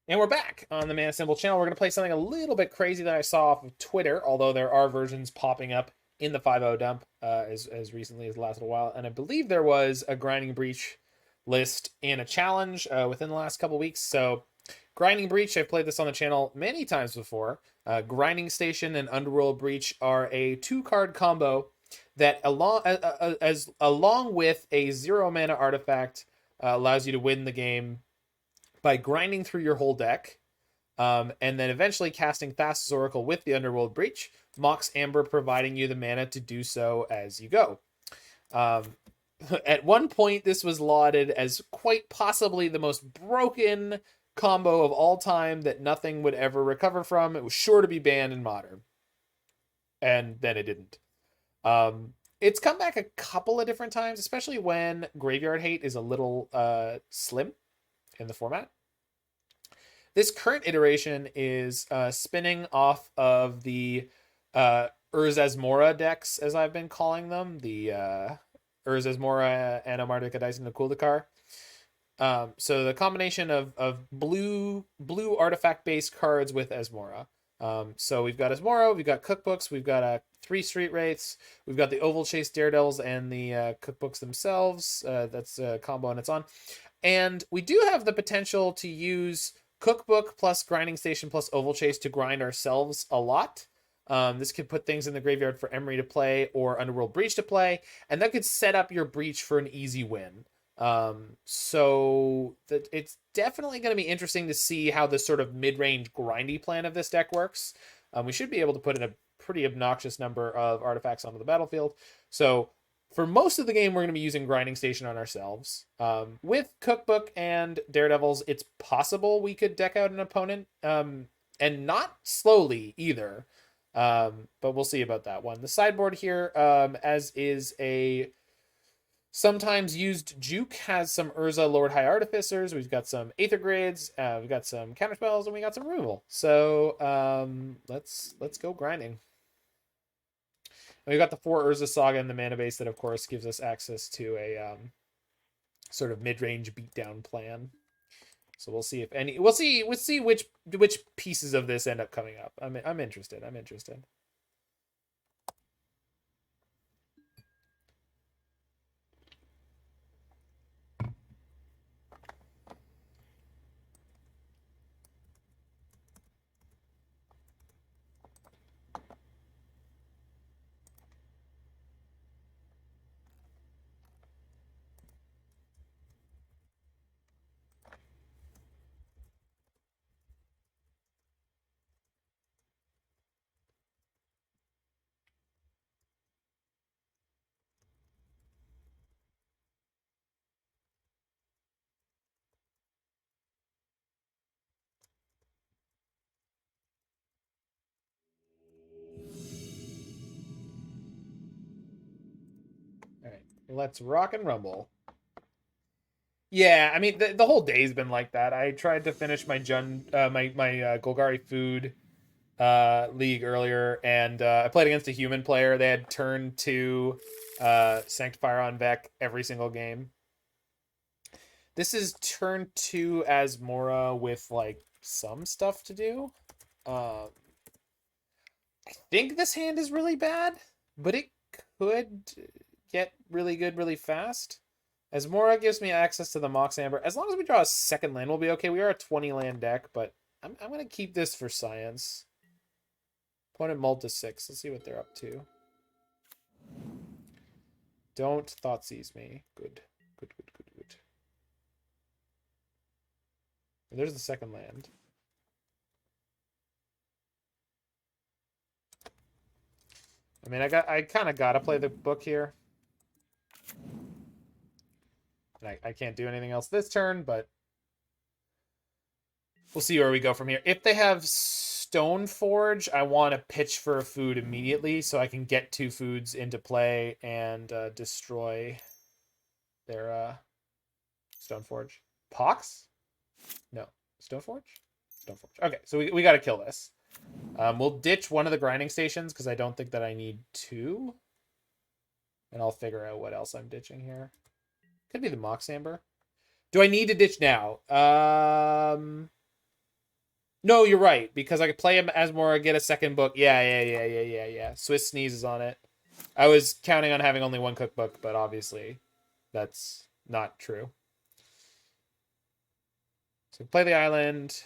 And we're back on the Mana Symbol channel. We're going to play something a little bit crazy that I saw off of Twitter, although there are versions popping up in the 5.0 dump as recently as the last little while. And I believe there was a Grinding Breach list and a challenge within the last couple weeks. So Grinding Breach, I've played this on the channel many times before. Grinding Station and Underworld Breach are a 2-card combo that along with a 0 mana artifact allows you to win the game by grinding through your whole deck, and then eventually casting Thassa's Oracle with the Underworld Breach, Mox Amber providing you the mana to do so as you go. At one point, this was lauded as quite possibly the most broken combo of all time that nothing would ever recover from. It was sure to be banned in Modern. And then it didn't. It's come back a couple of different times, especially when Graveyard Hate is a little slim in the format. This current iteration is spinning off of the Urza decks, as I've been calling them, the Asmoranomardicadaistinaculdacar. So the combination of blue artifact-based cards with Asmora. So we've got Asmora, we've got cookbooks, we've got 3 Street Wraiths, we've got the Ovalchase Daredevils and the cookbooks themselves. That's a combo on its own. And we do have the potential to use Cookbook plus Grinding Station plus Ovalchase to grind ourselves a lot. This could put things in the graveyard for Emry to play or Underworld Breach to play, and that could set up your Breach for an easy win. So that it's definitely going to be interesting to see how this sort of mid-range grindy plan of this deck works. We should be able to put in a pretty obnoxious number of artifacts onto the battlefield. So for most of the game, we're going to be using Grinding Station on ourselves. With Cookbook and Daredevils, it's possible we could deck out an opponent, and not slowly either. But we'll see about that one. The sideboard here, as is a sometimes used juke, has some Urza Lord High Artificers. We've got some Aether Grids. We've got some counterspells, and we got some removal. So let's go grinding. We've got the 4 Urza Saga in the mana base that, of course, gives us access to a sort of mid-range beatdown plan. So we'll see if any. We'll see which pieces of this end up coming up. I'm interested. I'm interested. All right, let's rock and rumble. Yeah, I mean the whole day's been like that. I tried to finish my Golgari food league earlier, and I played against a human player. They had turn 2 Sanctifier on Vec every single game. This is turn 2 Asmora with like some stuff to do. I think this hand is really bad, but it could get really good really fast. Asmora gives me access to the Mox Amber. As long as we draw a second land, we'll be okay. We are a 20 land deck, but I'm going to keep this for science. Opponent mulled to 6. Let's see what they're up to. Don't Thoughtseize me. Good. There's the second land. I mean, I kind of gotta play the book here. And I can't do anything else this turn, but we'll see where we go from here. If they have Stoneforge, I want to pitch for a food immediately so I can get 2 foods into play and destroy their Stoneforge. Pox? No. Stoneforge? Stoneforge. Okay, so we got to kill this. We'll ditch one of the grinding stations because I don't think that I need 2. And I'll figure out what else I'm ditching here. Could be the Mox Amber. Do I need to ditch now? No, you're right, because I could play him Asmora, get a second book. Yeah. Swiss sneezes on it. I was counting on having only one cookbook, but obviously that's not true. So play the island.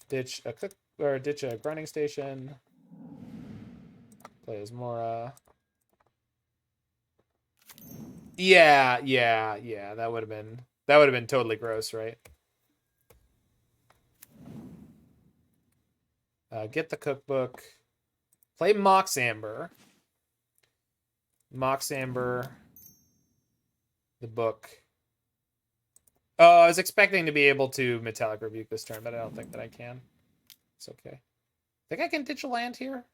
Ditch a grinding station. Play Asmora. Yeah. That would have been totally gross, right? Get the cookbook. Play Mox Amber. Mox Amber. The book. Oh, I was expecting to be able to Metallic Rebuke this turn, but I don't think that I can. It's okay. Think I can ditch a land here?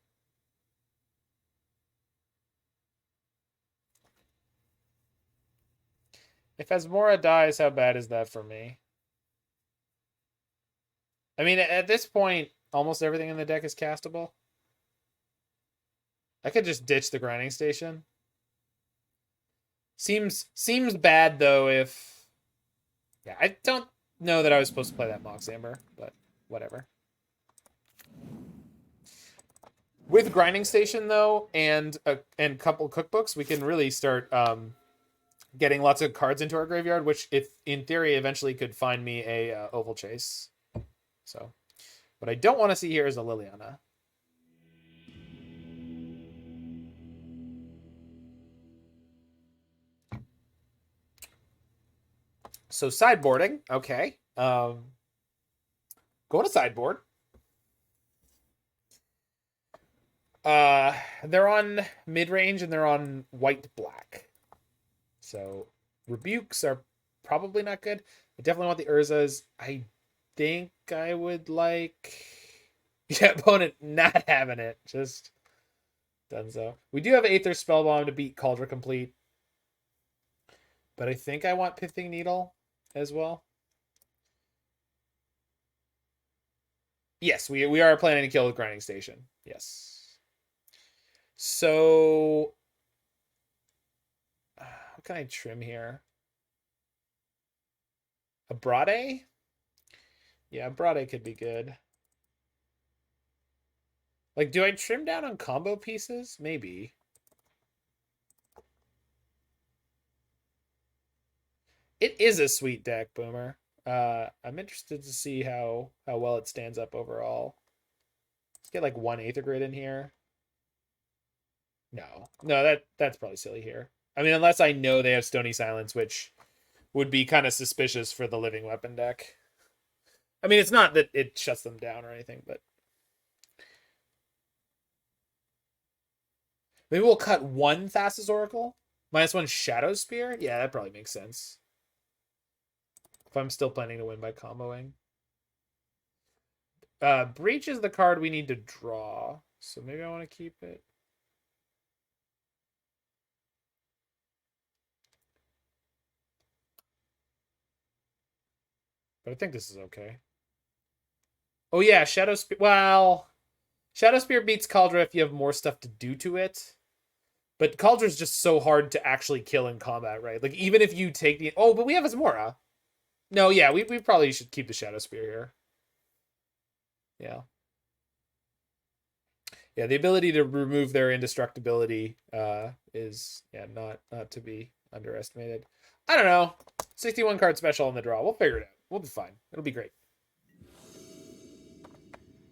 If Asmora dies, how bad is that for me? I mean, at this point, almost everything in the deck is castable. I could just ditch the grinding station. Seems bad, though, if... Yeah, I don't know that I was supposed to play that Mox Amber, but whatever. With grinding station, though, and a couple cookbooks, we can really start getting lots of cards into our graveyard, which, if in theory, eventually could find me a Ovalchase. So, what I don't want to see here is a Liliana. So sideboarding, okay. Going to sideboard. They're on mid-range and they're on white-black. So rebukes are probably not good. I definitely want the Urzas. I think I would like... Yeah, opponent not having it. Just done so. We do have Aether Spellbomb to beat Cauldron Complete. But I think I want Pithing Needle as well. Yes, we are planning to kill the grinding station. Yes. So what can I trim here? Abrade? Yeah, Abrade could be good. Like, do I trim down on combo pieces? Maybe. It is a sweet deck, Boomer. I'm interested to see how well it stands up overall. Let's get like one Aether Grid in here. No, that's probably silly here. I mean, unless I know they have Stony Silence, which would be kind of suspicious for the Living Weapon deck. I mean, it's not that it shuts them down or anything, but maybe we'll cut one Thassa's Oracle. -1 Shadowspear? Yeah, that probably makes sense. If I'm still planning to win by comboing. Breach is the card we need to draw. So maybe I want to keep it. But I think this is okay. Oh yeah, Shadowspear. Well, Shadowspear beats Cauldron if you have more stuff to do to it. But Cauldron's just so hard to actually kill in combat, right? Like, even if you take the... Oh, but we have Asmora. No, yeah, we probably should keep the Shadowspear here. Yeah. Yeah, the ability to remove their indestructibility is not to be underestimated. I don't know. 61 card special on the draw. We'll figure it out. We'll be fine. It'll be great.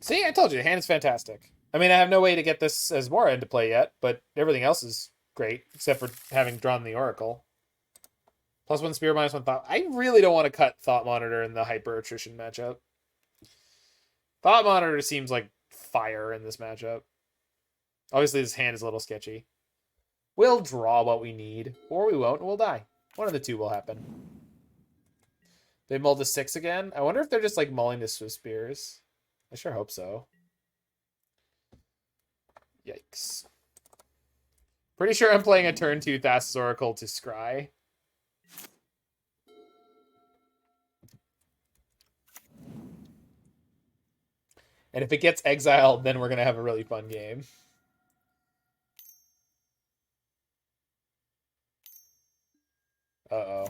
See, I told you, the hand is fantastic. I mean, I have no way to get this Asmora into play yet, but everything else is great, except for having drawn the Oracle. +1 Spear, -1 Thought. I really don't want to cut Thought Monitor in the Hyper Attrition matchup. Thought Monitor seems like fire in this matchup. Obviously, this hand is a little sketchy. We'll draw what we need, or we won't, and we'll die. One of the two will happen. They mulled to 6 again? I wonder if they're just, like, mulling to Swift Spears. I sure hope so. Yikes. Pretty sure I'm playing a turn 2 Thassa's Oracle to scry. And if it gets exiled, then we're going to have a really fun game. Uh-oh.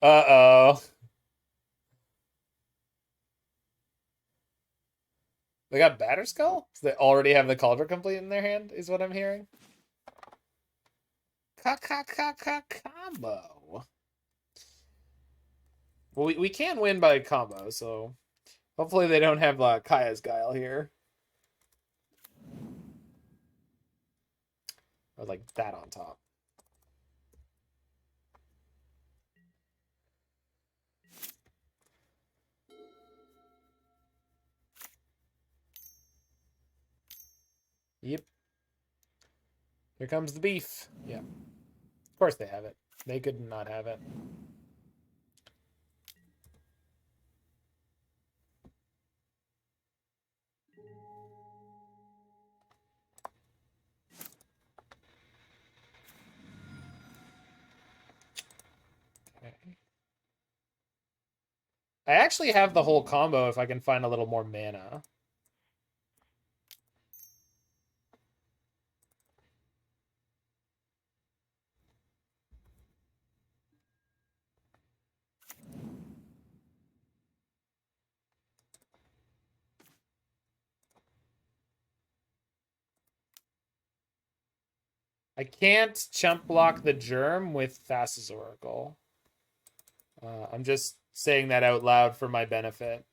Uh-oh. They got Batterskull? So they already have the Cauldron complete in their hand, is what I'm hearing. Combo. Well, we can win by combo, so hopefully they don't have Kaya's Guile here. Or like that on top. Yep. Here comes the beef. Yeah. Of course they have it. They could not have it. Okay. I actually have the whole combo if I can find a little more mana. I can't chump block the Germ with Thassa's Oracle. I'm just saying that out loud for my benefit.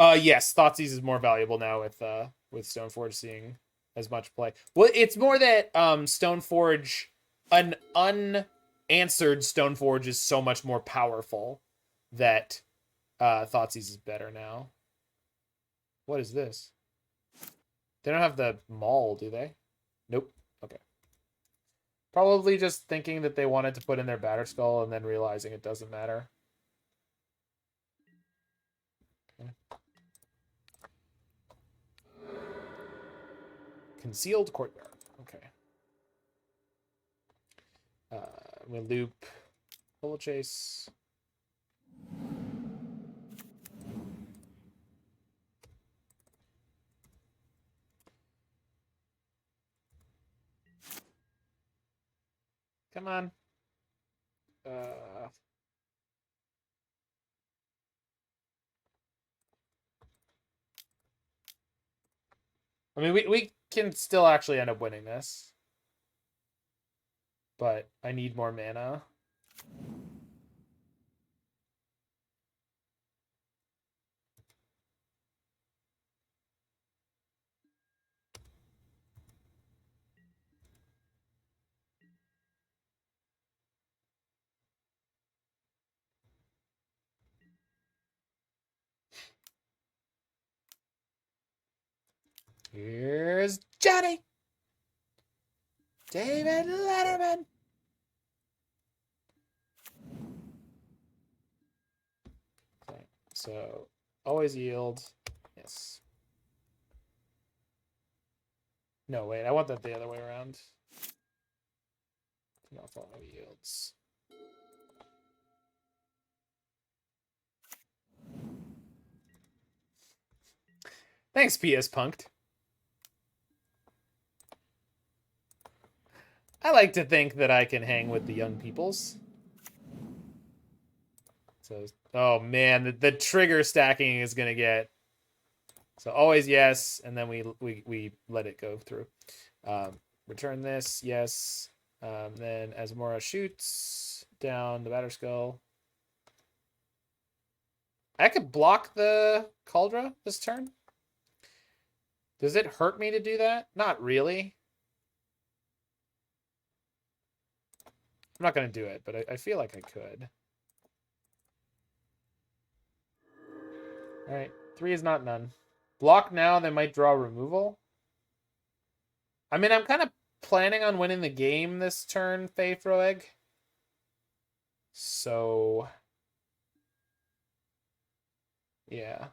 Yes, Thoughtseizes is more valuable now with Stoneforge seeing as much play. Well, it's more that Stoneforge, an unanswered Stoneforge is so much more powerful that Thoughtseizes is better now. What is this? They don't have the Maul, do they? Nope. Okay. Probably just thinking that they wanted to put in their Batterskull and then realizing it doesn't matter. Okay. Concealed Courtyard. Okay. We loop Ovalchase. Come on. I mean, we can still actually end up winning this. But I need more mana. Here's Johnny. David Letterman. Okay, so always yield. Yes. No, wait, I want that the other way around. No, follow yields. Thanks, PS Punked. I like to think that I can hang with the young peoples. So, oh man, the trigger stacking is gonna get. So always yes, and then we let it go through. Return this, yes. Then Asmora shoots down the Batterskull. I could block the Cauldron this turn. Does it hurt me to do that? Not really. I'm not going to do it, but I feel like I could. All right, 3 is not none. Block now, they might draw removal. I mean, I'm kind of planning on winning the game this turn, Feyfroeg. So, yeah.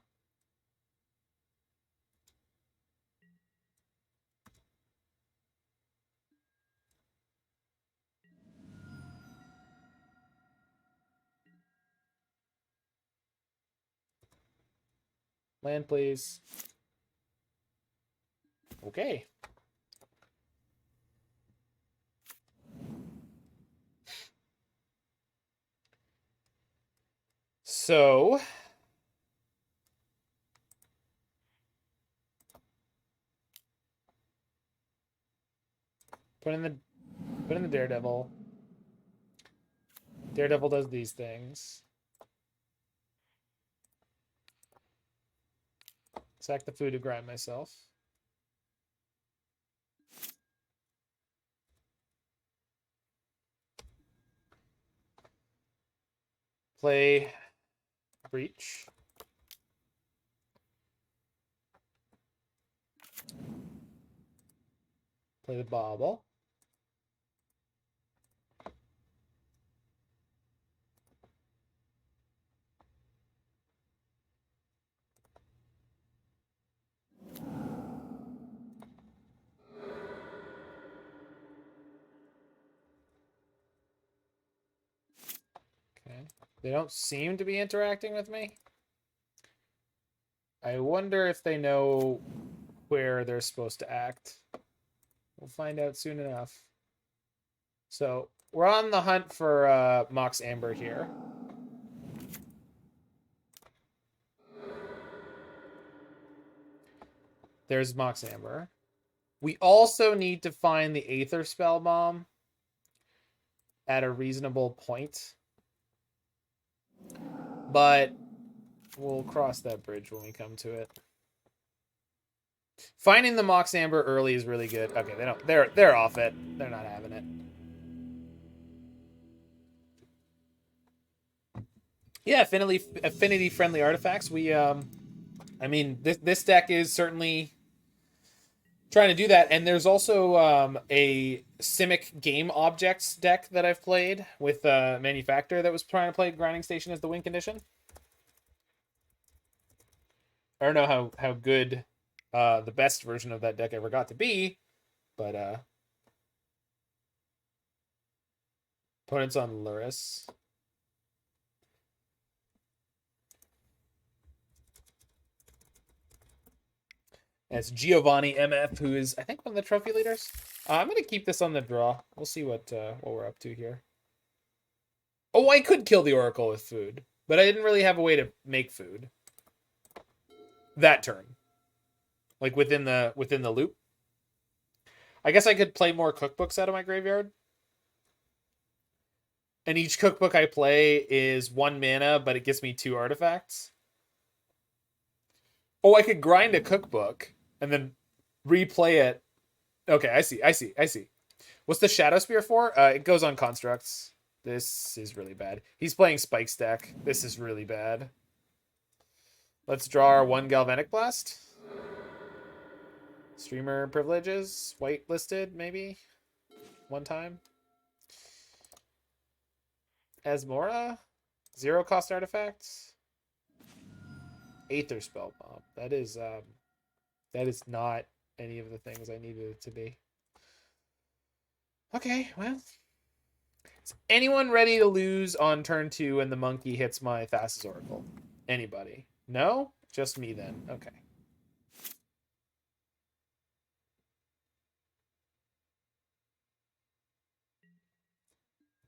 Land, please. Okay. So put in the Daredevil. Daredevil does these things. Sack the food to grind myself. Play Breach. Play the Bauble. Okay. They don't seem to be interacting with me. I wonder if they know where they're supposed to act. We'll find out soon enough. So we're on the hunt for Mox Amber here. There's Mox Amber. We also need to find the Aether Spellbomb at a reasonable point. But we'll cross that bridge when we come to it. Finding the Mox Amber early is really good. Okay, they're off it. They're not having it. Yeah, affinity friendly artifacts. We I mean this deck is certainly trying to do that, and there's also a Simic game objects deck that I've played with Manufactor that was trying to play Grinding Station as the win condition. I don't know how good the best version of that deck ever got to be, but opponents on Luris. And it's Giovanni MF, who is, I think, one of the trophy leaders. I'm going to keep this on the draw. We'll see what we're up to here. Oh, I could kill the Oracle with food, but I didn't really have a way to make food that turn. Like within the loop. I guess I could play more cookbooks out of my graveyard. And each cookbook I play is 1 mana, but it gives me 2 artifacts. Oh, I could grind a cookbook and then replay it. Okay, I see. What's the Shadowspear for? It goes on constructs. This is really bad. He's playing Spike Stack. This is really bad. Let's draw our 1 Galvanic Blast. Streamer privileges. Whitelisted, maybe? 1 time. Asmora. 0 cost artifacts. Aether Spellbomb. That is not any of the things I needed it to be. Okay, well. Is anyone ready to lose on turn 2 when the monkey hits my Thassa's Oracle? Anybody? No? Just me then. Okay.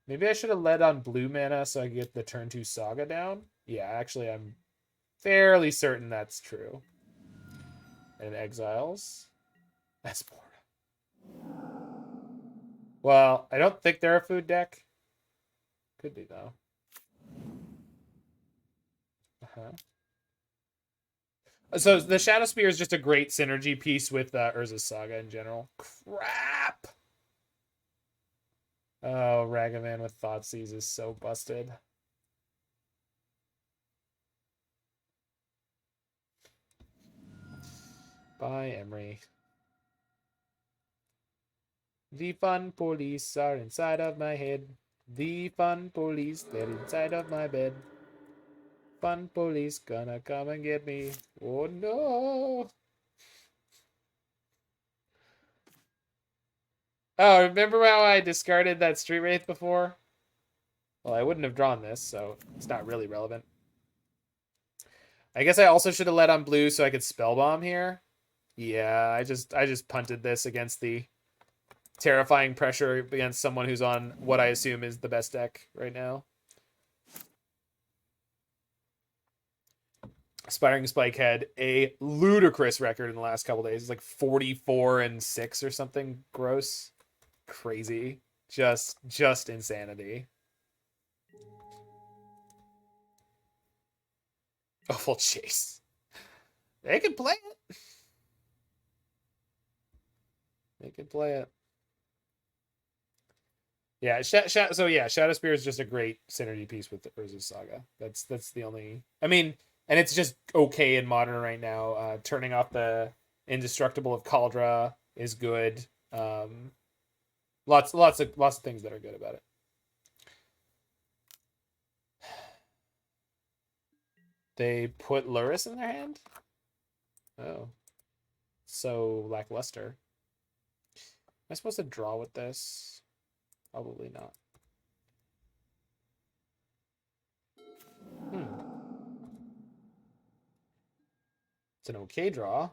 Maybe I should have led on blue mana so I could get the turn 2 Saga down. Yeah, actually, I'm fairly certain that's true. And exiles. That's more. Well, I don't think they're a food deck. Could be, though. So the Shadowspear is just a great synergy piece with Urza's Saga in general. Crap! Oh, Ragavan with Thoughtseize is so busted. Bye, Emry. The fun police are inside of my head. The fun police, they're inside of my bed. Fun police gonna come and get me. Oh no! Oh, remember how I discarded that Street Wraith before? Well, I wouldn't have drawn this, so it's not really relevant. I guess I also should have led on blue so I could Spellbomb here. Yeah, I just punted this against the terrifying pressure against someone who's on what I assume is the best deck right now. Aspiring Spike had a ludicrous record in the last couple days. It's like 44-6 or something gross. Crazy. Just insanity. Ovalchase. They can play it. They can play it. Yeah, so yeah, Shadowspear is just a great synergy piece with the Urza Saga. That's the only. I mean, and it's just okay in Modern right now. Turning off the Indestructible of Kaldra is good. Lots of things that are good about it. They put Luris in their hand? Oh. So lackluster. Am I supposed to draw with this? Probably not. It's an okay draw.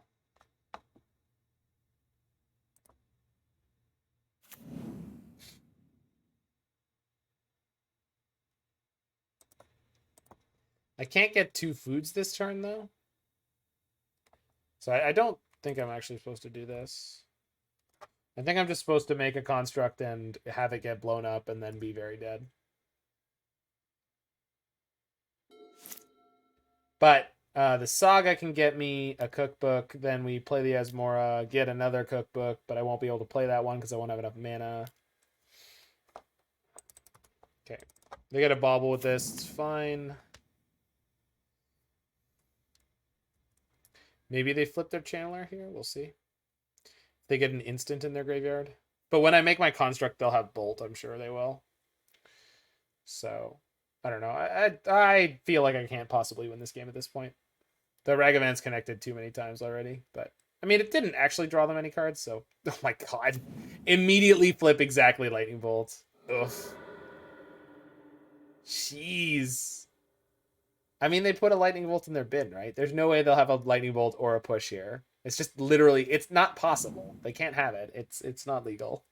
I can't get 2 foods this turn, though. So I don't think I'm actually supposed to do this. I think I'm just supposed to make a construct and have it get blown up and then be very dead. But the Saga can get me a cookbook. Then we play the Asmora, get another cookbook, but I won't be able to play that one because I won't have enough mana. Okay. They get a Bauble with this. It's fine. Maybe they flip their Channeler here. We'll see. They get an instant in their graveyard. But when I make my construct, they'll have Bolt. I'm sure they will. So, I don't know. I feel like I can't possibly win this game at this point. The Ragavan's connected too many times already. But, I mean, it didn't actually draw them any cards. So, oh my god. Immediately flip exactly Lightning Bolt. Ugh. Jeez. I mean, they put a Lightning Bolt in their bin, right? There's no way they'll have a Lightning Bolt or a push here. It's just literally, it's not possible. They can't have it. It's not legal.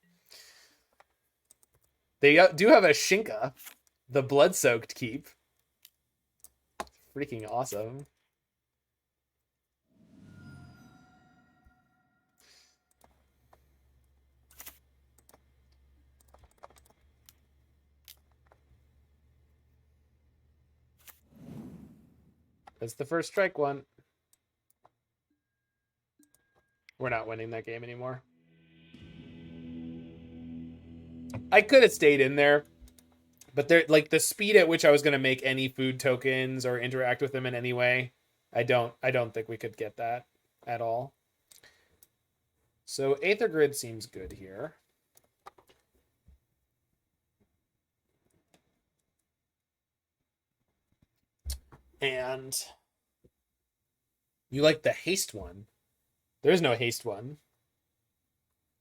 They do have a Shinka, the Blood-Soaked Keep. Freaking awesome. That's the first strike one. We're not winning that game anymore. I could have stayed in there, but they're like the speed at which I was going to make any food tokens or interact with them in any way. I don't think we could get that at all. So Aether Grid seems good here. And you like the haste one. There's no haste one.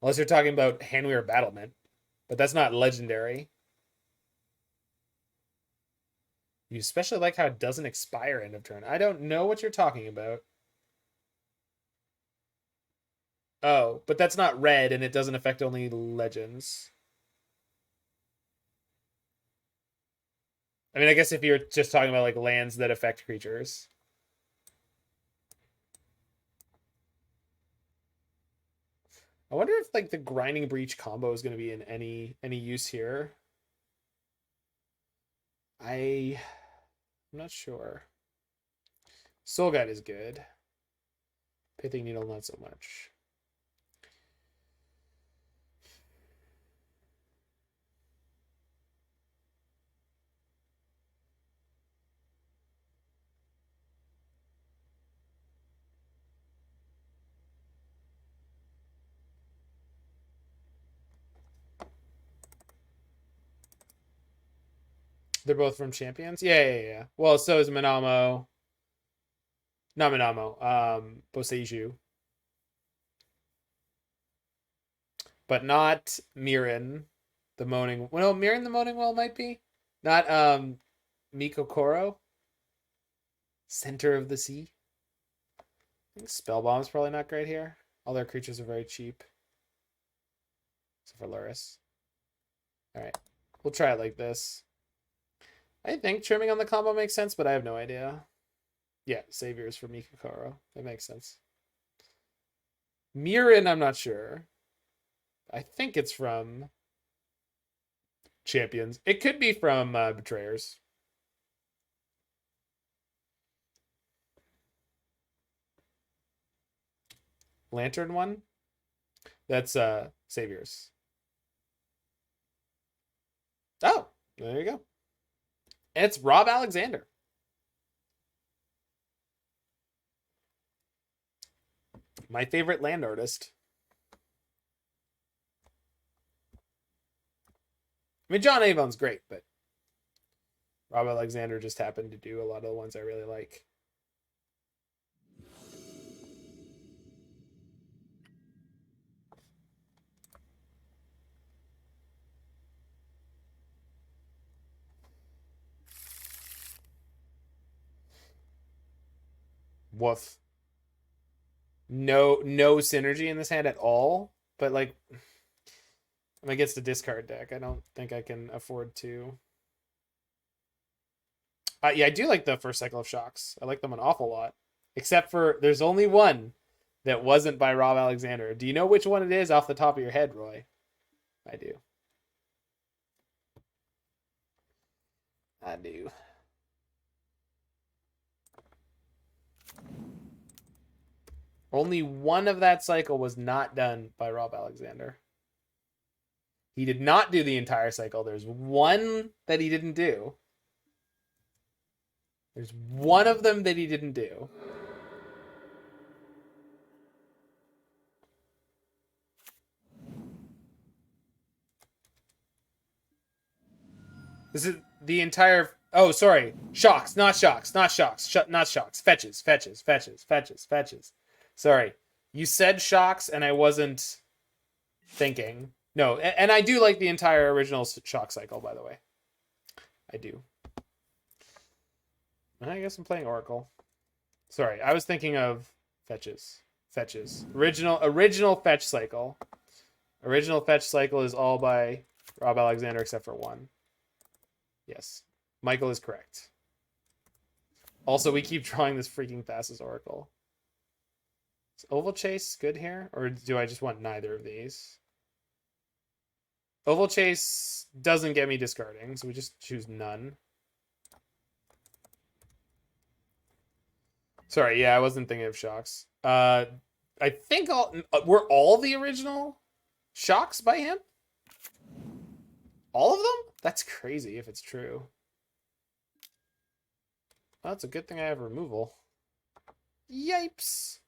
Unless you're talking about Handweaver Battlement. But that's not legendary. You especially like how it doesn't expire end of turn. I don't know what you're talking about. Oh, but that's not red and it doesn't affect only legends. I mean, I guess if you're just talking about like lands that affect creatures. I wonder if like the Grinding Breach combo is going to be in any use here. I'm not sure. Soul Guide is good. Pithing Needle not so much. They're both from Champions? Yeah. Well, so is Minamo. Not Minamo. Boseiju. But not Mirren, the Moaning. Well, no, Mirren the Moaning Well might be. Not Mikokoro. Center of the Sea. I think Spellbomb's probably not great here. All their creatures are very cheap. Except for Luris. Alright. We'll try it like this. I think trimming on the combo makes sense, but I have no idea. Yeah, Saviors for Mikakaro. That makes sense. Mirren, I'm not sure. I think it's from Champions. It could be from Betrayers. Lantern one? That's Saviors. Oh, there you go. It's Rob Alexander. My favorite land artist. I mean, John Avon's great, but Rob Alexander just happened to do a lot of the ones I really like. Woof. No synergy in this hand at all, but like I'm against a discard deck. I don't think I can afford to. Yeah, I do like the first cycle of shocks. I like them an awful lot. Except for there's only one that wasn't by Rob Alexander. Do you know which one it is off the top of your head, Roy? I do. I do. Only one of that cycle was not done by Rob Alexander. He did not do the entire cycle. There's one that he didn't do. There's one of them that he didn't do. This is the entire... Oh, sorry. Shocks, not shocks, not shocks, not shocks. Fetches. Sorry. You said shocks and I wasn't thinking. No, and I do like the entire original shock cycle, by the way. I do. I guess I'm playing Oracle. Sorry, I was thinking of fetches. Original fetch cycle. Original fetch cycle is all by Rob Alexander except for one. Yes. Michael is correct. Also, we keep drawing this freaking Thassa's Oracle. Is Ovalchase good here? Or do I just want neither of these? Ovalchase doesn't get me discarding, so we just choose none. Sorry, yeah, I wasn't thinking of shocks. I think were all the original shocks by him? All of them? That's crazy if it's true. Well, it's a good thing I have removal. Yipes.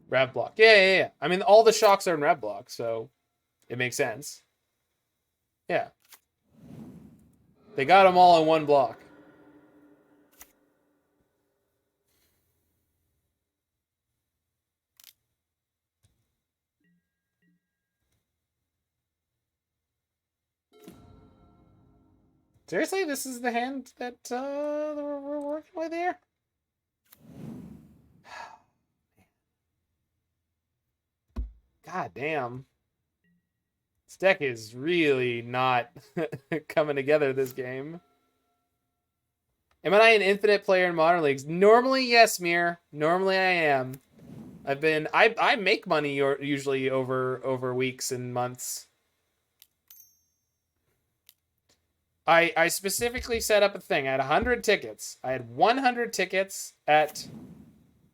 Rev block. Yeah. I mean, all the shocks are in rev block, so it makes sense. Yeah. They got them all in one block. Seriously, this is the hand that we're working with here? God damn. This deck is really not coming together this game. Am I an infinite player in Modern Leagues? Normally, yes, Mir. Normally I am. I make money usually over weeks and months. I specifically set up a thing. I had 100 tickets. I had 100 tickets at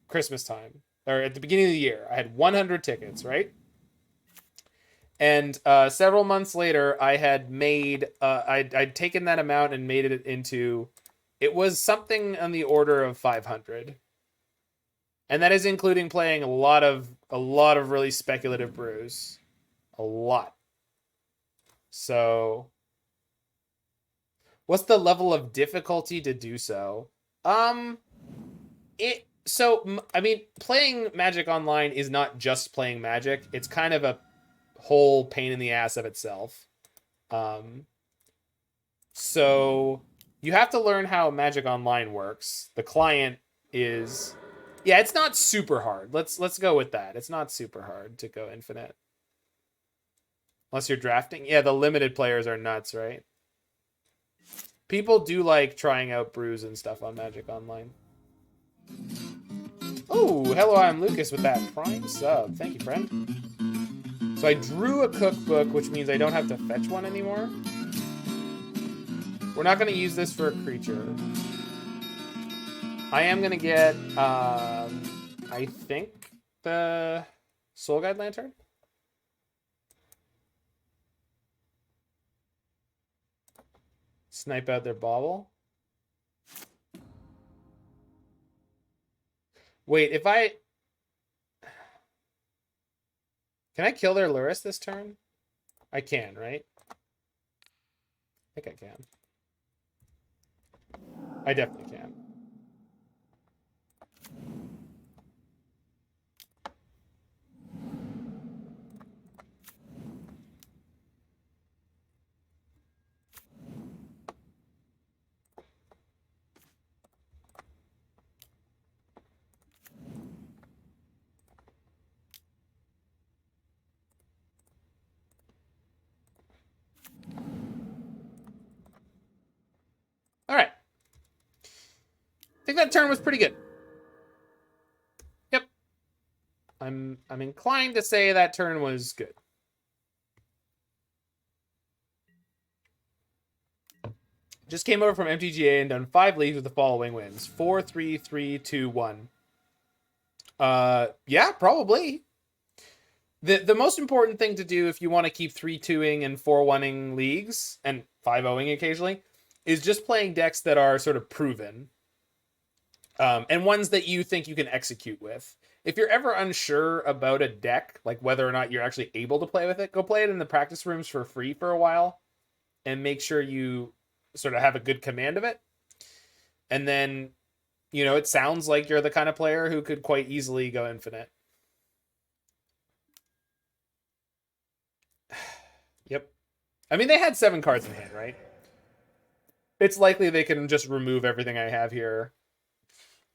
Christmas time. Or at the beginning of the year. I had 100 tickets, right? And several months later, I had made... I'd taken that amount and made it into... It was something on the order of 500. And that is including playing a lot of really speculative brews. A lot. So... What's the level of difficulty to do so? I mean, playing Magic Online is not just playing Magic. It's kind of a whole pain in the ass of itself. So you have to learn how Magic Online works. The client is... Yeah, it's not super hard. Let's go with that. It's not super hard to go infinite. Unless you're drafting. Yeah, the limited players are nuts, right? People do like trying out brews and stuff on Magic Online. Oh, hello, I'm Lucas with that Prime sub. Thank you, friend. So I drew a cookbook, which means I don't have to fetch one anymore. We're not going to use this for a creature. I am going to get, I think, the Soul Guide Lantern. Snipe out their Bauble. Wait, if I... Can I kill their Lurrus this turn? I can, right? I think I can. I definitely can. All right. I think that turn was pretty good. Yep. I'm inclined to say that turn was good. Just came over from MTGA and done 5 leagues with the following wins. 4, 3, 3, 2, 1. Yeah, probably. The most important thing to do if you want to keep 3-2ing and 4-1ing leagues, and 5-0ing occasionally, is just playing decks that are sort of proven. And ones that you think you can execute with. If you're ever unsure about a deck, like whether or not you're actually able to play with it, go play it in the practice rooms for free for a while. And make sure you sort of have a good command of it. And then, you know, it sounds like you're the kind of player who could quite easily go infinite. Yep. I mean, they had 7 cards in hand, right? It's likely they can just remove everything I have here.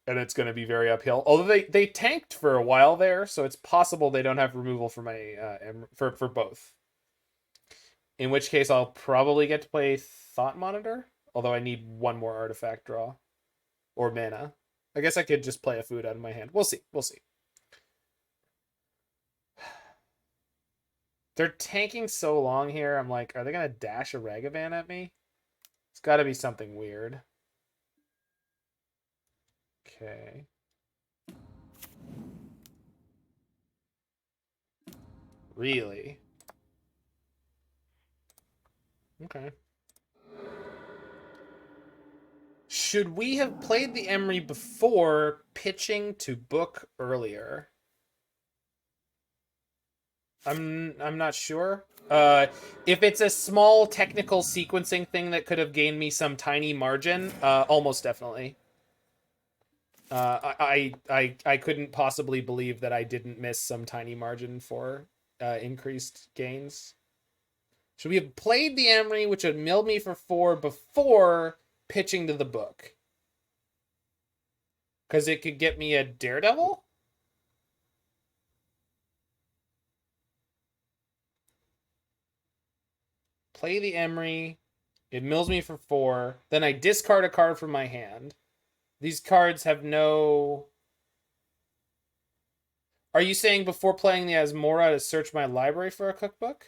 And it's going to be very uphill. Although they tanked for a while there, so it's possible they don't have removal for my for both. In which case, I'll probably get to play Thought Monitor. Although I need 1 more artifact draw. Or mana. I guess I could just play a food out of my hand. We'll see. We'll see. They're tanking so long here. I'm like, are they going to dash a Ragavan at me? It's got to be something weird. Okay. Really? Okay. Should we have played the Emry before pitching to book earlier? I'm not sure. If it's a small technical sequencing thing that could have gained me some tiny margin, almost definitely. I couldn't possibly believe that I didn't miss some tiny margin for increased gains. Should we have played the Emry, which had milled me for 4 before pitching to the book? Because it could get me a Daredevil? Play the Emry. It mills me for 4. Then I discard a card from my hand. These cards have no... Are you saying before playing the Asmora to search my library for a cookbook?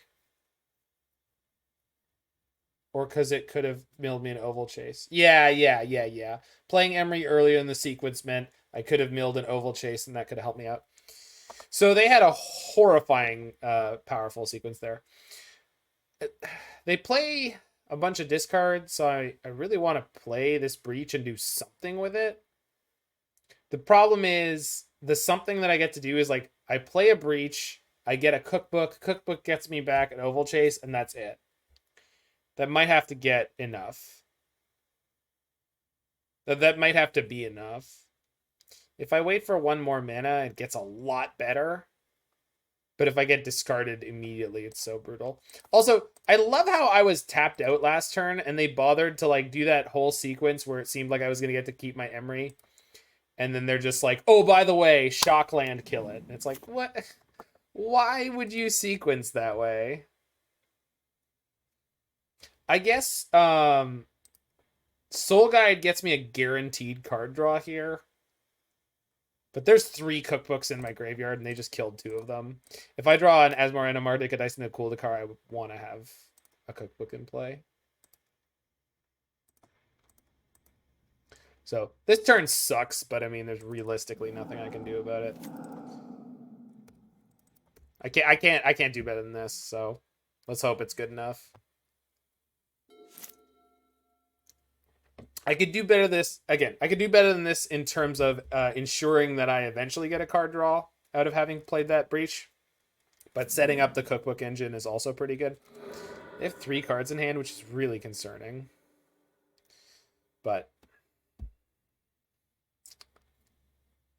Or because it could have milled me an Ovalchase? Yeah. Playing Emry earlier in the sequence meant I could have milled an Ovalchase and that could have helped me out. So they had a horrifying, powerful sequence there. They play a bunch of discards, so I really want to play this Breach and do something with it. The problem is, the something that I get to do is, like, I play a Breach, I get a Cookbook, Cookbook gets me back an Ovalchase, and that's it. That might have to get enough. That might have to be enough. If I wait for 1 more mana, it gets a lot better. But if I get discarded immediately, it's so brutal. Also, I love how I was tapped out last turn, and they bothered to like do that whole sequence where it seemed like I was going to get to keep my Emry. and then they're just like, oh, by the way, Shockland, kill it. And it's like, what? Why would you sequence that way? I guess Soul Guide gets me a guaranteed card draw here. But there's 3 cookbooks in my graveyard, and they just killed 2 of them. If I draw an Asmoranomardicadaistinaculdacar, I would want to have a cookbook in play. So this turn sucks, but I mean, there's realistically nothing I can do about it. I can't do better than this. So let's hope it's good enough. I could do better this again. I could do better than this in terms of ensuring that I eventually get a card draw out of having played that breach. But setting up the cookbook engine is also pretty good. They have 3 cards in hand, which is really concerning. But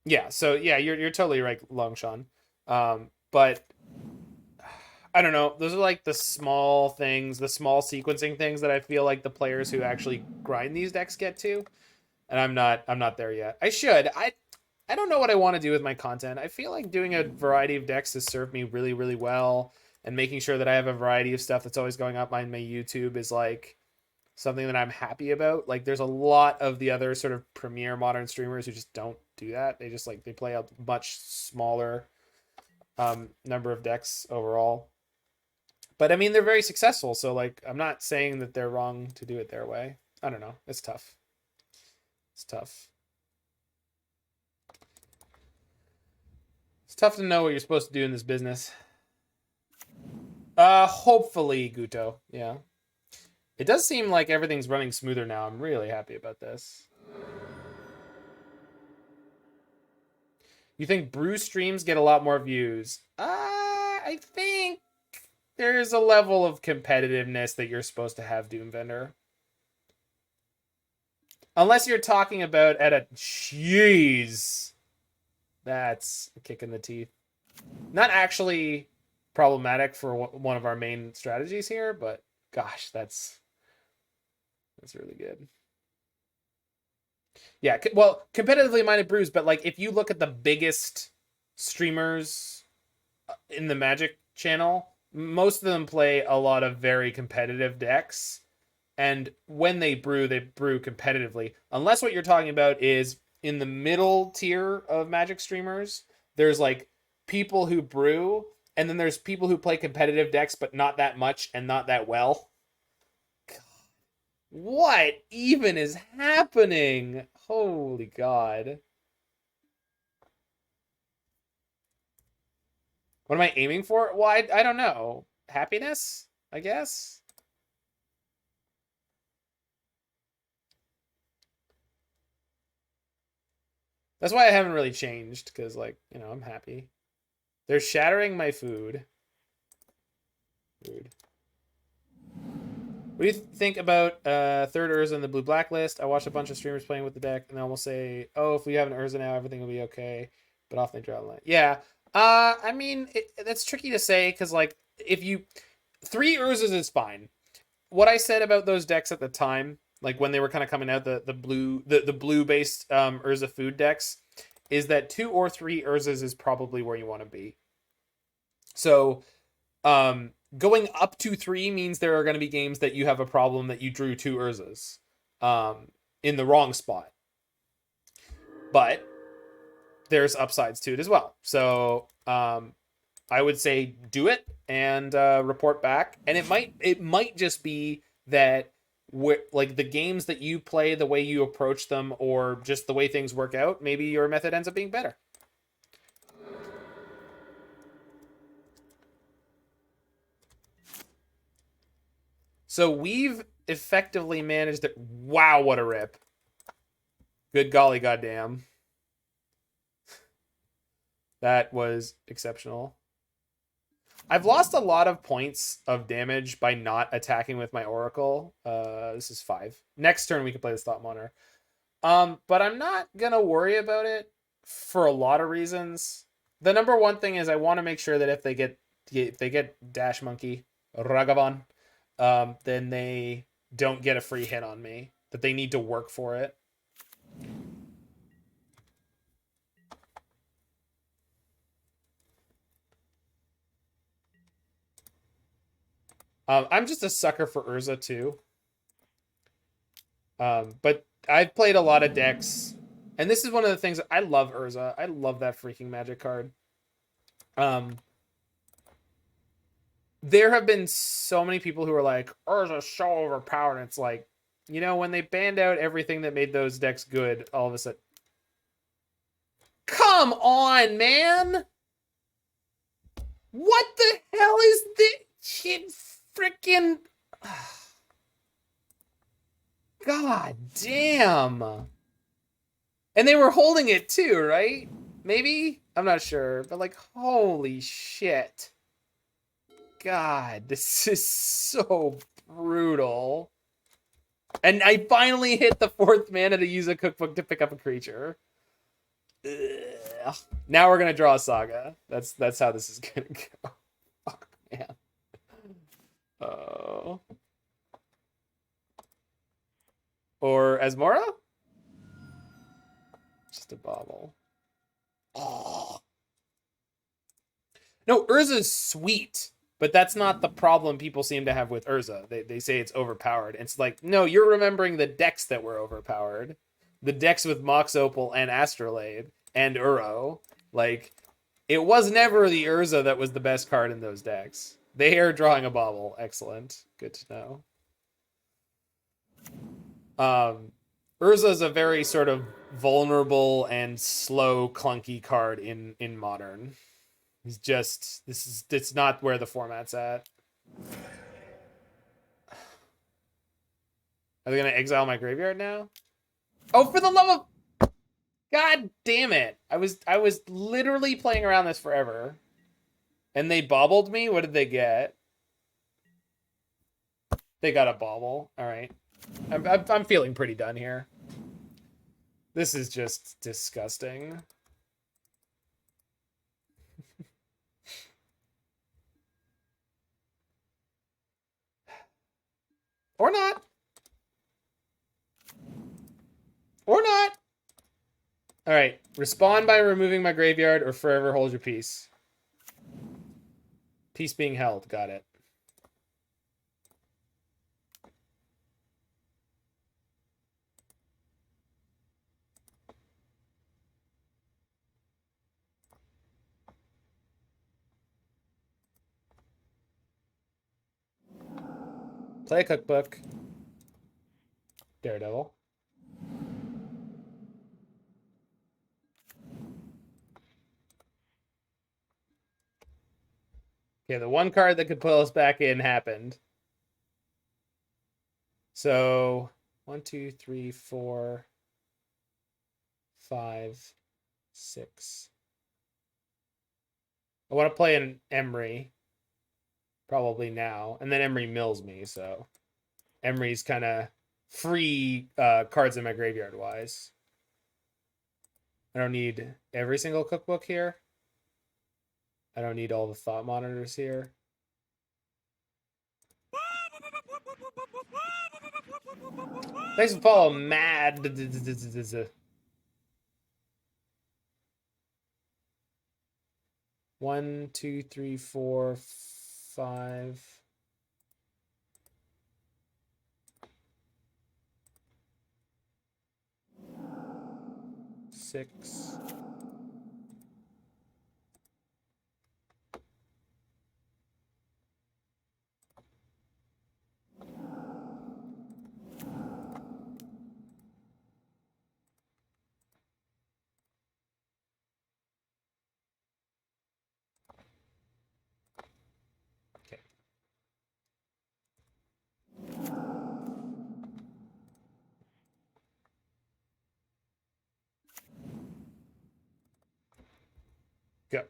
yeah, so yeah, you're totally right, Longshan. But I don't know. Those are like the small things, the small sequencing things that I feel like the players who actually grind these decks get to. And I'm not there yet. I should. I don't know what I want to do with my content. I feel like doing a variety of decks has served me really, really well. And making sure that I have a variety of stuff that's always going up on my YouTube is like something that I'm happy about. Like there's a lot of the other sort of premier modern streamers who just don't do that. They just like, they play a much smaller number of decks overall. But I mean, they're very successful. So like, I'm not saying that they're wrong to do it their way. I don't know. It's tough. It's tough. It's tough to know what you're supposed to do in this business. Hopefully, Guto. Yeah. It does seem like everything's running smoother now. I'm really happy about this. You think brew streams get a lot more views? I think there's a level of competitiveness that you're supposed to have, Doom Vendor. Unless you're talking about at a... Jeez. That's a kick in the teeth. Not actually problematic for one of our main strategies here, but gosh, that's really good. Yeah, well, competitively minded brews, but like if you look at the biggest streamers in the Magic channel, most of them play a lot of very competitive decks. And when they brew competitively. Unless what you're talking about is in the middle tier of Magic streamers, there's like people who brew, and then there's people who play competitive decks, but not that much and not that well. God, what even is happening? Holy God. What am I aiming for? Well, I don't know. Happiness, I guess? That's why I haven't really changed, because, like, you know, I'm happy. They're shattering my food. Food. What do you think about third Urza in the blue blacklist? I watched a bunch of streamers playing with the deck, and they almost say, oh, if we have an Urza now, everything will be okay. But often they draw the line. Yeah. I mean, that's tricky to say, because, like, if you... 3 Urzas is fine. What I said about those decks at the time, like when they were kind of coming out, the blue based Urza food decks, is that 2 or 3 Urzas is probably where you want to be. So going up to 3 means there are going to be games that you have a problem that you drew 2 Urzas in the wrong spot. But there's upsides to it as well. So I would say do it and report back. And it might just be that like the games that you play, the way you approach them, or just the way things work out, maybe your method ends up being better. So we've effectively managed it. Wow, what a rip. Good golly goddamn. That was exceptional. I've lost a lot of points of damage by not attacking with my Oracle. This is 5. Next turn we can play this Thought Monitor. But I'm not gonna worry about it for a lot of reasons. The number one thing is I want to make sure that if they get Dash Monkey, Ragavan, then they don't get a free hit on me. That they need to work for it. I'm just a sucker for Urza too. But I've played a lot of decks, and this is one of the things. I love Urza. I love that freaking magic card. There have been so many people who are like, Urza's so overpowered. And it's like, you know, when they banned out everything that made those decks good, all of a sudden, come on, man! What the hell is this? Freaking... God damn. And they were holding it too, right? Maybe? I'm not sure. But like, holy shit. God, this is so brutal. And I finally hit the 4th mana to use a cookbook to pick up a creature. Ugh. Now we're gonna draw a Saga. That's how this is gonna go. Fuck, man. Oh. Or Asmora? Just a Bauble. Oh. No, Urza's sweet, but that's not the problem people seem to have with Urza. They say it's overpowered. It's like, no, you're remembering the decks that were overpowered. The decks with Mox Opal and Astrolabe and Uro. Like, it was never the Urza that was the best card in those decks. They are drawing a Bauble. Excellent. Good to know. Urza is a very sort of vulnerable and slow, clunky card in Modern. He's just, it's not where the format's at. Are they gonna exile my graveyard now? Oh, for the love of... God damn it. I was literally playing around this forever. And they bobbled me? What did they get? They got a Bauble. Alright. I'm feeling pretty done here. This is just disgusting. Or not. Or not. Alright. Respond by removing my graveyard or forever hold your peace. Peace being held. Got it. Play a cookbook. Daredevil. Okay, the one card that could pull us back in happened. So 1, 2, 3, 4, 5, 6. I want to play an Emry. Probably now. And then Emry mills me, so Emry's kind of free cards in my graveyard wise. I don't need every single cookbook here. I don't need all the thought monitors here. Thanks for following, Mad. 1, 2, 3, 4, 5. 6. Okay. Go.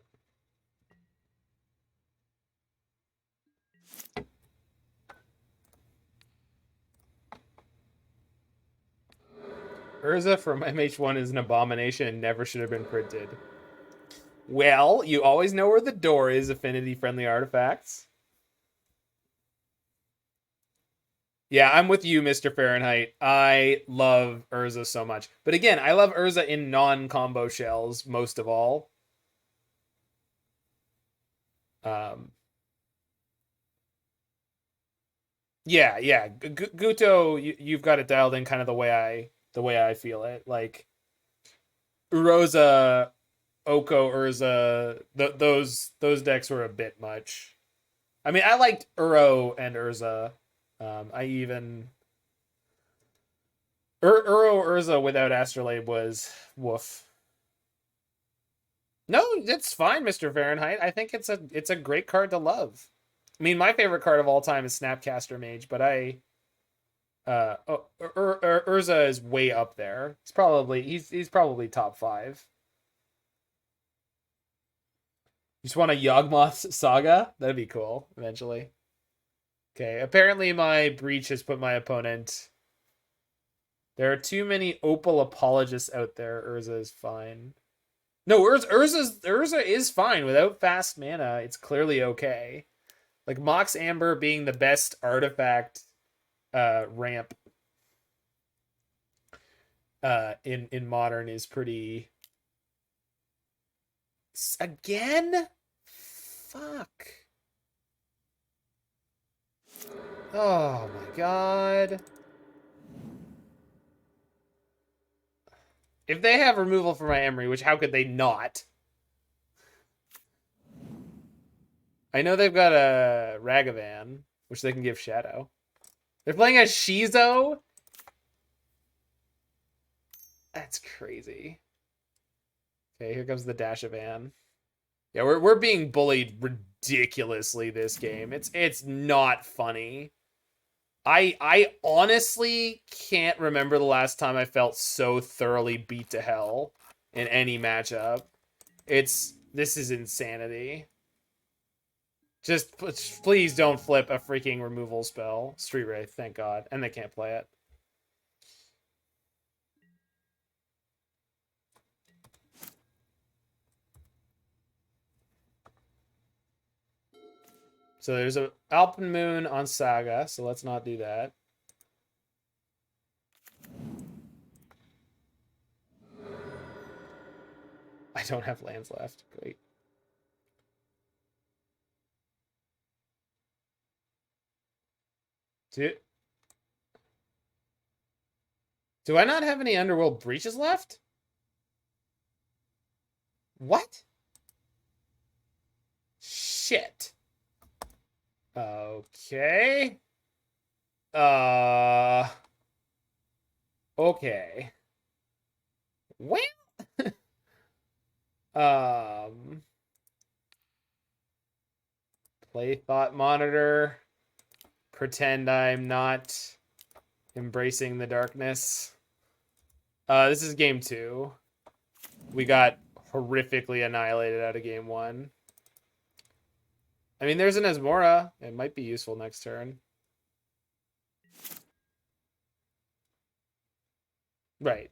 Urza from MH1 is an abomination and never should have been printed. Well, you always know where the door is, affinity-friendly artifacts. Yeah, I'm with you, Mr. Fahrenheit. I love Urza so much. But again, I love Urza in non-combo shells most of all. Yeah. Guto, you've got it dialed in kind of the way I feel it. Like Uroza, Oko, Urza, those decks were a bit much. I mean, I liked Uro and Urza. I even Uro Urza without Astrolabe was woof. No, it's fine, Mr. Fahrenheit. I think it's a great card to love. I mean, my favorite card of all time is Snapcaster Mage, but Urza is way up there. He's probably top 5. You just want a Yawgmoth Saga? That'd be cool eventually. Okay, apparently my Breach has put my opponent. There are too many Opal apologists out there. Urza is fine. No, Urza is fine without fast mana. It's clearly okay. Like Mox Amber being the best artifact ramp in modern is pretty. Again? Fuck. Oh my god. If they have removal for my Emry, which how could they not? I know they've got a Ragavan, which they can give Shadow. They're playing a Shizo? That's crazy. Okay, here comes the Dashavan. Yeah, we're being bullied ridiculously this game. It's not funny. I honestly can't remember the last time I felt so thoroughly beat to hell in any matchup. This is insanity. Just please don't flip a freaking removal spell. Street Wraith, thank God. And they can't play it. So there's a Alpen Moon on Saga, so let's not do that. I don't have lands left. Great. Do I not have any Underworld Breaches left? What? Shit. Okay. Okay. Well. Play Thought Monitor. Pretend I'm not embracing the darkness. This is game 2. We got horrifically annihilated out of game 1. I mean, there's an Asmora. It might be useful next turn. Right.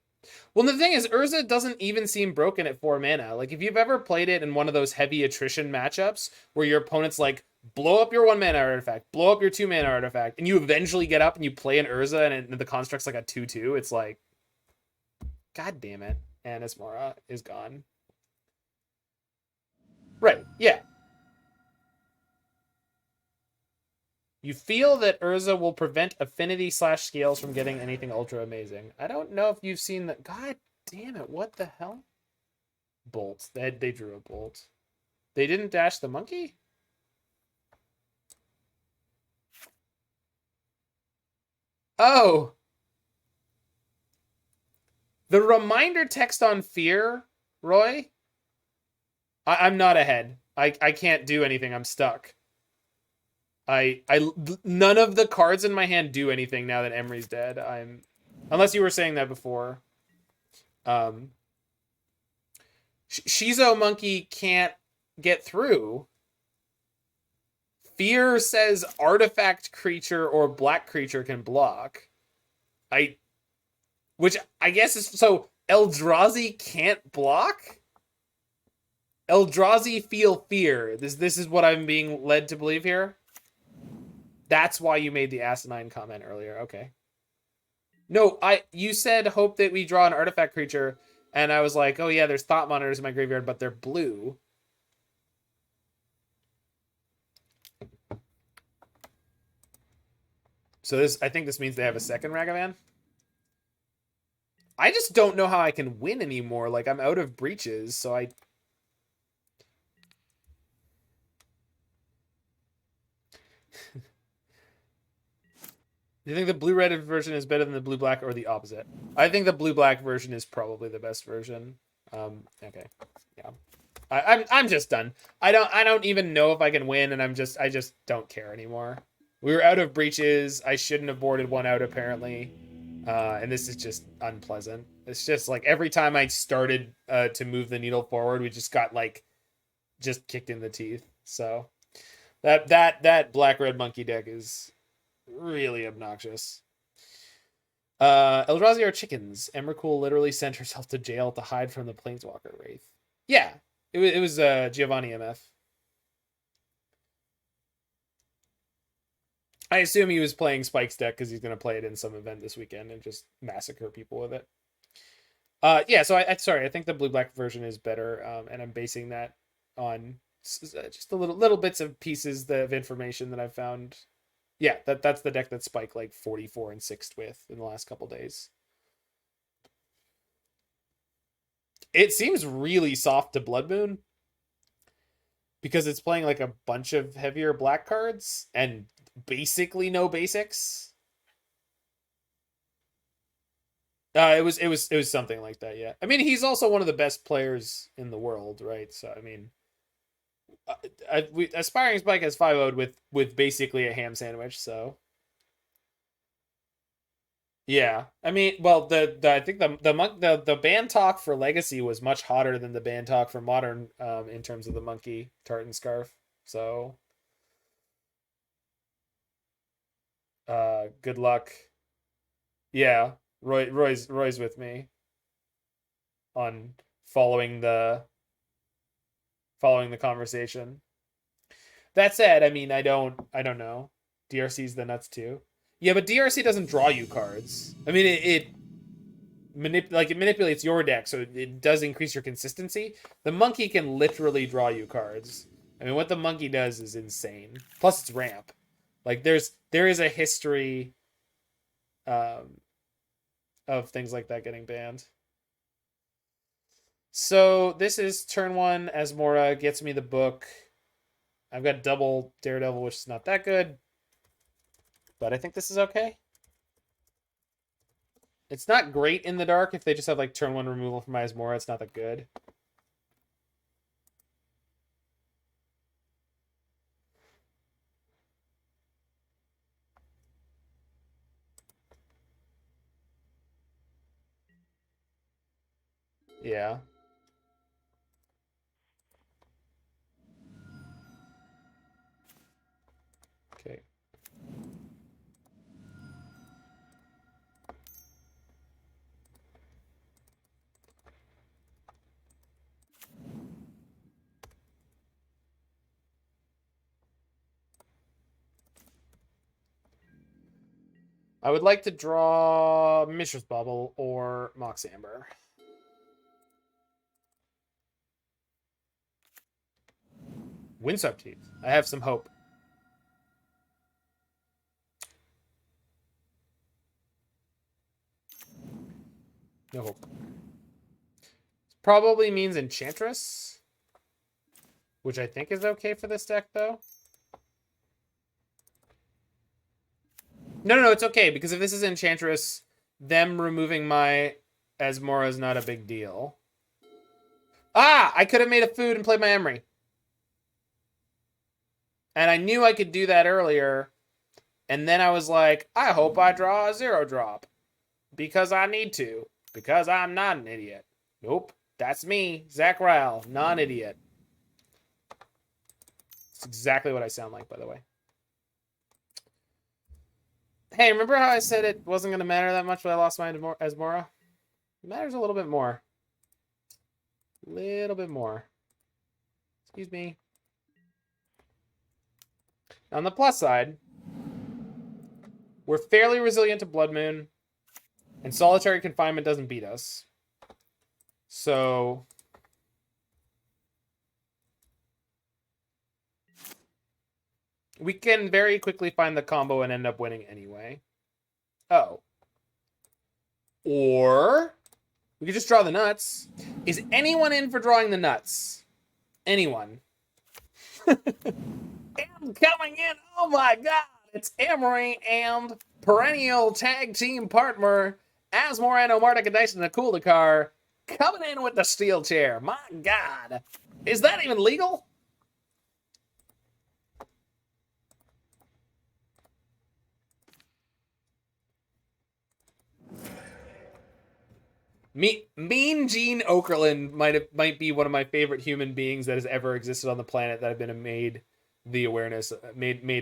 Well, the thing is, Urza doesn't even seem broken at 4 mana. Like, if you've ever played it in one of those heavy attrition matchups where your opponent's like, blow up your 1 mana artifact, blow up your 2 mana artifact, and you eventually get up and you play an Urza and the construct's like a 2/2, it's like, God damn it. And Asmora is gone. Right, yeah. You feel that Urza will prevent affinity/scales from getting anything ultra amazing. I don't know if you've seen that. God damn it, what the hell? Bolt. They drew a bolt. They didn't dash the monkey? Oh. The reminder text on Fear, Roy? I'm not ahead. I can't do anything. I'm stuck. None of the cards in my hand do anything now that Emry's dead. Unless you were saying that before. Shizo Monkey can't get through. Fear says artifact creature or black creature can block. Which I guess is so Eldrazi can't block? Eldrazi feel fear. This is what I'm being led to believe here. That's why you made the asinine comment earlier. Okay. No, you said hope that we draw an artifact creature, and I was like, oh yeah, there's thought monitors in my graveyard, but they're blue. So I think this means they have a second Ragavan. I just don't know how I can win anymore. Like, I'm out of breaches, so I... Do you think the blue-red version is better than the blue-black or the opposite? I think the blue-black version is probably the best version. Okay. Yeah. I'm just done. I don't even know if I can win, and I just don't care anymore. We were out of breaches. I shouldn't have boarded one out, apparently. And this is just unpleasant. It's just like every time I started to move the needle forward, we just got like just kicked in the teeth. So that black-red monkey deck is really obnoxious. Eldrazi are chickens. Emrakul literally sent herself to jail to hide from the Planeswalker Wraith. Yeah, it was Giovanni MF. I assume he was playing Spike's deck because he's going to play it in some event this weekend and just massacre people with it. Yeah, so I think the blue-black version is better, and I'm basing that on just the little bits of pieces of information that I've found. Yeah, that's the deck that Spike like 44 and 6th with in the last couple days. It seems really soft to Blood Moon because it's playing like a bunch of heavier black cards and basically no basics. It was something like that. Yeah, I mean, he's also one of the best players in the world, right? So I mean, Aspiring Spike has 5-0'd with basically a ham sandwich. So yeah, I mean, well, I think the ban talk for Legacy was much hotter than the ban talk for Modern, in terms of the monkey tartan scarf. So good luck. Yeah, Roy's with me on following the conversation. That said, I mean, I don't know. DRC's the nuts too. Yeah, but DRC doesn't draw you cards. I mean, it manipulates your deck, so it does increase your consistency. The monkey can literally draw you cards. I mean, what the monkey does is insane. Plus, it's ramp. Like, there is a history of things like that getting banned. So this is turn 1. Asmora gets me the book. I've got double Daredevil, which is not that good. But I think this is okay. It's not great in the dark if they just have like turn 1 removal from Asmora. It's not that good. Yeah. Okay. I would like to draw Mishra's Bauble or Mox Amber. Windswept Heath. I have some hope. No hope. Probably means Enchantress, which I think is okay for this deck, though. No, it's okay, because if this is Enchantress, them removing my Asmora is not a big deal. Ah! I could have made a food and played my Emry. And I knew I could do that earlier, and then I was like, I hope I draw a 0-drop. Because I need to. Because I'm not an idiot. Nope. That's me, Zach Ryle, non-idiot. It's exactly what I sound like, by the way. Hey, remember how I said it wasn't going to matter that much when I lost my Asmora? It matters a little bit more. Little bit more. Excuse me. On the plus side, we're fairly resilient to Blood Moon, and Solitary Confinement doesn't beat us. So We can very quickly find the combo and end up winning anyway. Oh. Or we could just draw the nuts. Is anyone in for drawing the nuts? Anyone? And coming in, oh my god, it's Emry and perennial tag team partner Asmoranomardicadaistinaculdacar coming in with the steel chair. My god. Is that even legal? Mean Gene Okerlund might be one of my favorite human beings that has ever existed on the planet that I've been made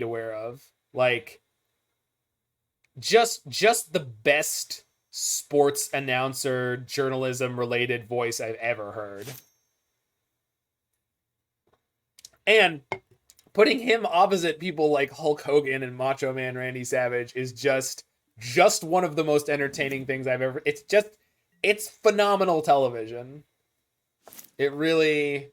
aware of. Like, just the best sports announcer journalism related voice I've ever heard. And putting him opposite people like Hulk Hogan and Macho Man Randy Savage is just one of the most entertaining things I've ever. It's phenomenal television. It really.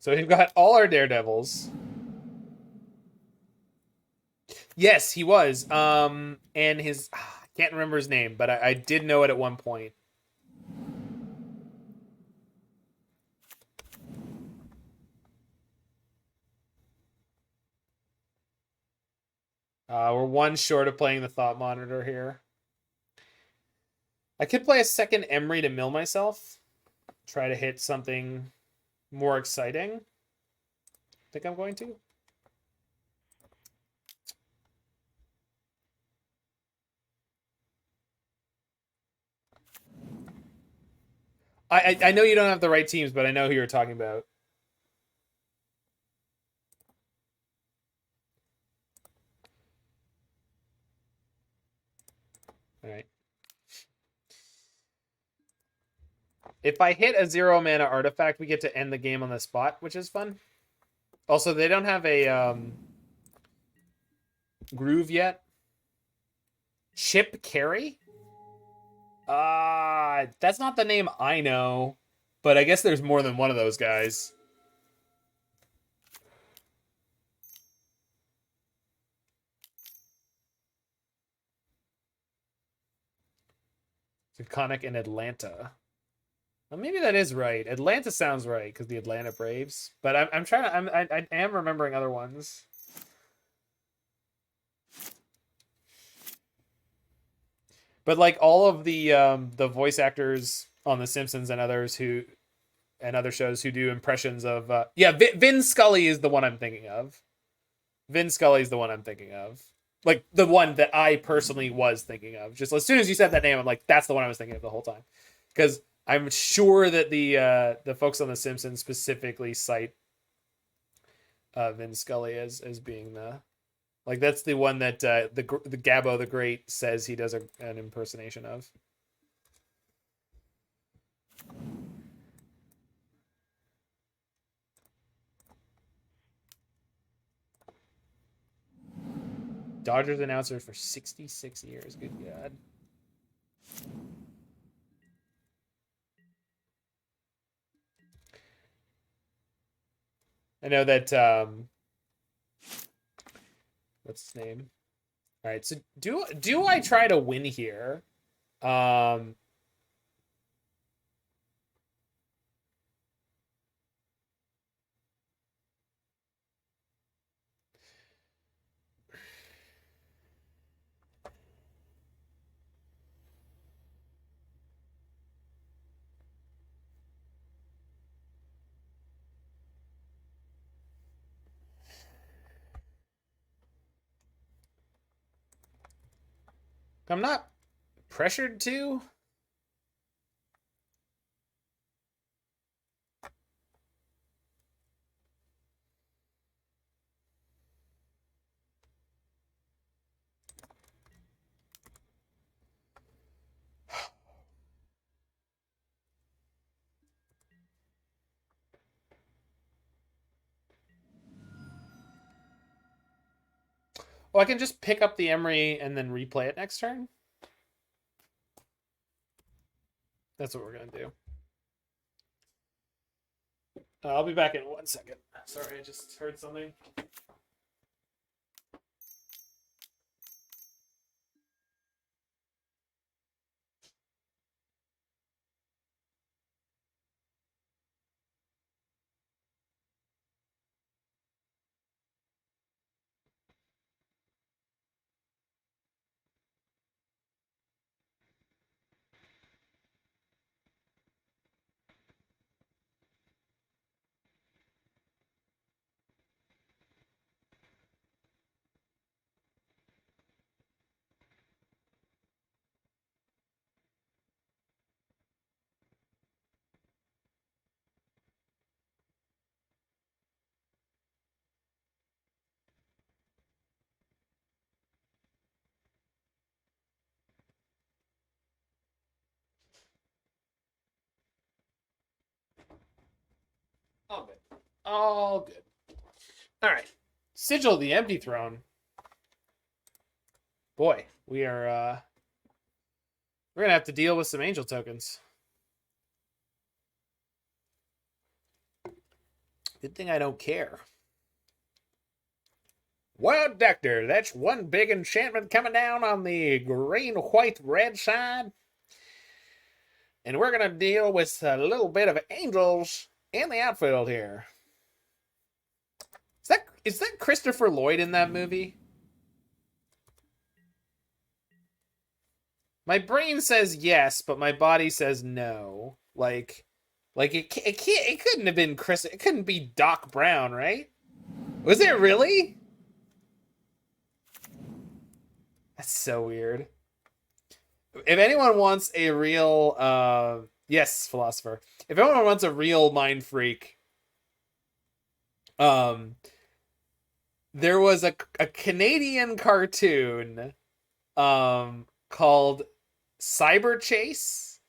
So we've got all our Daredevils. Yes, he was. And his, I can't remember his name, but I did know it at one point. We're one short of playing the Thought Monitor here. I could play a second Emry to mill myself. Try to hit something more exciting. Think I'm going to. I know you don't have the right teams, but I know who you're talking about. All right. If I hit a 0 mana artifact, we get to end the game on the spot, which is fun. Also, they don't have a groove yet. Chip Carey? That's not the name I know, but I guess there's more than one of those guys. Iconic in Atlanta. Well, maybe that is right. Atlanta sounds right because the Atlanta Braves. But I'm trying to. I am remembering other ones. But like all of the voice actors on The Simpsons and others and other shows who do impressions of Vin Scully is the one I'm thinking of. Vin Scully is the one I'm thinking of. Like the one that I personally was thinking of. Just as soon as you said that name, I'm like, that's the one I was thinking of the whole time. Because I'm sure that the folks on The Simpsons specifically cite Vin Scully as being the, like, that's the one that the Gabbo the Great says he does an impersonation of. Dodgers announcer for 66 years. Good God. I know that what's his name? All right, so do I try to win here? I'm not pressured to. Well, I can just pick up the Emry and then replay it next turn. That's what we're going to do. I'll be back in 1 second. Sorry, I just heard something. All good. All good. All right. Sigil of the Empty Throne. Boy, we're gonna have to deal with some angel tokens. Good thing I don't care. Well, Doctor, that's one big enchantment coming down on the green, white, red side. And we're gonna deal with a little bit of angels in the outfield here. Is that Christopher Lloyd in that movie? My brain says yes, but my body says no. Like it couldn't have been Chris. It couldn't be Doc Brown, right? Was it really? That's so weird. If anyone wants a real, yes, philosopher. If anyone wants a real mind freak, there was a Canadian cartoon, called Cyberchase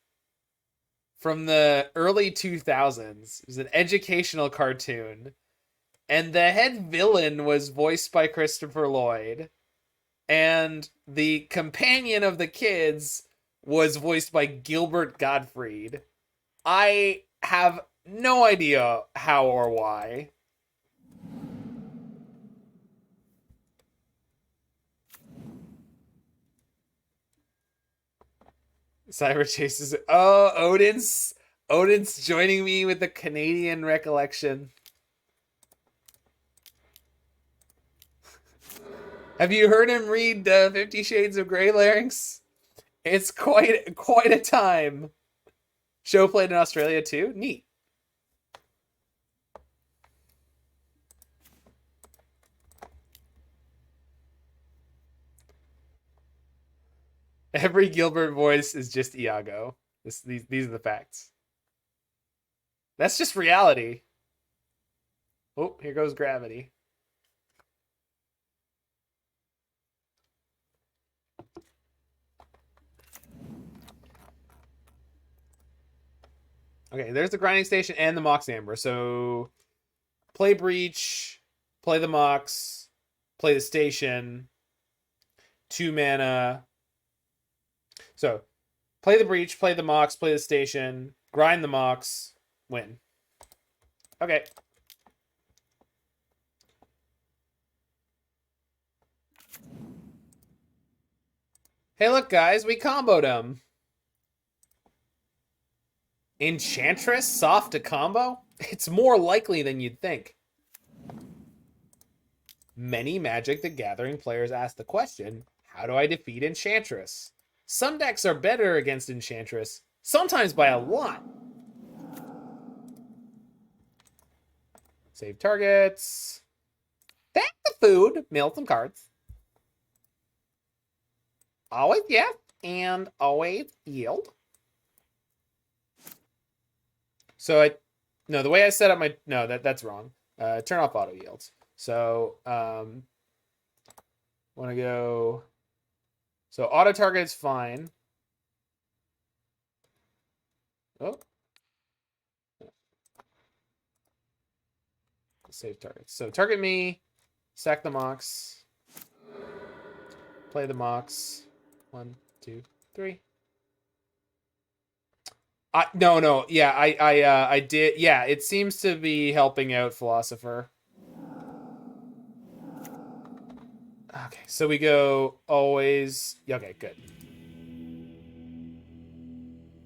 from the early 2000s. It was an educational cartoon, and the head villain was voiced by Christopher Lloyd, and the companion of the kids was voiced by Gilbert Gottfried. I have no idea how or why. Cyberchase is... Oh, Odin's joining me with the Canadian recollection. Have you heard him read 50 Shades of Grey, Larynx? It's quite a time. Show played in Australia too? Neat. Every Gilbert voice is just Iago. These are the facts. That's just reality. Oh, here goes gravity. Okay, there's the grinding station and the Mox Amber. So play Breach, play the Mox, play the station, 2 mana. So play the Breach, play the Mox, play the station, grind the Mox, win. Okay. Hey, look, guys, we comboed him. Enchantress soft to combo? It's more likely than you'd think. Many Magic the Gathering players ask the question, how do I defeat Enchantress? Some decks are better against Enchantress, sometimes by a lot. Save targets. Thank the food. Mail some cards. Always yes, and always yield. So the way I set up my, no, that's wrong. Turn off auto yields. So, want to go, so auto target is fine. Oh. Save targets. So target me, sack the Mox. Play the Mox. 1, 2, 3. No. Yeah, I did. Yeah, it seems to be helping out Philosopher. Okay, so we go always. Okay, good.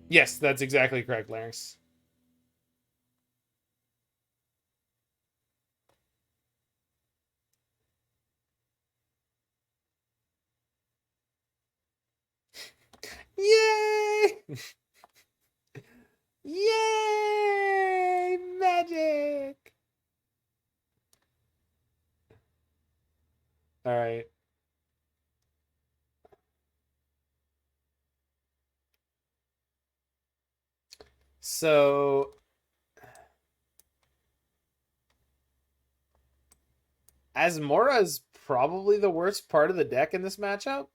Yes, that's exactly correct, Larynx. Yay! Yay! Magic! All right. So Asmora is probably the worst part of the deck in this matchup.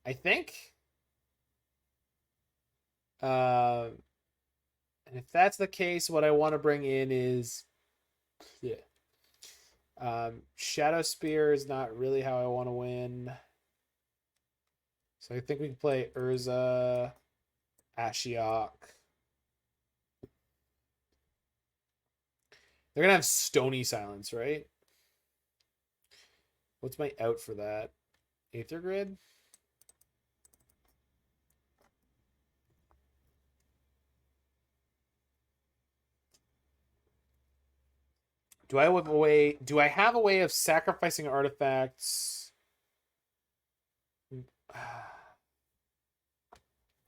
I think. And if that's the case, what I want to bring in is Shadowspear is not really how I want to win. So I think we can play Urza, Ashiok. They're gonna have Stony Silence, right? What's my out for that? Aether Grid? Do I have a way of sacrificing artifacts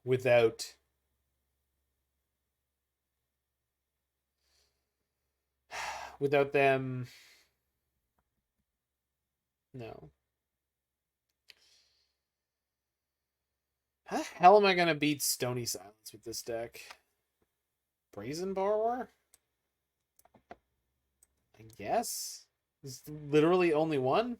without them? No. How the hell am I gonna beat Stony Silence with this deck? Brazen Borrower? I guess. There's literally only one.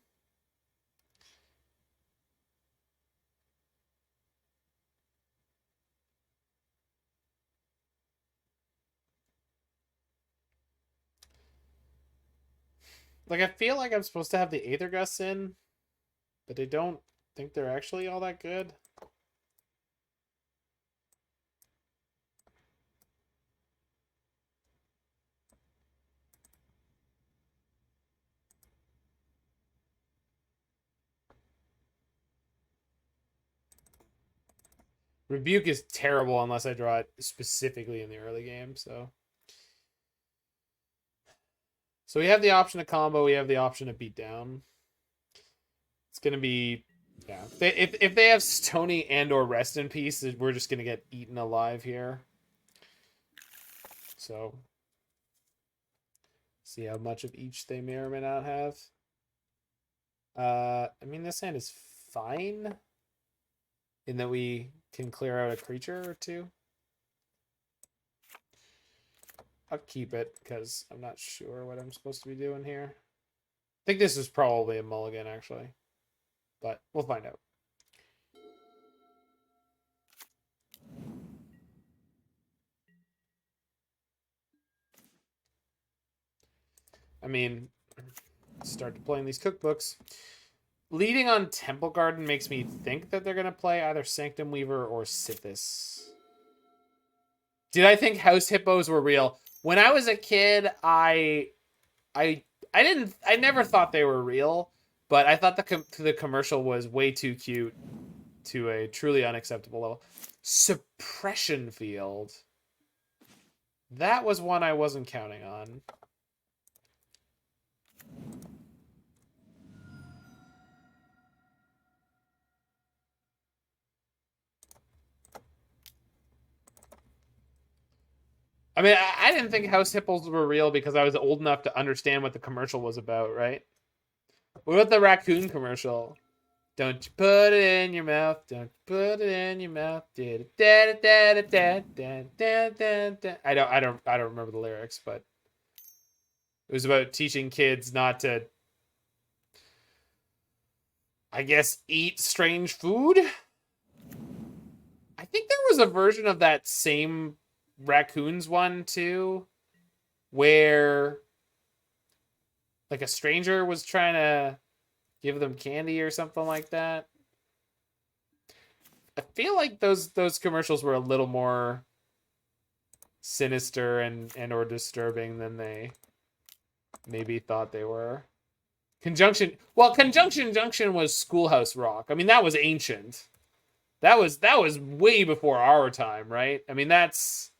Like, I feel like I'm supposed to have the Aether Gust in, but I don't think they're actually all that good. Rebuke is terrible unless I draw it specifically in the early game, so we have the option to combo, we have the option to beat down. It's gonna be, yeah. If they have Stony and or Rest in Peace, we're just gonna get eaten alive here. So see how much of each they may or may not have. I mean, this hand is fine in that we can clear out a creature or two. I'll keep it because I'm not sure what I'm supposed to be doing here. I think this is probably a mulligan, actually. But we'll find out. I mean, start playing these cookbooks. Leading on Temple Garden makes me think that they're going to play either Sanctum Weaver or Sithis. Did I think House Hippos were real? When I was a kid, I never thought they were real, but I thought the commercial was way too cute to a truly unacceptable level. Suppression Field. That was one I wasn't counting on. I mean, I didn't think House Hippos were real because I was old enough to understand what the commercial was about, right? What about the raccoon commercial? Don't you put it in your mouth. Don't put it in your mouth. I don't remember the lyrics, but it was about teaching kids not to, I guess, eat strange food. I think there was a version of that same raccoons one too, where like a stranger was trying to Give them candy or something like that. I feel like those commercials were a little more sinister and or disturbing than they maybe thought they were. Conjunction Junction was Schoolhouse Rock. I mean, that was ancient. That was way before our time, right? I mean, that's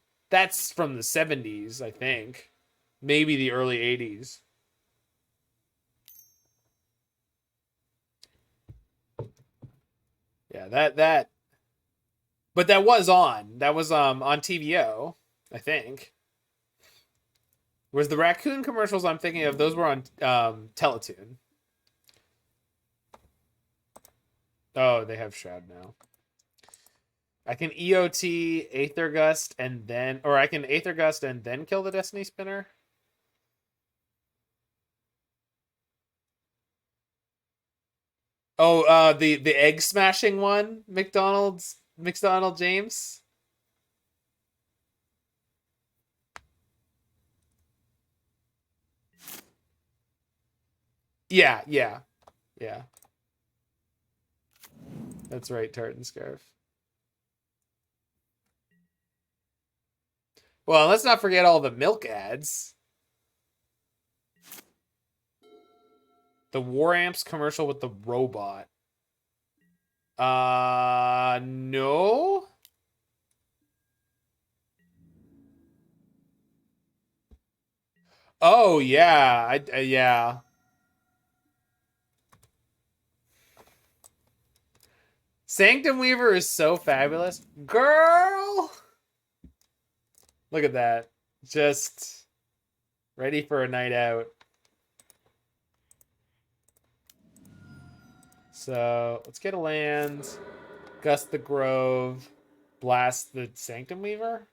from the 70s, I think. Maybe the early 80s. Yeah, that but that was on. That was on TVO, I think. Whereas the raccoon commercials I'm thinking of, those were on Teletoon. Oh, they have Shroud now. I can EOT Aether Gust and then, or I can Aether Gust and then kill the Destiny Spinner. Oh, the egg smashing one, McDonald James. Yeah. That's right, Tartan Scarf. Well, let's not forget all the milk ads. The War Amps commercial with the robot. No. Oh yeah, yeah. Sanctum Weaver is so fabulous, girl. Look at that, just ready for a night out. So let's get a land, Gust the Grove, blast the Sanctum Weaver.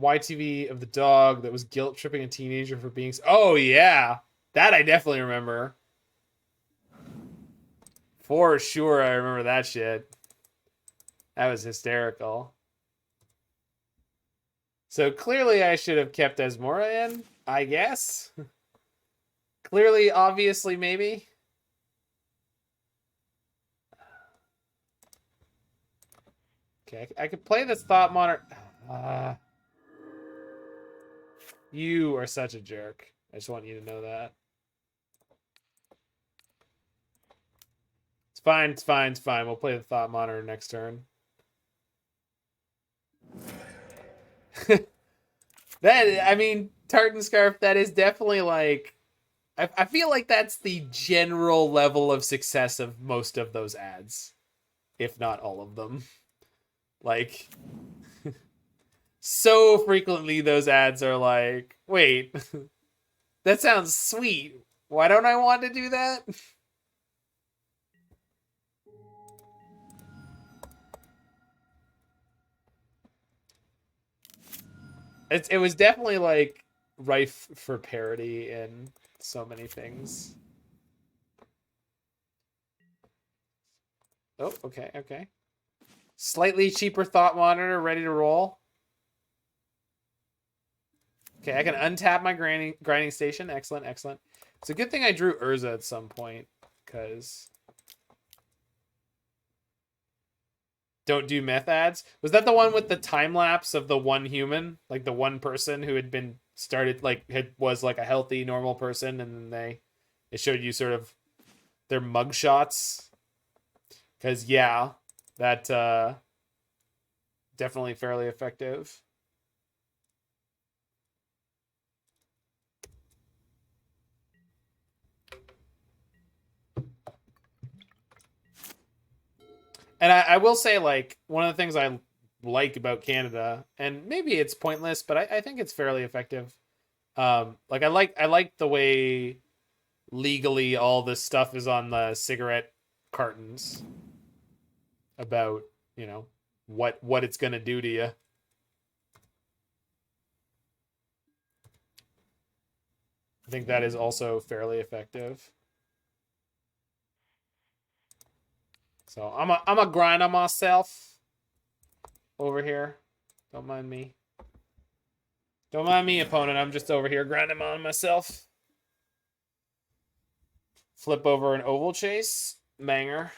YTV of the dog that was guilt tripping a teenager for being. Oh yeah, that I definitely remember. For sure, I remember that shit. That was hysterical. So clearly, I should have kept Asmora in, I guess. Clearly, obviously, maybe. Okay, I could play this Thought Monitor. You are such a jerk. I just want you to know that. It's fine, it's fine, it's fine. We'll play the Thought Monitor next turn. That, I mean, Tartan Scarf, that is definitely like... I feel like that's the general level of success of most of those ads. If not all of them. Like... so frequently those ads are like, wait, that sounds sweet. Why don't I want to do that? It was definitely like rife for parody in so many things. Oh, okay. Slightly cheaper Thought Monitor, ready to roll. Okay, I can untap my grinding station. Excellent. It's a good thing I drew Urza at some point, because... Don't do meth ads. Was that the one with the time lapse of the one human, like the one person who had been started, like was like a healthy normal person, and then it showed you sort of their mug shots? Because yeah, that definitely fairly effective. And I will say, like, one of the things I like about Canada, and maybe it's pointless, but I think it's fairly effective. Like I like the way legally all this stuff is on the cigarette cartons about, you know, what it's gonna do to you. I think that is also fairly effective. So I'm a grind on myself over here. Don't mind me. Don't mind me, opponent. I'm just over here grinding on myself. Flip over an Ovalchase. Banger.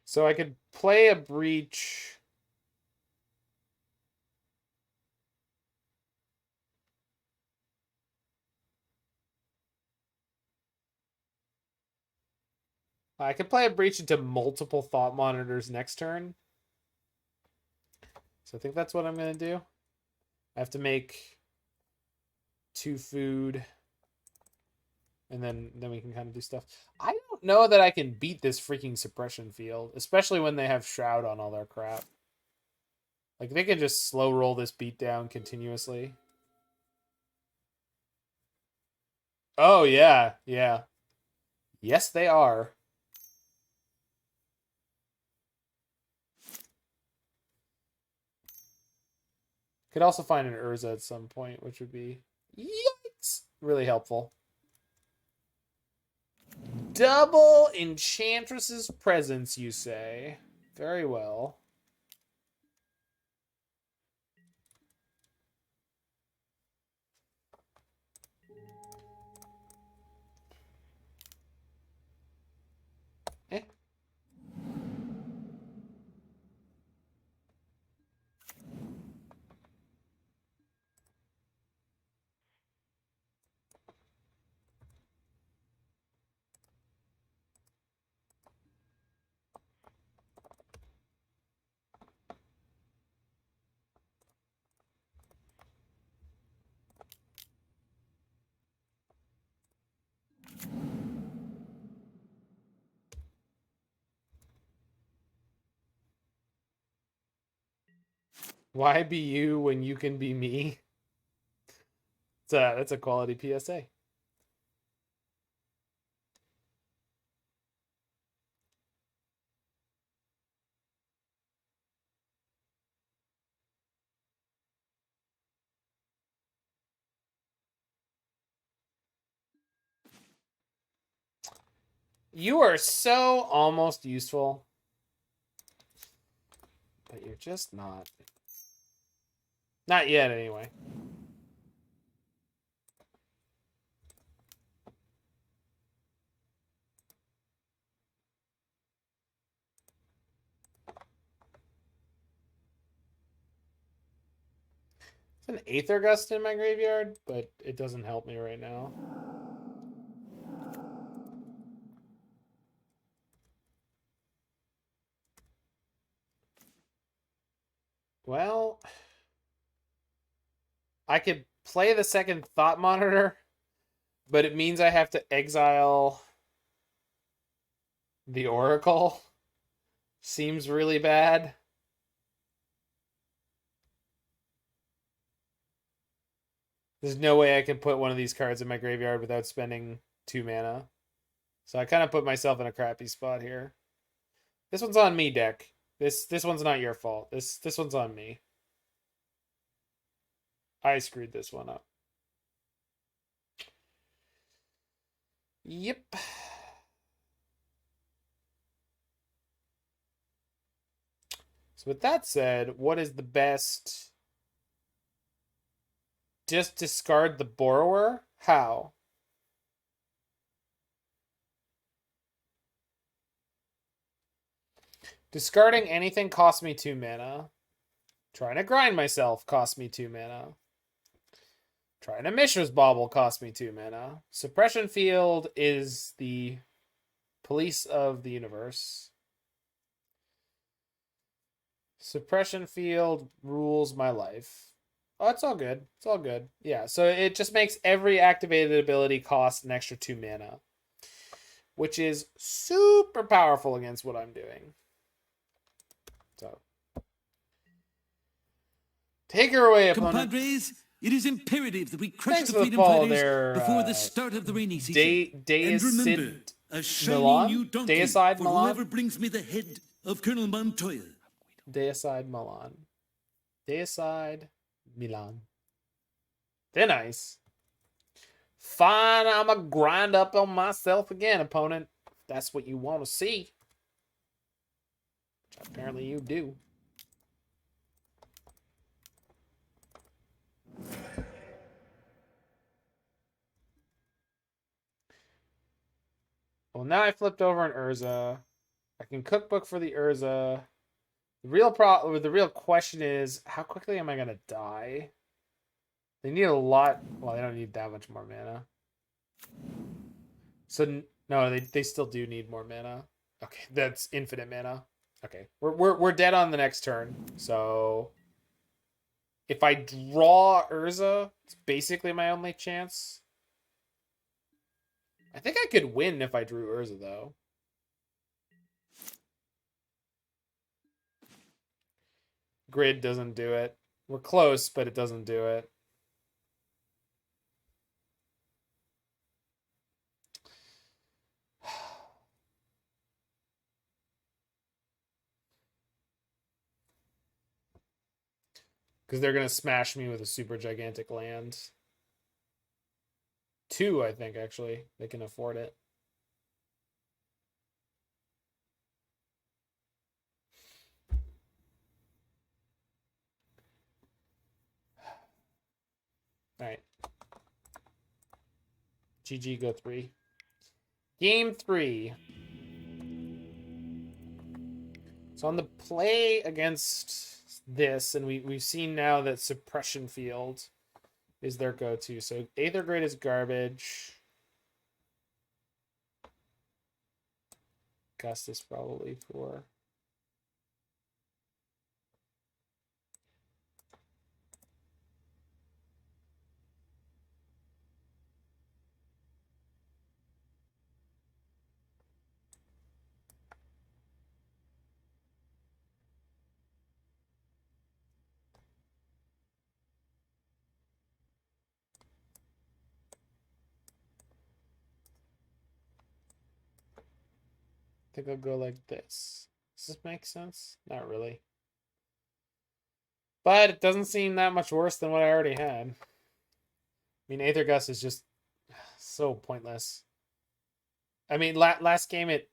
So I could play a Breach. I could play a Breach into multiple Thought Monitors next turn. So I think that's what I'm going to do. I have to make 2 food. And then we can kind of do stuff. I don't know that I can beat this freaking suppression field. Especially when they have Shroud on all their crap. Like, they can just slow roll this beat down continuously. Oh, yeah. Yeah. Yes, they are. Could also find an Urza at some point, which would be, yikes, really helpful. Double Enchantress's Presence, you say? Very well. Eh. Why be you when you can be me? That's a quality PSA. You are so almost useful. But you're just not. Not yet, anyway. There's an Aether Gust in my graveyard, but it doesn't help me right now. Well, I could play the second Thought Monitor, but it means I have to exile the Oracle. Seems really bad. There's no way I can put one of these cards in my graveyard without spending 2 mana. So I kind of put myself in a crappy spot here. This one's on me, deck. This one's not your fault. This one's on me. I screwed this one up. Yep. So with that said, what is the best? Just discard the Borrower? How? Discarding anything costs me 2 mana. Trying to grind myself costs me 2 mana. Trying to Mishra's Bauble costs me 2 mana. Suppression Field is the police of the universe. Suppression Field rules my life. Oh, it's all good. It's all good. Yeah, so it just makes every activated ability cost an extra 2 mana. Which is super powerful against what I'm doing. So. Take her away, opponent. Compadres, it is imperative that we crush the freedom fighters before the start of the rainy season. And remember, a shiny new donkey for whoever brings me the head of Colonel Montoya. Deicide Milan. Deicide Milan. Thin Ice. Fine, I'ma grind up on myself again, opponent. If that's what you want to see. Which apparently you do. Well, now I flipped over an Urza. I can cookbook for the Urza. The real question is, how quickly am I gonna die? They need a lot. Well, they don't need that much more mana. So no, they still do need more mana. Okay, that's infinite mana. Okay, we're dead on the next turn. So if I draw Urza, it's basically my only chance. I think I could win if I drew Urza though. Grid doesn't do it. We're close, but it doesn't do it. Because they're going to smash me with a super gigantic land. 2, I think, actually. They can afford it. Alright. GG, go 3. Game 3. So on the play against this, and we've seen now that Suppression Field is their go-to. So Aether Grid is garbage. Gust is probably for... I think I'll go like this. Does this make sense? Not really. But it doesn't seem that much worse than what I already had. I mean, Aether Gust is just so pointless. I mean, last game it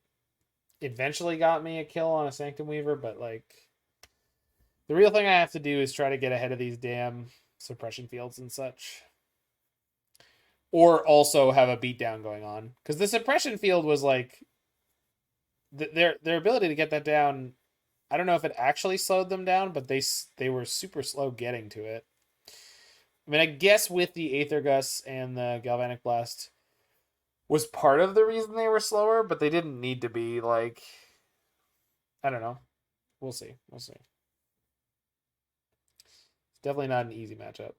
eventually got me a kill on a Sanctum Weaver, but like the real thing I have to do is try to get ahead of these damn suppression fields and such. Or also have a beatdown going on. Because the suppression field was like their ability to get that down, I don't know if it actually slowed them down, but they were super slow getting to it. I mean, I guess with the Aether Gust and the Galvanic Blast was part of the reason they were slower, but they didn't need to be. Like, I don't know. We'll see. We'll see. It's definitely not an easy matchup.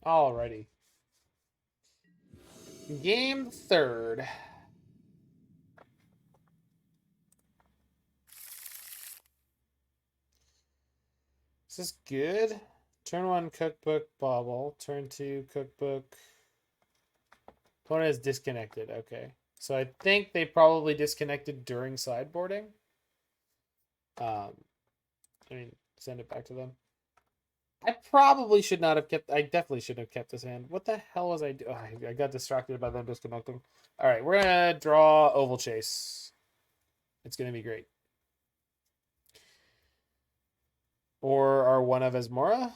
Alrighty. Game 3rd. Is this good? Turn 1, Cookbook, Bauble. Turn 2, Cookbook. Opponent is disconnected. Okay. So I think they probably disconnected during sideboarding. I mean, send it back to them. I probably should not have kept... I definitely shouldn't have kept this hand. What the hell was I doing? Oh, I got distracted by them disconnecting. All right, we're going to draw Ovalchase. It's going to be great. Or our one of Asmora.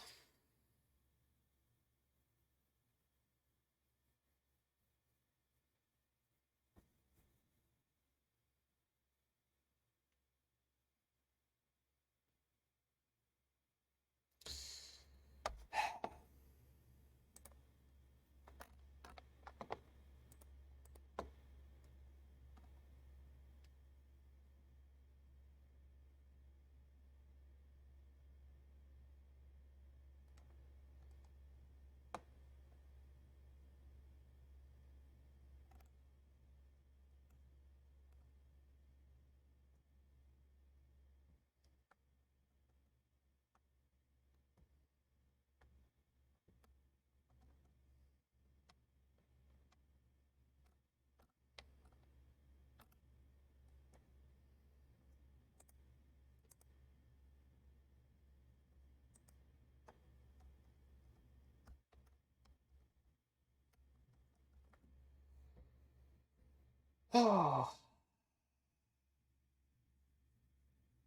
Oh.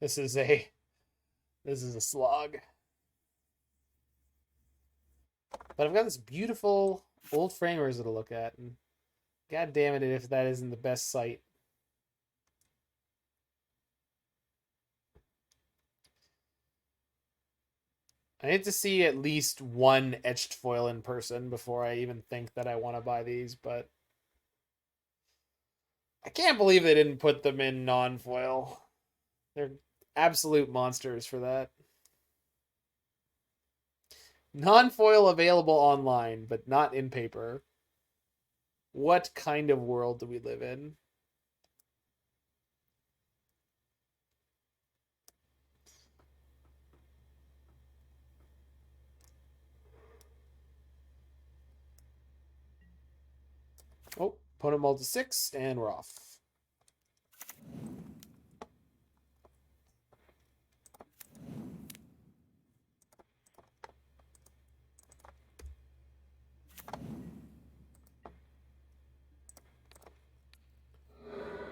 This is a slog. But I've got this beautiful old framers to look at, and god damn it if that isn't the best site. I need to see at least one etched foil in person before I even think that I want to buy these, but I can't believe they didn't put them in non-foil. They're absolute monsters for that. Non-foil available online, but not in paper. What kind of world do we live in? Oh, opponent mulled to 6, and we're off.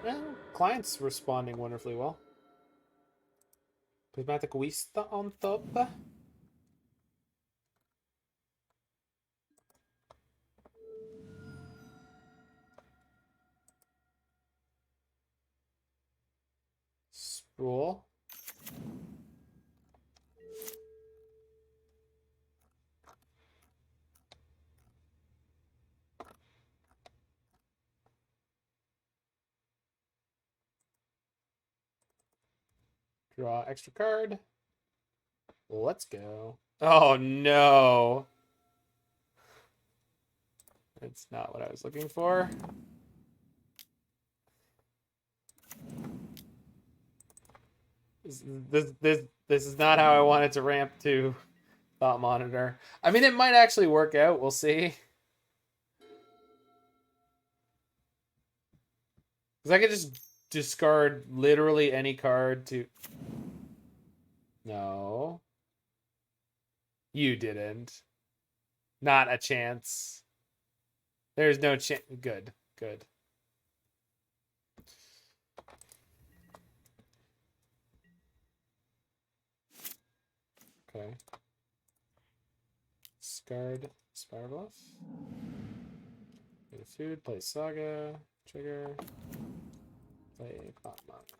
Well, client's responding wonderfully well. Prismatic Vista on top. Spool. Draw extra card. Let's go. Oh no. That's not what I was looking for. This is not how I wanted to ramp to Thought Monitor. I mean, it might actually work out. We'll see. Because I could just discard literally any card to... No. You didn't. Not a chance. There's no chance. Good. Good. Okay. Discard Spirebluff. Play food. Play Saga. Trigger. Play Thought Monitor.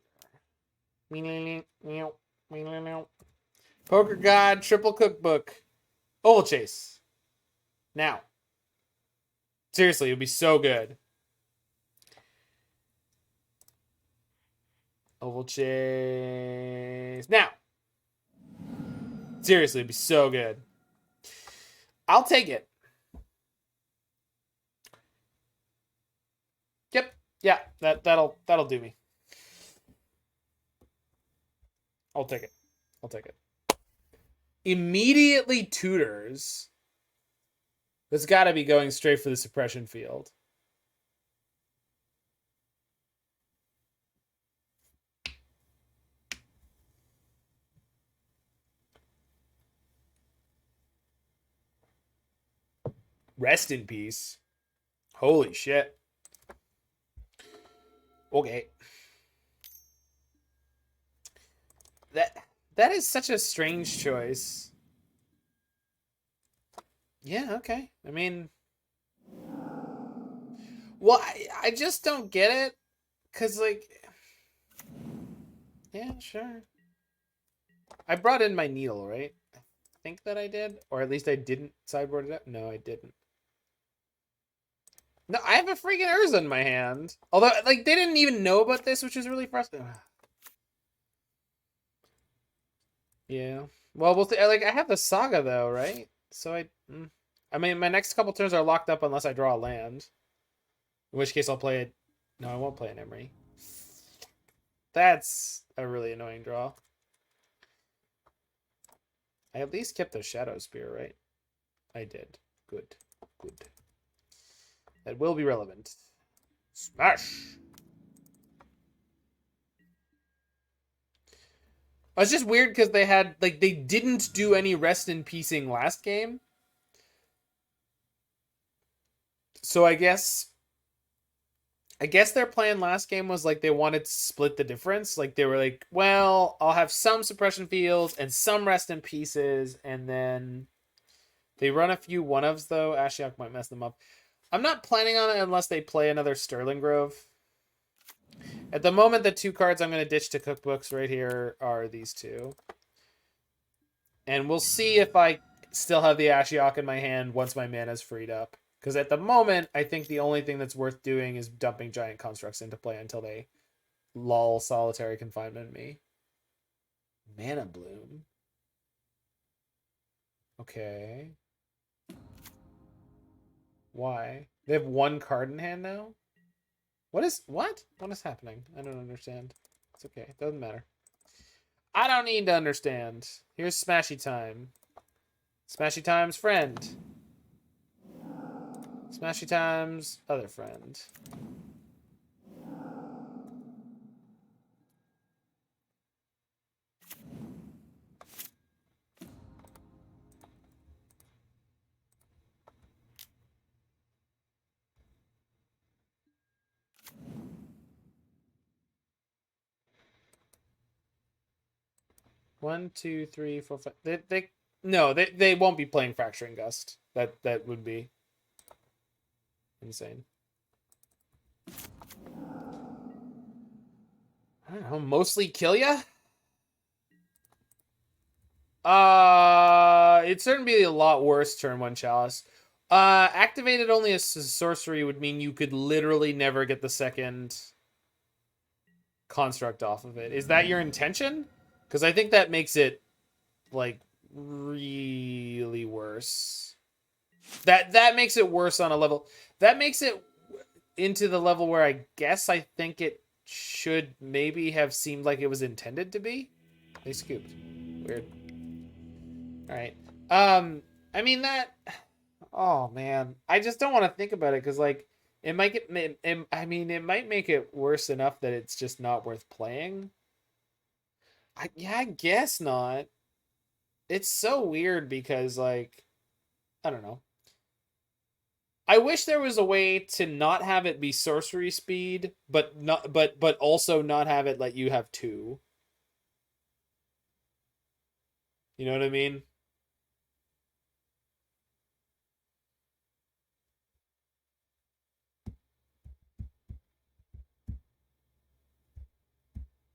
Poker God. Triple Cookbook. Ovalchase. Now. Seriously, it would be so good. Ovalchase. Now. Seriously, it'd be so good. I'll take it. Yep. Yeah, that'll do me. I'll take it. I'll take it. immediately tutors. It's got to be going straight for the suppression field. Rest in peace. Holy shit. Okay. That is such a strange choice. Yeah, okay. I mean, well, I just don't get it. Because, like, yeah, sure. I brought in my needle, right? I think that I did. Or at least I didn't sideboard it up. No, I didn't. No, I have a freaking Urza in my hand. Although, like, they didn't even know about this, which is really frustrating. Yeah. Well, we'll like, I have the Saga, though, right? So I mean, my next couple turns are locked up unless I draw a land. In which case I'll play it. No, I won't play an Emry. That's a really annoying draw. I at least kept the Shadowspear, right? I did. Good. Good. That will be relevant. Smash! It's just weird because they had, like, they didn't do any rest in piecing last game. So I guess their plan last game was, like, they wanted to split the difference. Like, they were like, well, I'll have some suppression fields and some rest in pieces, and then they run a few one-ofs, though. Ashiok might mess them up. I'm not planning on it unless they play another Sterling Grove. At the moment, the two cards I'm going to ditch to cookbooks right here are these two. And we'll see if I still have the Ashiok in my hand once my mana's freed up. Because at the moment, I think the only thing that's worth doing is dumping Giant Constructs into play until they lull Solitary Confinement me. Mana Bloom. Okay. Why? They have one card in hand now? What is happening? I don't understand. It's okay. It doesn't matter. I don't need to understand. Here's Smashy Time. Smashy Time's friend. Smashy Time's other friend. One, two, three, four, five. They won't be playing Fracturing Gust. That would be insane. I don't know. Mostly kill ya? It'd certainly be a lot worse turn one Chalice. Activated only as a sorcery would mean you could literally never get the second construct off of it. Is that your intention? Because I think that makes it, like, really worse. That makes it worse on a level. That makes it into the level where I guess I think it should maybe have seemed like it was intended to be. They scooped. Weird. Alright. I mean that... Oh, man. I just don't want to think about it, because, like, it might get... it might make it worse enough that it's just not worth playing. I guess not. It's so weird because, like, I don't know. I wish there was a way to not have it be sorcery speed, but also not have it let you have two. You know what I mean?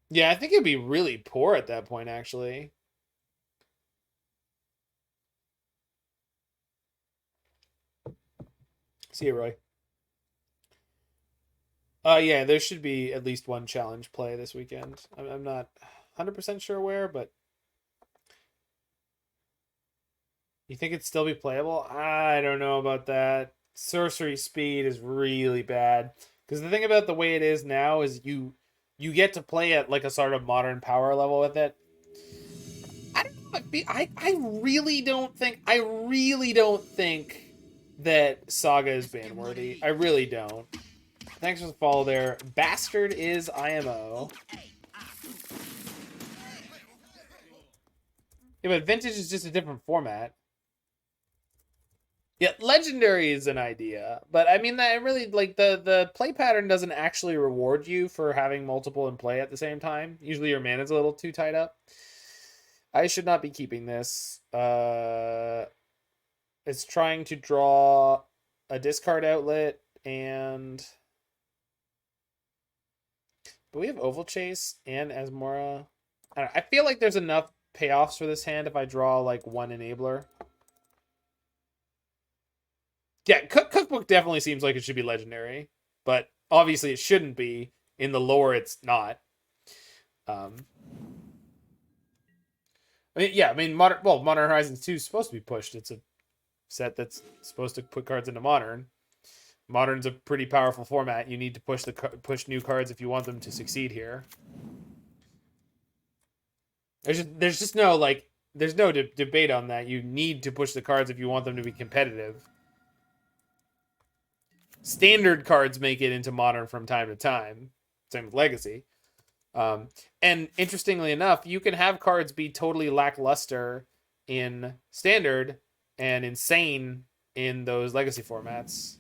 Yeah, I think it'd be really poor at that point, actually. See you, Roy. Yeah, there should be at least one challenge play this weekend. I'm not 100% sure where, but you think it'd still be playable? I don't know about that. Sorcery speed is really bad. Because the thing about the way it is now is you get to play at, like, a sort of modern power level with it. I don't know I really don't think that Saga is ban worthy. I really don't. Thanks for the follow there. Bastard is IMO. Yeah, but Vintage is just a different format. Yeah, Legendary is an idea, but I mean that really like the play pattern doesn't actually reward you for having multiple in play at the same time. Usually your mana's a little too tied up. I should not be keeping this. It's trying to draw a discard outlet and but we have Ovalchase and Asmora. I feel like there's enough payoffs for this hand if I draw like one enabler. Yeah, Cookbook definitely seems like it should be legendary, but obviously it shouldn't be. In the lore, it's not. I mean, Modern Horizons 2 is supposed to be pushed. It's a set that's supposed to put cards into Modern. Modern's a pretty powerful format. You need to push new cards if you want them to succeed here. There's just no debate on that. You need to push the cards if you want them to be competitive. Standard cards make it into Modern from time to time. Same with Legacy. And interestingly enough, you can have cards be totally lackluster in Standard and insane in those Legacy formats.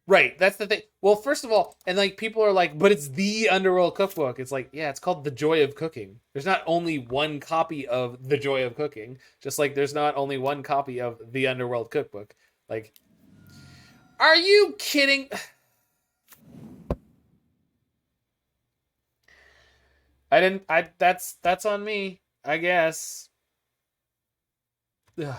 Right, that's the thing. Well, first of all, and like people are like, but it's the Underworld Cookbook. It's like, yeah, it's called The Joy of Cooking. There's not only one copy of The Joy of Cooking, just like there's not only one copy of The Underworld Cookbook. Like, are you kidding? That's on me, I guess. Ugh.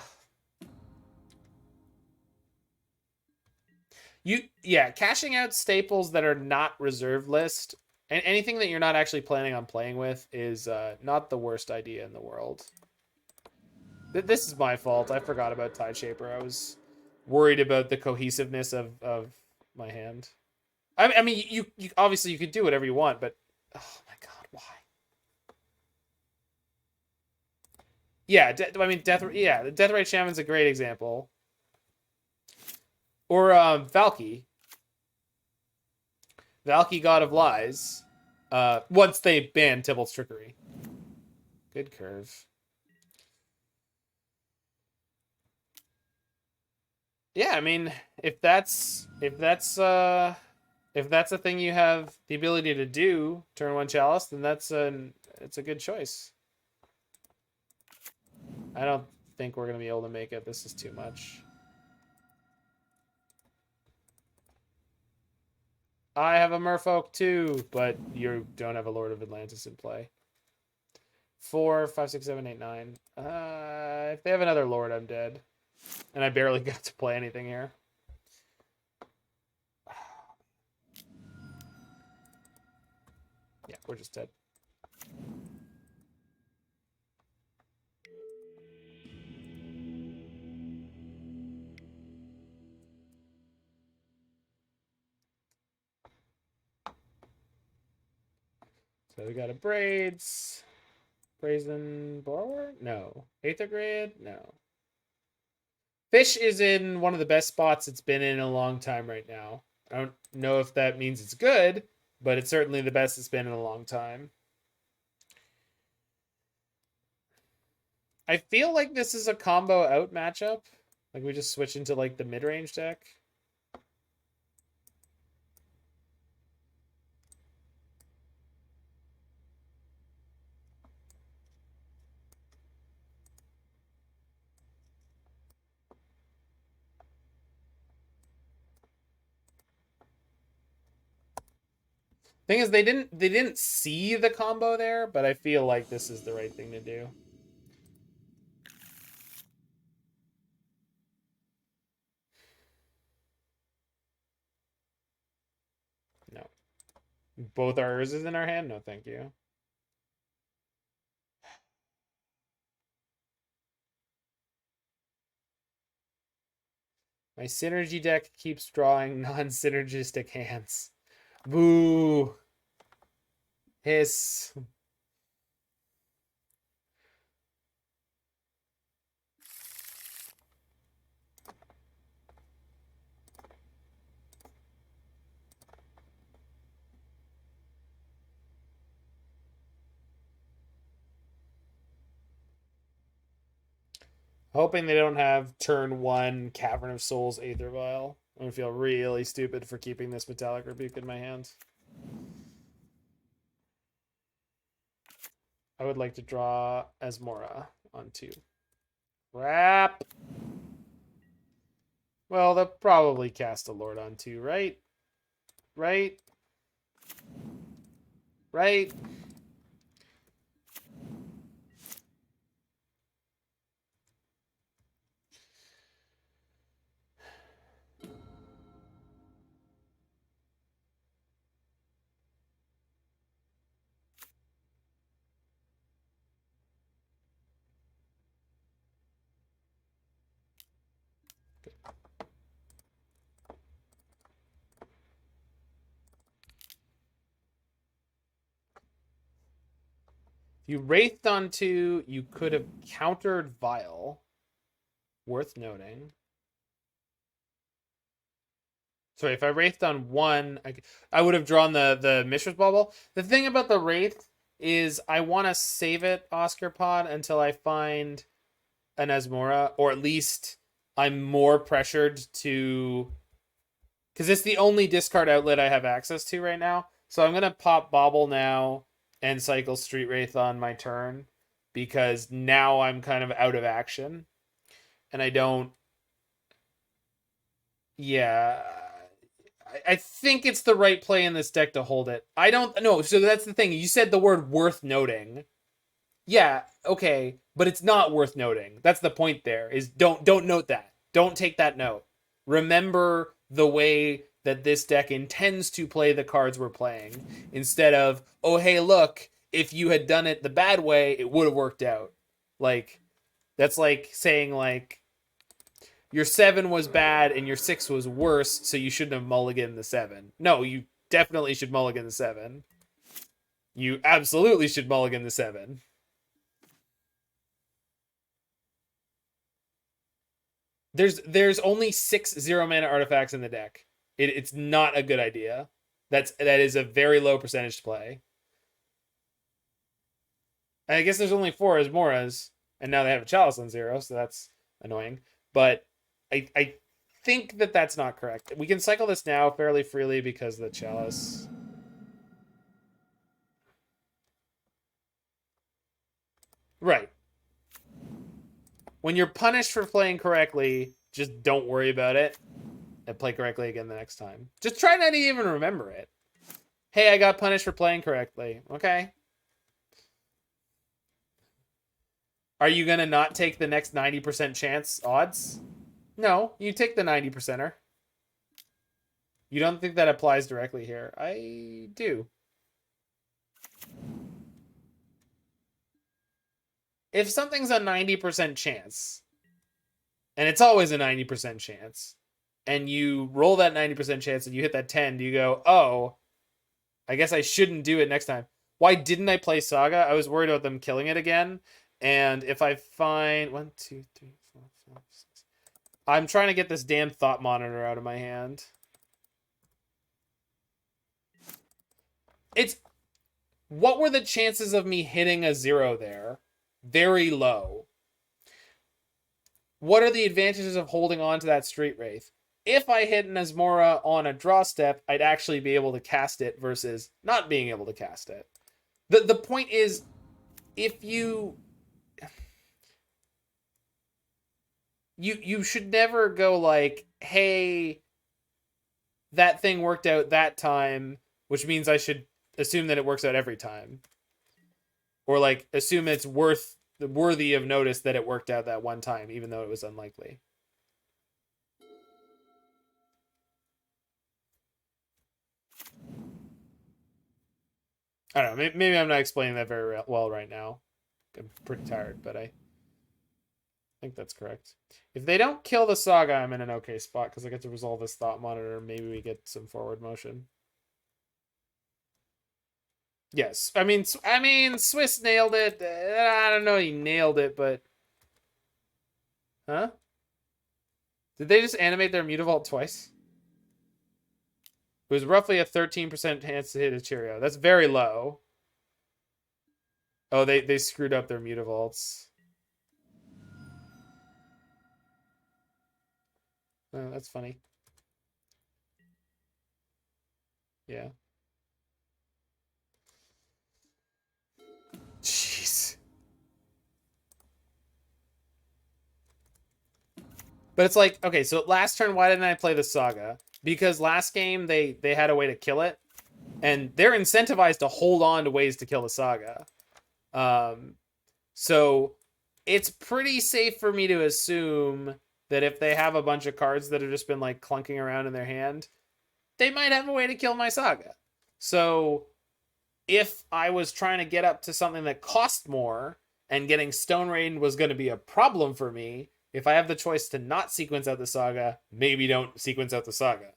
Cashing out staples that are not reserved list and anything that you're not actually planning on playing with is not the worst idea in the world. This is my fault. I forgot about Tide Shaper. I was worried about the cohesiveness of my hand. I mean, you obviously you could do whatever you want, but oh my god, why? Yeah, the Deathrite Shaman's a great example. Or Valky, God of Lies. Once they ban Tybalt's Trickery. Good curve. Yeah, I mean, if that's a thing you have the ability to do, turn one Chalice, then it's a good choice. I don't think we're gonna be able to make it. This is too much. I have a Merfolk too, but you don't have a Lord of Atlantis in play. 4, 5, 6, 7, 8, 9. If they have another Lord, I'm dead. And I barely got to play anything here. Yeah, we're just dead. So we got a Braids. Brazen Borrower? No. Aether Grid? No. Fish is in one of the best spots it's been in a long time right now. I don't know if that means it's good, but it's certainly the best it's been in a long time. I feel like this is a combo out matchup. Like we just switch into like the mid-range deck. Thing is, they didn't see the combo there, but I feel like this is the right thing to do. No. Both our Urzas in our hand? No, thank you. My synergy deck keeps drawing non-synergistic hands. Boo. Hiss. Hoping they don't have turn 1 Cavern of Souls Aether Vial. I'm going to feel really stupid for keeping this Metallic Rebuke in my hand. I would like to draw Asmora on 2. Crap! Well, they'll probably cast a Lord on 2, right? Right? Right? You Wraithed on 2, you could have countered Vial. Worth noting. Sorry, if I Wraithed on 1, I would have drawn the Mishra's Bauble. The thing about the Wraith is I want to save it, Oscar Pod, until I find an Asmora, or at least I'm more pressured to... Because it's the only discard outlet I have access to right now. So I'm going to pop Bauble now and cycle Street Wraith on my turn, because now I'm kind of out of action. And I don't... Yeah... I think it's the right play in this deck to hold it. I don't know. So that's the thing. You said the word worth noting. Yeah, okay, but it's not worth noting. That's the point there. Is don't note that. Don't take that note. Remember the way that this deck intends to play the cards we're playing, instead of, oh hey, look, if you had done it the bad way, it would have worked out. Like, that's like saying, like, your 7 was bad and your 6 was worse, so you shouldn't have mulliganed the 7. No, you definitely should mulligan the 7. You absolutely should mulligan the 7. There's only 6 0-mana artifacts in the deck. It's not a good idea. That is a very low percentage to play. And I guess there's only 4 Asmoras, and now they have a Chalice on 0, so that's annoying. But I think that's not correct. We can cycle this now fairly freely because of the Chalice. Right. When you're punished for playing correctly, just don't worry about it and play correctly again the next time. Just try not to even remember it. Hey, I got punished for playing correctly. Okay. Are you going to not take the next 90% chance odds? No, you take the 90%er. You don't think that applies directly here? I do. If something's a 90% chance, and it's always a 90% chance, and you roll that 90% chance and you hit that 10, do you go, oh, I guess I shouldn't do it next time? Why didn't I play Saga? I was worried about them killing it again. And if I find 1, 2, 3, 4, 5, 6, I'm trying to get this damn Thought Monitor out of my hand. It's... What were the chances of me hitting a 0 there? Very low. What are the advantages of holding on to that Street Wraith? If I hit an Asmora on a draw step, I'd actually be able to cast it versus not being able to cast it. The point is, if you should never go like, hey, that thing worked out that time, which means I should assume that it works out every time. Or like assume it's worthy of notice that it worked out that one time, even though it was unlikely. I don't know. Maybe I'm not explaining that very well right now. I'm pretty tired, but I think that's correct. If they don't kill the Saga, I'm in an okay spot because I get to resolve this Thought Monitor. Maybe we get some forward motion. Yes. I mean, Swiss nailed it. I don't know he nailed it, but... Huh? Did they just animate their Mutavault twice? It was roughly a 13% chance to hit a Cheerio. That's very low. Oh, they screwed up their Mutavaults. Oh, that's funny. Yeah. Jeez. But it's like, okay, so last turn, why didn't I play the Saga? Because last game, they had a way to kill it. And they're incentivized to hold on to ways to kill the Saga. So it's pretty safe for me to assume that if they have a bunch of cards that have just been like clunking around in their hand, they might have a way to kill my Saga. So if I was trying to get up to something that cost more and getting Stone Rain was going to be a problem for me, if I have the choice to not sequence out the Saga, maybe don't sequence out the Saga.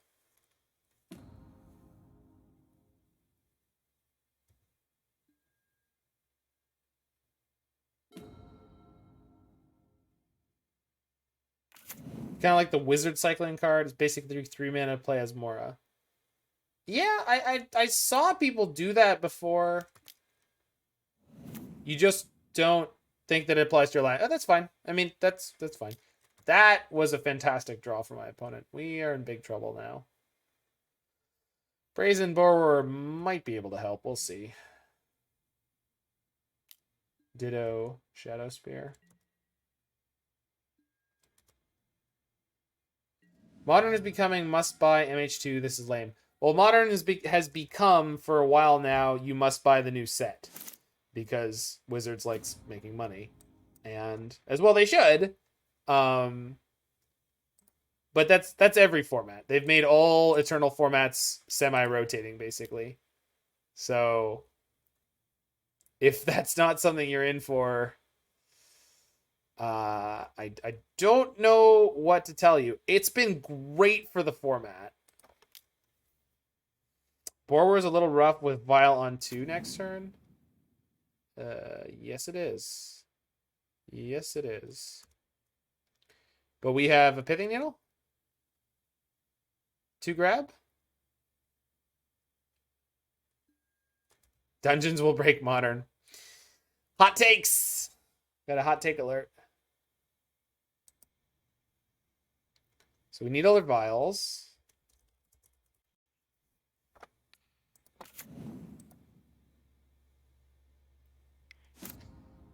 Kind of like the Wizard cycling card. It's basically 3 mana play as Mora. Yeah, I saw people do that before. You just don't think that it applies to your line. Oh, that's fine. I mean, that's fine. That was a fantastic draw for my opponent. We are in big trouble now. Brazen Borrower might be able to help. We'll see. Ditto Shadowspear. Modern is becoming must buy MH2. This is lame. Well, Modern has become for a while now. You must buy the new set because Wizards likes making money, and as well they should. But that's every format. They've made all Eternal formats semi-rotating basically. So if that's not something you're in for, I don't know what to tell you. It's been great for the format. Borrower's a little rough with Vile on 2 next turn. Yes it is. Yes it is. But we have a Pithing Needle. 2 grab. Dungeons will break Modern. Hot takes. Got a hot take alert. So we need other vials.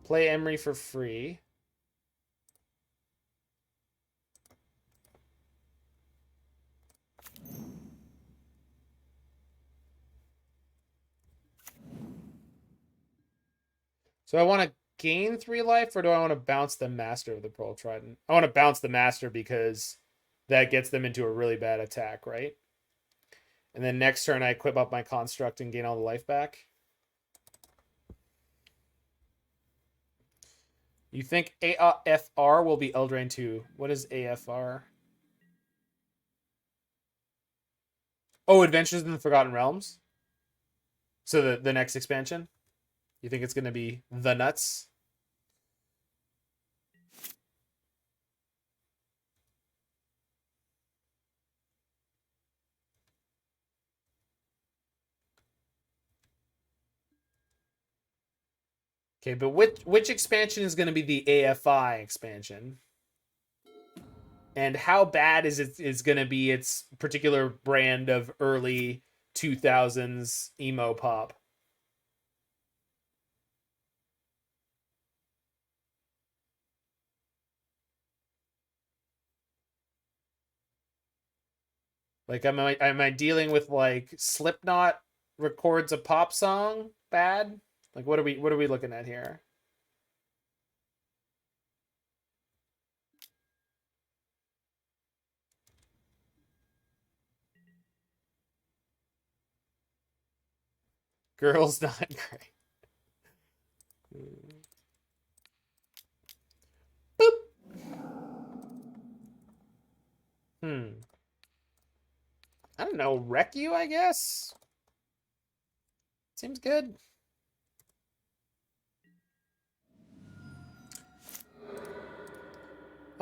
Play Emry for free. So I want to gain 3 life, or do I want to bounce the Master of the Pearl Trident? I want to bounce the Master because that gets them into a really bad attack, right? And then next turn I equip up my Construct and gain all the life back. You think AFR will be Eldraine 2. What is AFR? Oh, Adventures in the Forgotten Realms? So the next expansion? You think it's going to be the nuts? Okay, but which expansion is going to be the AFI expansion? And how bad is going to be its particular brand of early 2000s emo pop? Like, am I dealing with like Slipknot records a pop song bad? Like, what are we looking at here? Girls not great. Boop. I don't know. Wreck you, I guess. Seems good.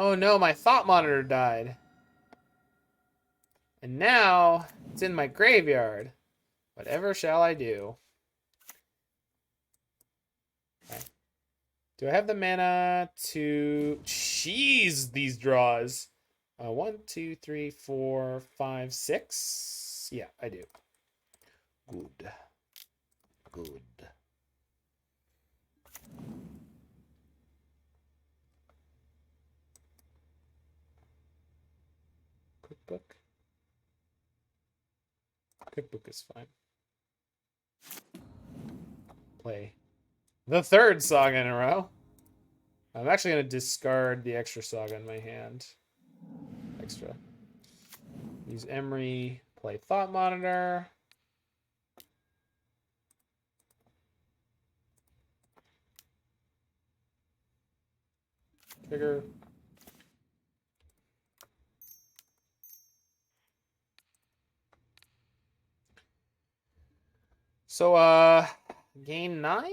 Oh no, my Thought Monitor died. And now it's in my graveyard. Whatever shall I do? Okay. Do I have the mana to... Jeez, these draws. 1, 2, 3, 4, 5, 6. Yeah, I do. Good. Good. Cookbook. Cookbook is fine. Play the third Saga in a row. I'm actually going to discard the extra Saga in my hand. Extra. Use Emry. Play Thought Monitor. Trigger. So, gain 9?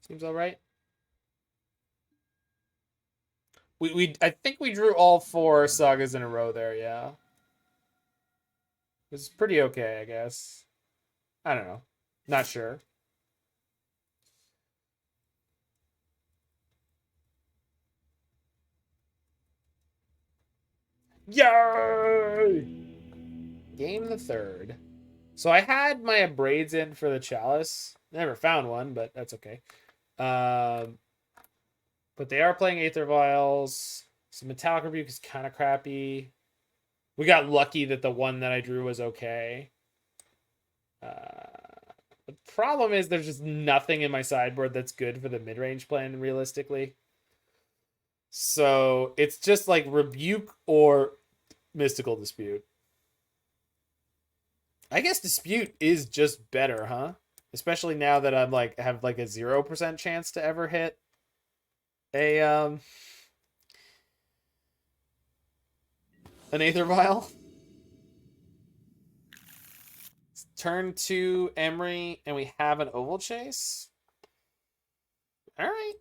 Seems all right. I think we drew all 4 Sagas in a row there, yeah. It was pretty okay, I guess. I don't know. Not sure. Yay! Game the third. So I had my Abrades in for the Chalice. Never found one, but that's okay. But they are playing Aether Vials. So Metallic Rebuke is kind of crappy. We got lucky that the one that I drew was okay. The problem is there's just nothing in my sideboard that's good for the mid-range plan, realistically. So it's just like Rebuke or Mystical Dispute. I guess Dispute is just better, huh? Especially now that I'm like have like a 0% chance to ever hit a an Aether Vial. Turn 2 Emry, and we have an Ovalchase. All right.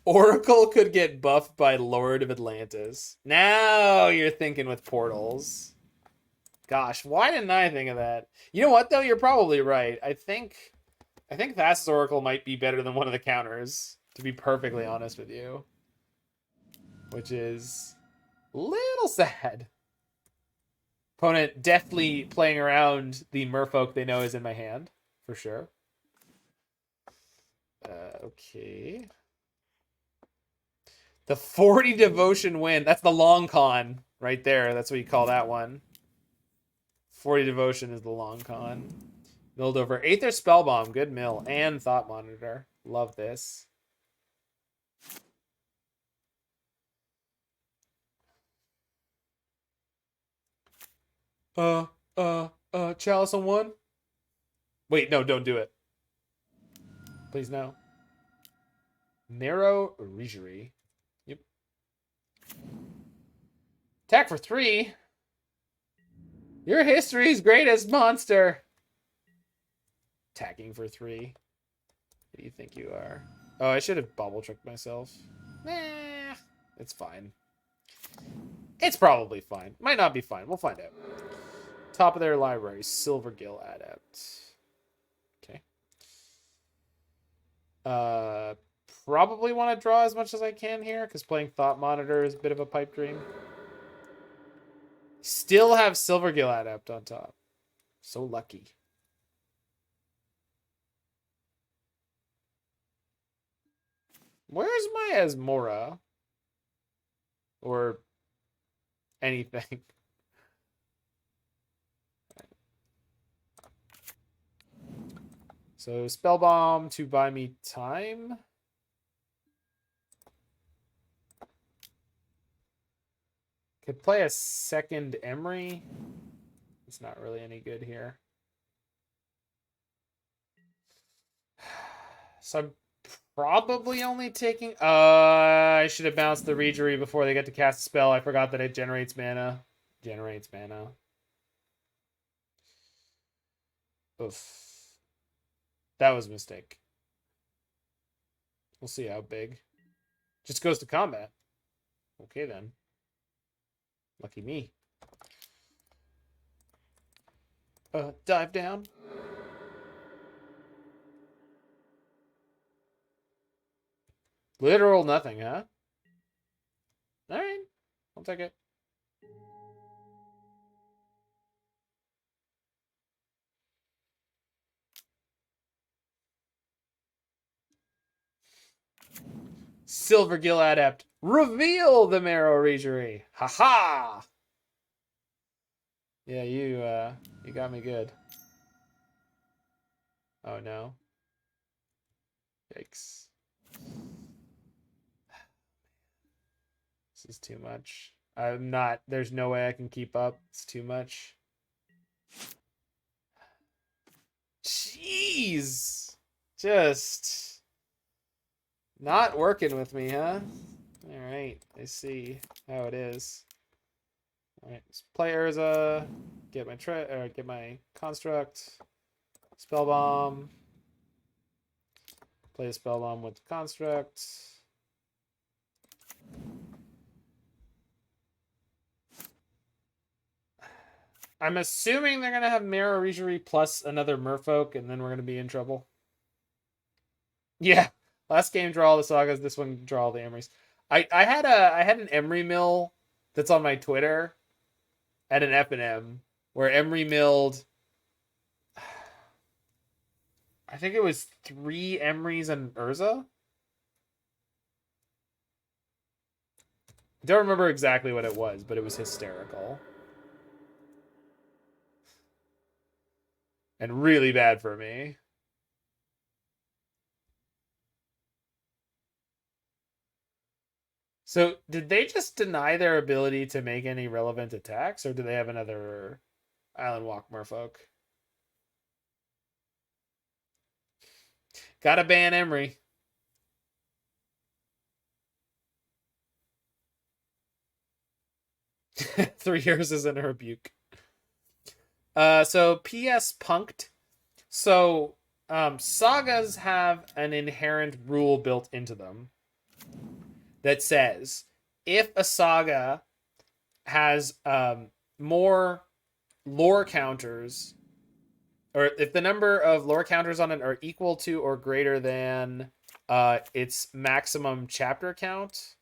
Oracle could get buffed by Lord of Atlantis. Now you're thinking with portals. Gosh, why didn't I think of that? You know what, though? You're probably right. I think Thassa's Oracle might be better than one of the counters, to be perfectly honest with you. Which is a little sad. Opponent deftly playing around the merfolk they know is in my hand, for sure. Okay. The 40 Devotion win. That's the long con right there. That's what you call that one. 40 Devotion is the long con. Milled over. Aether Spellbomb. Good mill. And Thought Monitor. Love this. Chalice on 1? Wait, no, don't do it. Please, no. Narrow Regery. Yep. Attack for 3. Your history's greatest monster. Attacking for 3. Who do you think you are? Oh, I should have bubble tricked myself. Nah, it's fine. It's probably fine. Might not be fine. We'll find out. Top of their library, Silvergill Adept. Okay. Probably want to draw as much as I can here, because playing Thought Monitor is a bit of a pipe dream. Still have Silvergill Adept on top. So lucky. Where's my Asmora? Or anything. So Spellbomb to buy me time. Could play a second Emry. It's not really any good here. So I'm probably only taking... I should have bounced the Regery before they get to cast a spell. I forgot that it generates mana. Generates mana. Oof. That was a mistake. We'll see how big. Just goes to combat. Okay, then. Lucky me. Dive down. Literal nothing, huh? Alright. I'll take it. Silvergill Adept. Reveal the Marrow Regery. Ha-ha! Yeah, you got me good. Oh no. Yikes. This is too much. There's no way I can keep up. It's too much. Jeez. Just not working with me, huh? Alright, I see how it is. Alright, let's play Urza, get my construct, Spellbomb, play a Spellbomb with the construct. I'm assuming they're gonna have Marrow Regery plus another Merfolk, and then we're gonna be in trouble. Yeah, last game draw all the Sagas, this one draw all the Emrys. I had an Emry mill that's on my Twitter at an F&M where Emry milled, I think it was 3 Emrys and Urza. I don't remember exactly what it was, but it was hysterical. And really bad for me. So, did they just deny their ability to make any relevant attacks, or do they have another Island Walk Merfolk? Gotta ban Emry. Three years isn't a rebuke. So PS Punked. So sagas have an inherent rule built into them that says if a saga has more lore counters, or if the number of lore counters on it are equal to or greater than its maximum chapter count,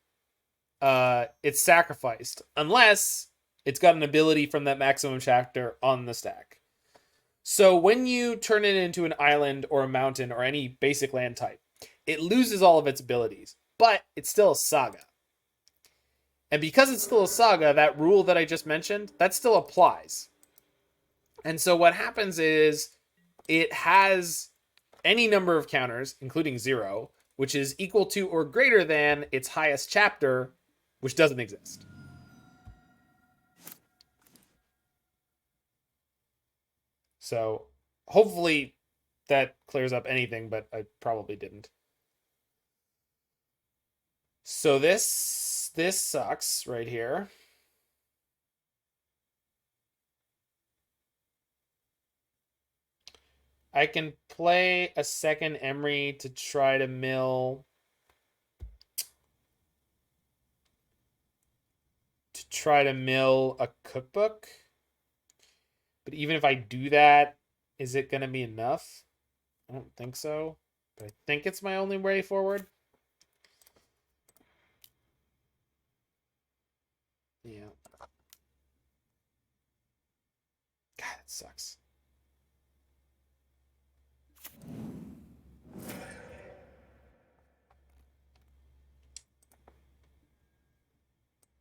it's sacrificed, unless it's got an ability from that maximum chapter on the stack. So when you turn it into an island or a mountain or any basic land type, it loses all of its abilities, but it's still a saga. And because it's still a saga, that rule that I just mentioned, that still applies. And so what happens is it has any number of counters, including 0, which is equal to or greater than its highest chapter, which doesn't exist. So hopefully that clears up anything, but I probably didn't. So this sucks right here. I can play a second Emry to try to mill a cookbook. But even if I do that, is it going to be enough? I don't think so. But I think it's my only way forward. Yeah. God, that sucks.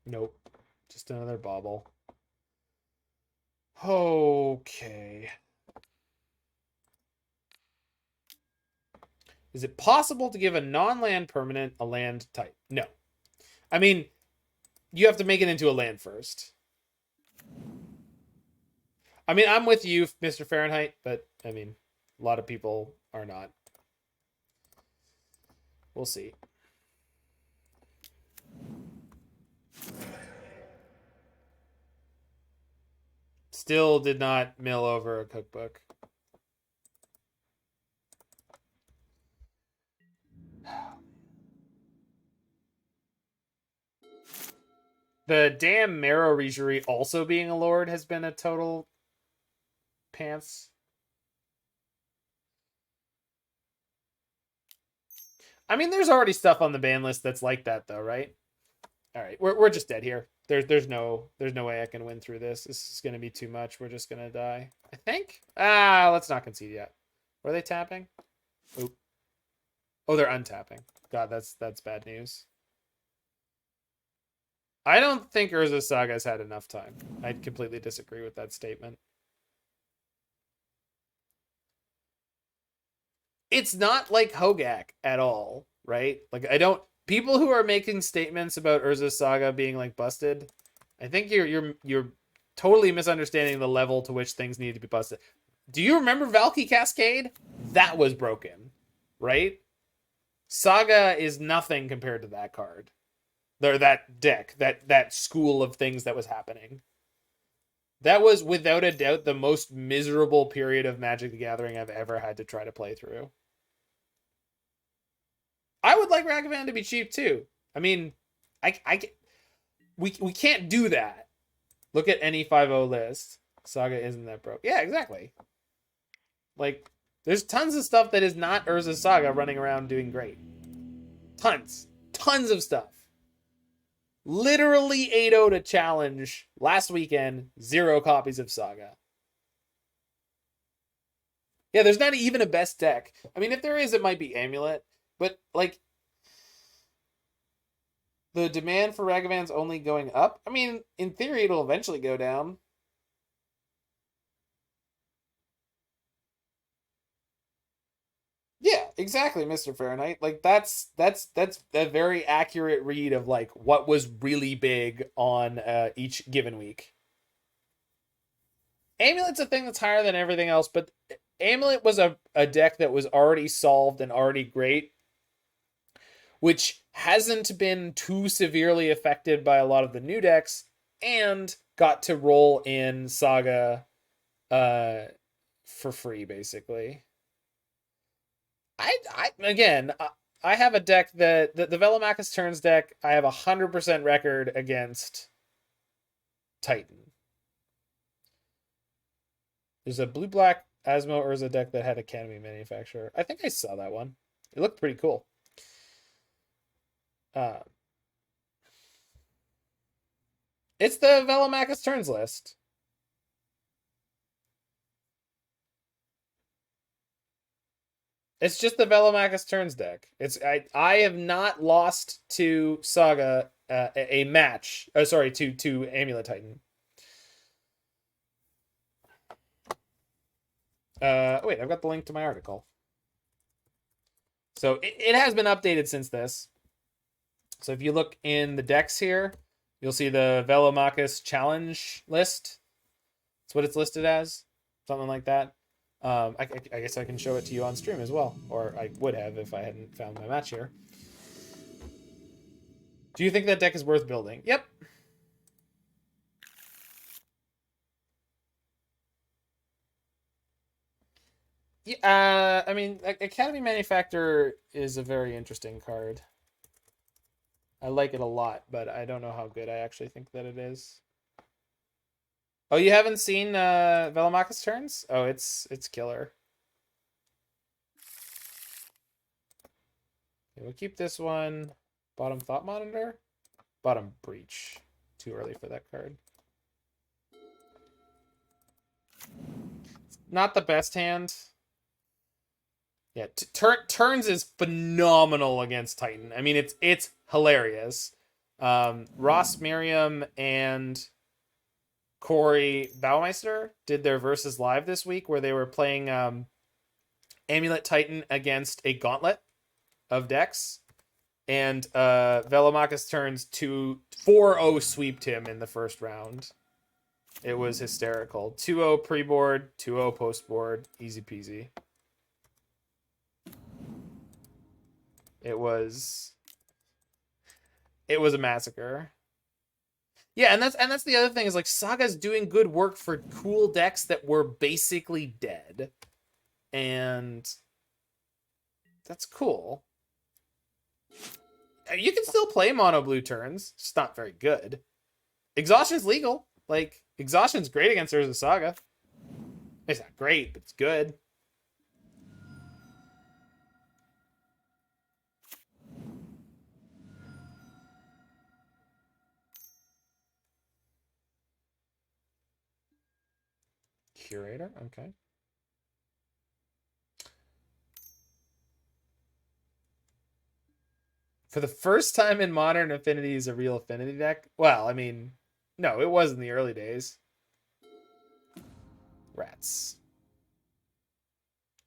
Nope. Just another Bauble. Okay. Is it possible to give a non-land permanent a land type? No. I mean, you have to make it into a land first. I mean, I'm with you, Mr. Fahrenheit, but, I mean, a lot of people are not. We'll see. Still did not mill over a cookbook. The damn Marrow Regery also being a lord has been a total pants. I mean, there's already stuff on the ban list that's like that, though, right? All right, we're just dead here. There's no way I can win through this. This is gonna be too much. We're just gonna die, I think. Let's not concede yet. Were they tapping? Oop. Oh, they're untapping. God, that's bad news. I don't think Urza Saga's had enough time. I completely disagree with that statement. It's not like Hogak at all, right? Like, I don't... People who are making statements about Urza Saga being, like, busted, I think you're totally misunderstanding the level to which things need to be busted. Do you remember Valky Cascade? That was broken, right? Saga is nothing compared to that card. Or that deck, that school of things that was happening. That was, without a doubt, the most miserable period of Magic the Gathering I've ever had to try to play through. I would like Ragavan to be cheap too. I mean, we can't do that. Look at any 5-0 list. Saga isn't that broke. Yeah, exactly. Like, there's tons of stuff that is not Urza Saga running around doing great. Tons of stuff. Literally 8-0 to challenge last weekend, 0 copies of Saga. Yeah, there's not even a best deck. I mean, if there is, it might be Amulet. But, like, the demand for Ragavan's only going up. I mean, in theory, it'll eventually go down. Yeah, exactly, Mr. Fahrenheit. Like, that's a very accurate read of, like, what was really big on each given week. Amulet's a thing that's higher than everything else, but Amulet was a deck that was already solved and already great, which hasn't been too severely affected by a lot of the new decks, and got to roll in Saga for free, basically. I have a deck that the Velomachus Turns deck, I have 100% record against Titan. There's a blue-black Asmo Urza deck that had Academy Manufacturer. I think I saw that one. It looked pretty cool. It's the Velomachus Turns list. It's just the Velomachus Turns deck. I have not lost to Saga a match. Oh, sorry, to Amulet Titan. Wait, I've got the link to my article. So it has been updated since this. So if you look in the decks here, you'll see the Velomachus challenge list. That's what it's listed as. Something like that. I guess I can show it to you on stream as well. Or I would have if I hadn't found my match here. Do you think that deck is worth building? Yep. Yeah, I mean, Academy Manufacturer is a very interesting card. I like it a lot, but I don't know how good I actually think that it is. Oh, you haven't seen Velomachus Turns? Oh, it's killer. Okay, we'll keep this one. Bottom Thought Monitor? Bottom Breach. Too early for that card. Not the best hand. Yeah, Turns is phenomenal against Titan. I mean, it's hilarious. Ross Merriam and Corey Baumeister did their Versus Live this week where they were playing Amulet Titan against a gauntlet of decks. And Velomachus Turns 4-0 sweeped him in the first round. It was hysterical. 2-0 pre-board, 2-0 post-board. Easy peasy. It was a massacre. Yeah, and that's the other thing is like Saga's doing good work for cool decks that were basically dead. And that's cool. You can still play mono blue turns. It's not very good. Exhaustion's legal. Like, Exhaustion's great against Urza Saga. It's not great, but it's good. Curator, okay. For the first time in Modern, Affinity is a real Affinity deck. Well, I mean, no, it was in the early days. Rats.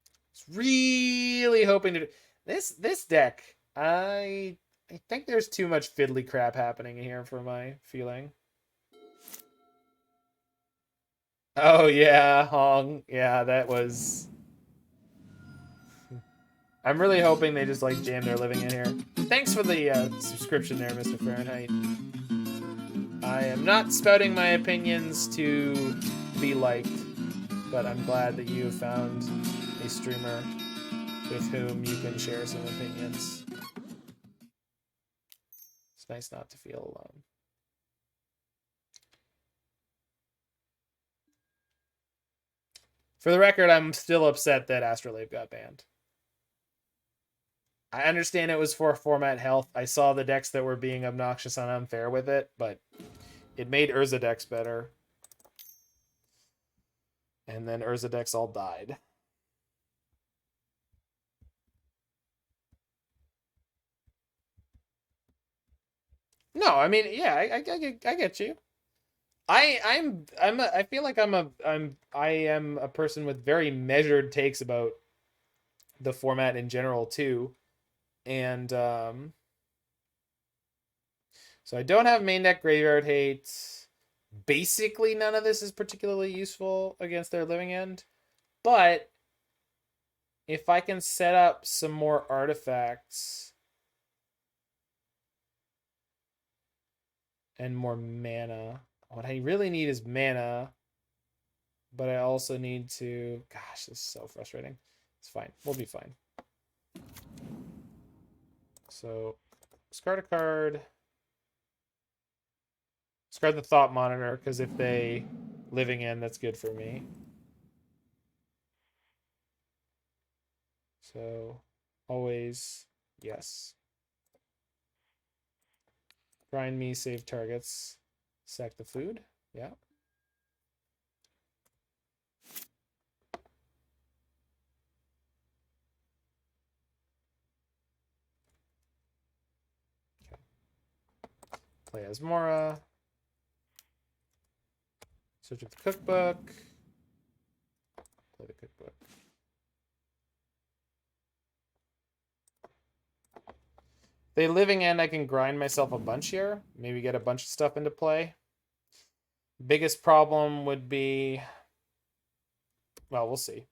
I was really hoping to this deck. I think there's too much fiddly crap happening here for my feeling. Oh yeah, Hong. Yeah, that was. I'm really hoping they just like jam their living in here. Thanks for the subscription there, Mr. Fahrenheit. I am not spouting my opinions to be liked, but I'm glad that you have found a streamer with whom you can share some opinions. It's nice not to feel alone. For the record, I'm still upset that Astrolabe got banned. I understand it was for format health. I saw the decks that were being obnoxious and unfair with it, but it made Urza decks better. And then Urza decks all died. No, I mean, yeah, I get you. I feel like I am a person with very measured takes about the format in general too. And so I don't have main deck graveyard hate. Basically none of this is particularly useful against their living end. But if I can set up some more artifacts and more mana, what I really need is mana, but I also need to... Gosh, this is so frustrating. It's fine. We'll be fine. So, discard a card. Discard the Thought Monitor, because if they living in, that's good for me. So, always yes. Grind me, save targets. Sack the food. Yeah. Okay. Play Asmora. Search up the cookbook. Play the cookbook. They living end, I can grind myself a bunch here. Maybe get a bunch of stuff into play. Biggest problem would be... Well, we'll see.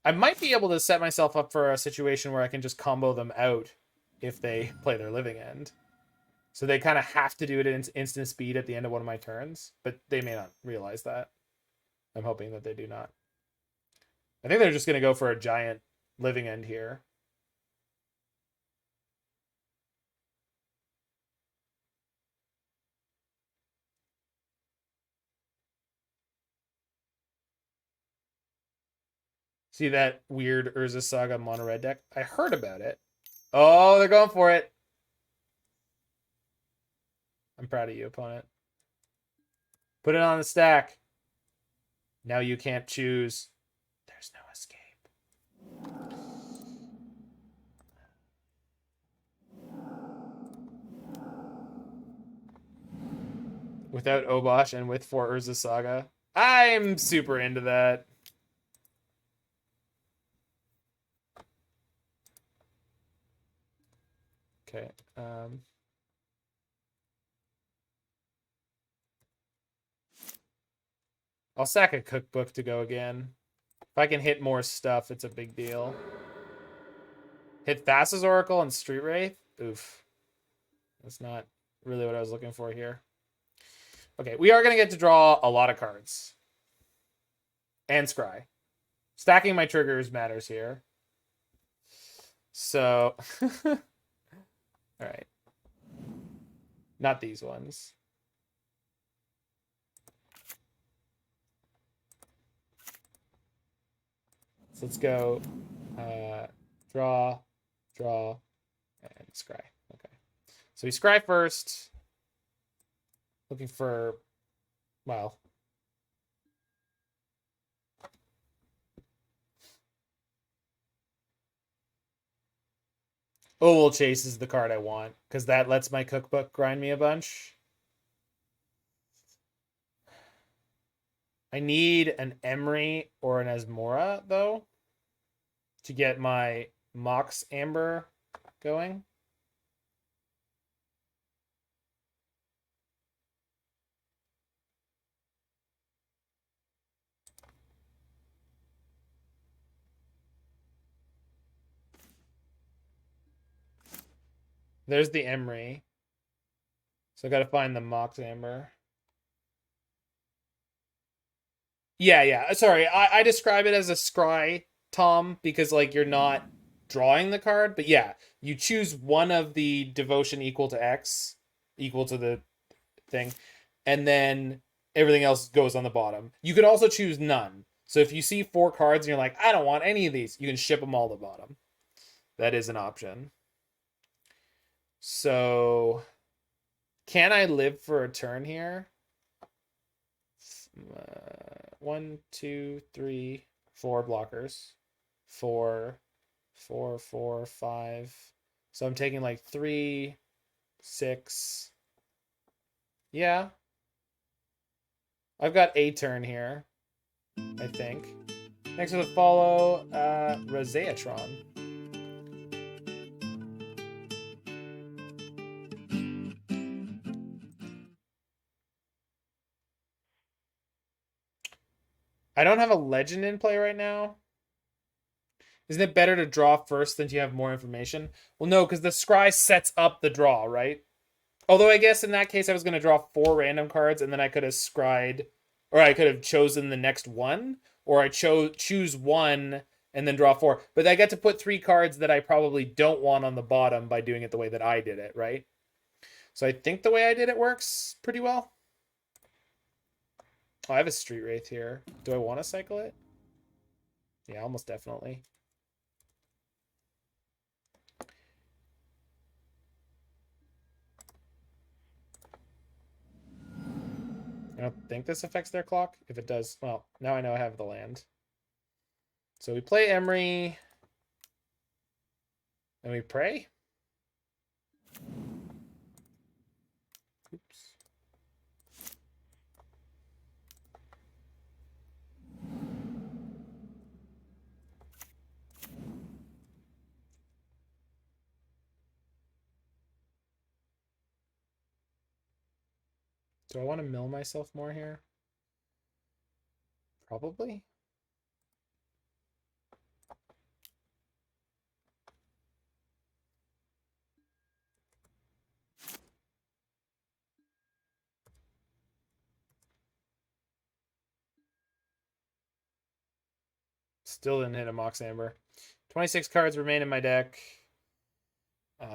I might be able to set myself up for a situation where I can just combo them out if they play their living end. So they kind of have to do it in instant speed at the end of one of my turns, but they may not realize that. I'm hoping that they do not. I think they're just going to go for a giant living end here. See that weird Urza Saga mono red deck? I heard about it. Oh, they're going for it. I'm proud of you, opponent. Put it on the stack. Now you can't choose. There's no escape. Without Obosh and with 4 Urza Saga. I'm super into that. Okay. I'll sack a cookbook to go again. If I can hit more stuff, it's a big deal. Hit Thassa's Oracle and Street Wraith? Oof. That's not really what I was looking for here. Okay, we are going to get to draw a lot of cards. And scry. Stacking my triggers matters here. So... Alright. Not these ones. So let's go draw, and scry. Okay. So we scry first. Looking for, well, Ovalchase is the card I want, because that lets my cookbook grind me a bunch. I need an Emry or an Asmora, though, to get my Mox Amber going. There's the Emry. So I got to find the Mox Amber. Yeah. Sorry, I describe it as a scry, Tom, because like you're not drawing the card, but yeah, you choose one of the devotion equal to X, equal to the thing, and then everything else goes on the bottom. You could also choose none. So if you see 4 cards and you're like, I don't want any of these, you can ship them all to the bottom. That is an option. So can I live for a turn here? 1, 2, 3, 4 blockers. 4, 4, 4, 5. So I'm taking like 3, 6. Yeah. I've got a turn here, I think. Next with a follow, Roseatron. I don't have a legend in play right now. Isn't it better to draw first than you have more information? Well, no, because the scry sets up the draw, right? Although I guess in that case I was going to draw 4 random cards and then I could have scried, or I could have chosen the next one, or I choose one and then draw 4. But I get to put 3 cards that I probably don't want on the bottom by doing it the way that I did it, right? So I think the way I did it works pretty well. Oh, I have a Street Wraith here. Do I want to cycle it? Yeah, almost definitely. I don't think this affects their clock. If it does, well, now I know I have the land. So we play Emry. And we pray. Oops. Do I want to mill myself more here? Probably. Still didn't hit a Mox Amber. 26 cards remain in my deck. Okay.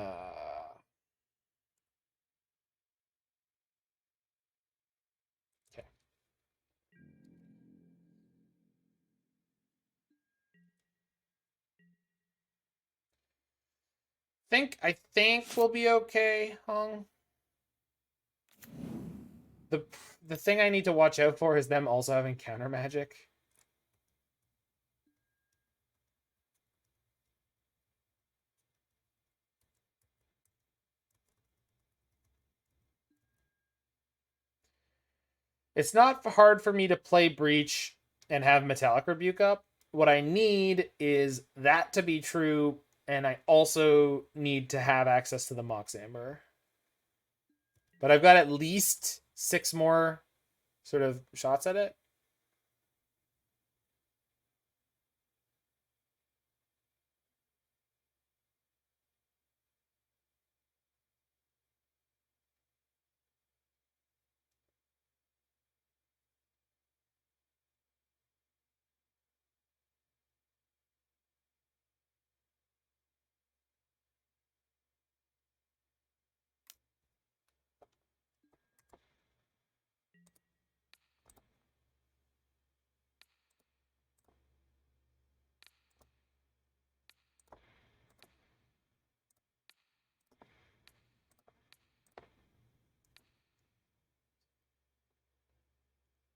I think we'll be okay, Hung. The thing I need to watch out for is them also having counter magic. It's not hard for me to play Breach and have Metallic Rebuke up. What I need is that to be true, and I also need to have access to the Mox Amber. But I've got at least 6 more sort of shots at it.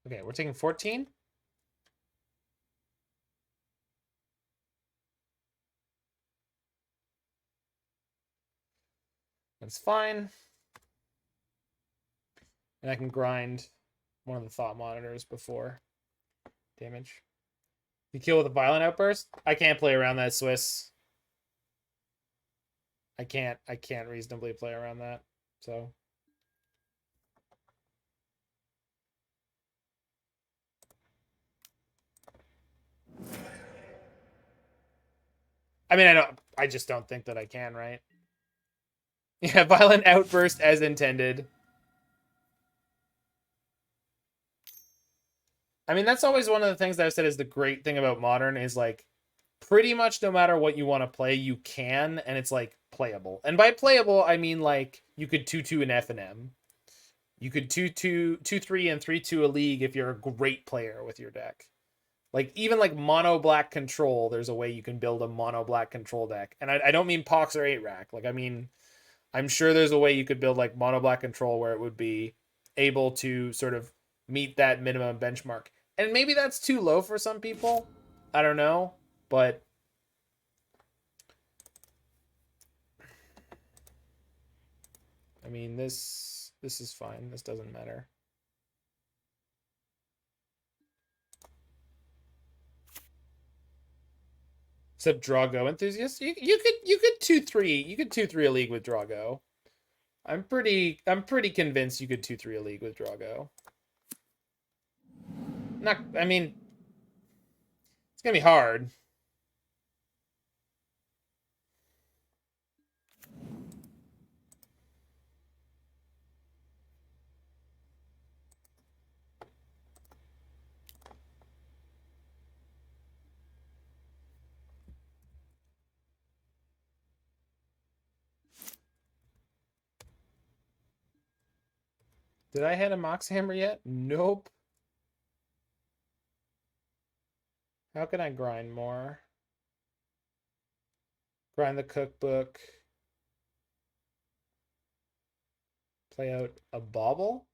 Okay, we're taking 14. That's fine. And I can grind one of the thought monitors before damage. You kill with a violent outburst? I can't play around that, Swiss. I can't reasonably play around that. So I mean, I just don't think that I can, right? Yeah, violent outburst as intended. I mean, that's always one of the things that I've said is the great thing about Modern is like pretty much no matter what you want to play, you can, and it's like playable. And by playable, I mean like you could 2-2 an F and M. You could 2-2, 2-3 and 3-2 a league if you're a great player with your deck. Like even like mono black control, there's a way you can build a mono black control deck. And I don't mean Pox or 8-rack. Like I mean, I'm sure there's a way you could build like mono black control where it would be able to sort of meet that minimum benchmark. And maybe that's too low for some people. I don't know, but I mean this is fine. This doesn't matter. Except Drago enthusiast, you could 2-3 a league with Drago. I'm pretty convinced you could 2-3 a league with Drago. Not, I mean, it's gonna be hard. Did I hit a Mox Amber yet? Nope. How can I grind more? Grind the cookbook. Play out a Bauble?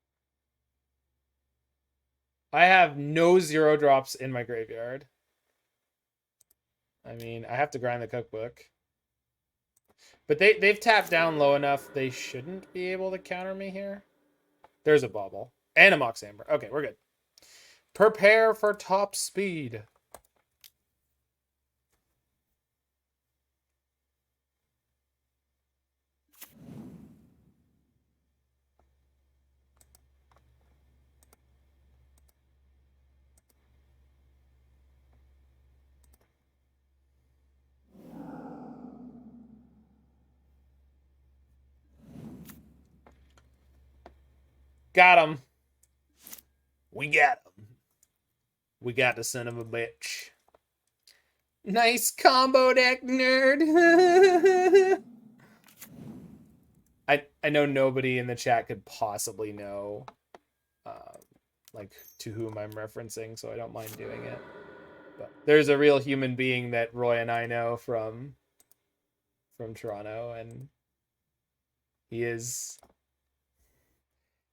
I have no 0 drops in my graveyard. I mean, I have to grind the cookbook. But they've tapped down low enough, they shouldn't be able to counter me here. There's a Bauble. And a Mox Amber. Okay, we're good. Prepare for top speed. Got him. We got him. We got the son of a bitch. Nice combo deck, nerd. I know nobody in the chat could possibly know like to whom I'm referencing, so I don't mind doing it. But there's a real human being that Roy and I know from Toronto, and he is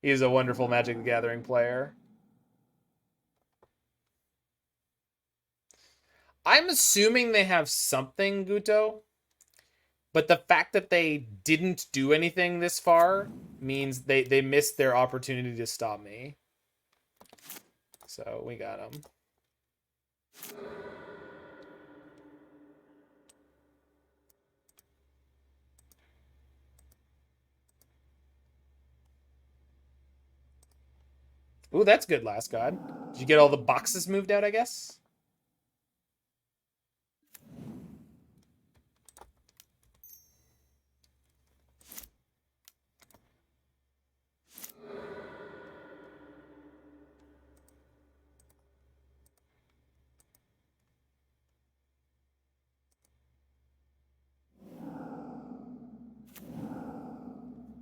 a wonderful Magic the Gathering player. I'm assuming they have something, Guto. But the fact that they didn't do anything this far means they missed their opportunity to stop me. So we got them. Ooh, that's good, Last God. Did you get all the boxes moved out, I guess?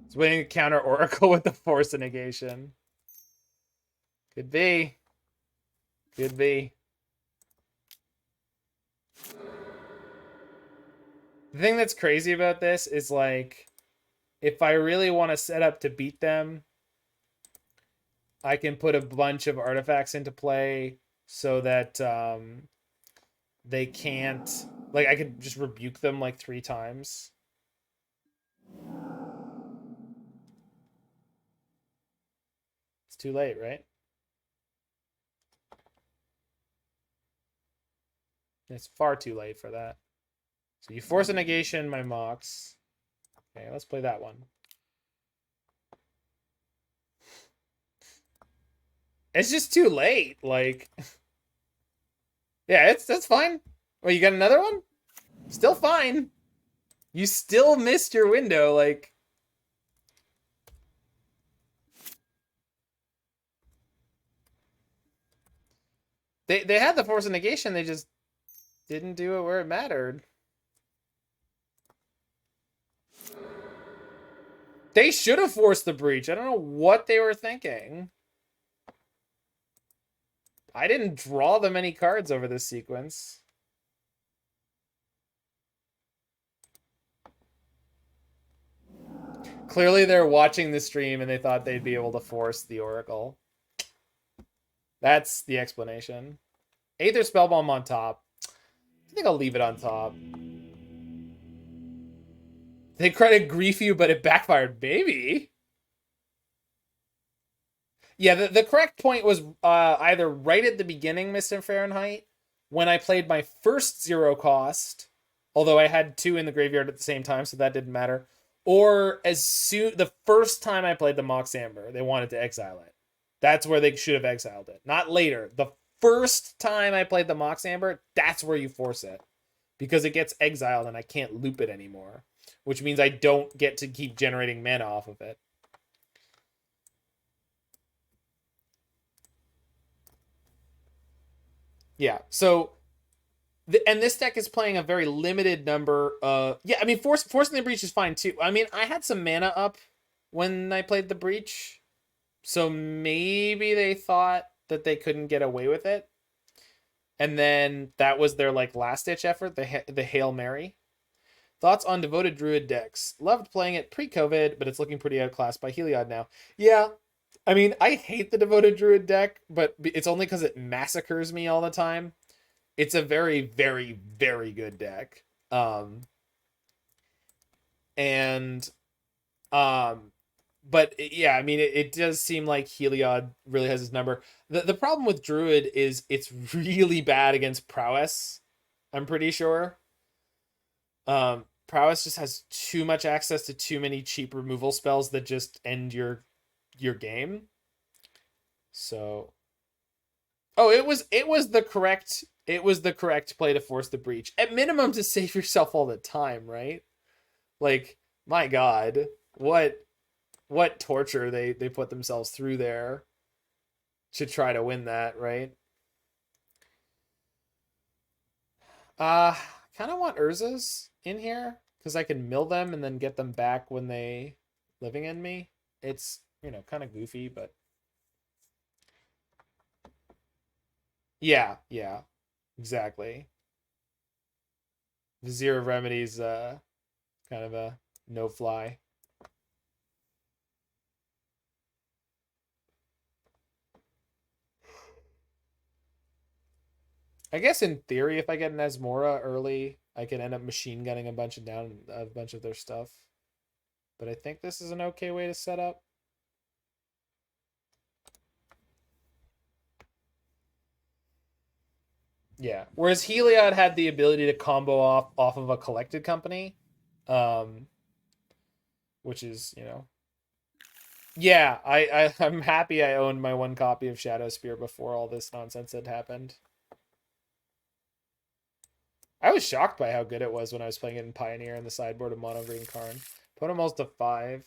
It's waiting to counter Oracle with the Force of Negation. Could be. Could be. The thing that's crazy about this is like, if I really want to set up to beat them, I can put a bunch of artifacts into play so that they can't, like, I could just rebuke them like 3 times. It's too late, right? It's far too late for that. So you force a negation, my Mox. Okay, let's play that one. It's just too late. Like, yeah, that's fine. Well, you got another one? Still fine. You still missed your window. Like, they had the force of negation. They just didn't do it where it mattered. They should have forced the breach. I don't know what they were thinking. I didn't draw them any cards over this sequence. Clearly they're watching the stream and they thought they'd be able to force the Oracle. That's the explanation. Aether Spellbomb on top. I think I'll leave it on top. They tried to grief you, but it backfired. Baby. Yeah, the correct point was either right at the beginning, Mr. Fahrenheit, when I played my first 0 cost, although I had 2 in the graveyard at the same time, so that didn't matter. Or the first time I played the Mox Amber, they wanted to exile it. That's where they should have exiled it. Not later. The first time I played the Mox Amber, that's where you force it. Because it gets exiled and I can't loop it anymore. Which means I don't get to keep generating mana off of it. Yeah, so... and this deck is playing a very limited number of... yeah, I mean, forcing the breach is fine too. I mean, I had some mana up when I played the breach. So maybe they thought that they couldn't get away with it. And then that was their like last-ditch effort, the Hail Mary. Thoughts on Devoted Druid decks? Loved playing it pre-COVID, but it's looking pretty outclassed by Heliod now. Yeah, I mean, I hate the Devoted Druid deck, but it's only because it massacres me all the time. It's a very, very, very good deck. But yeah, I mean, it does seem like Heliod really has his number. The problem with Druid is it's really bad against Prowess, I'm pretty sure. Prowess just has too much access to too many cheap removal spells that just end your game. So, oh, it was the correct play to force the breach. At minimum, to save yourself all the time, right? Like, my God, what torture they put themselves through there to try to win that, right? Kind of want Urzas in here because I can mill them and then get them back when they living in me. It's, kind of goofy, but yeah, exactly. Vizier of Remedies, kind of a no fly. I guess in theory, if I get an Asmora early, I can end up machine gunning a bunch of their stuff. But I think this is an okay way to set up. Yeah. Whereas Heliod had the ability to combo off of a collected company, which is, yeah, I'm happy I owned my 1 copy of Shadowspear before all this nonsense had happened. I was shocked by how good it was when I was playing it in Pioneer in the sideboard of Mono Green Karn. Put them all to 5.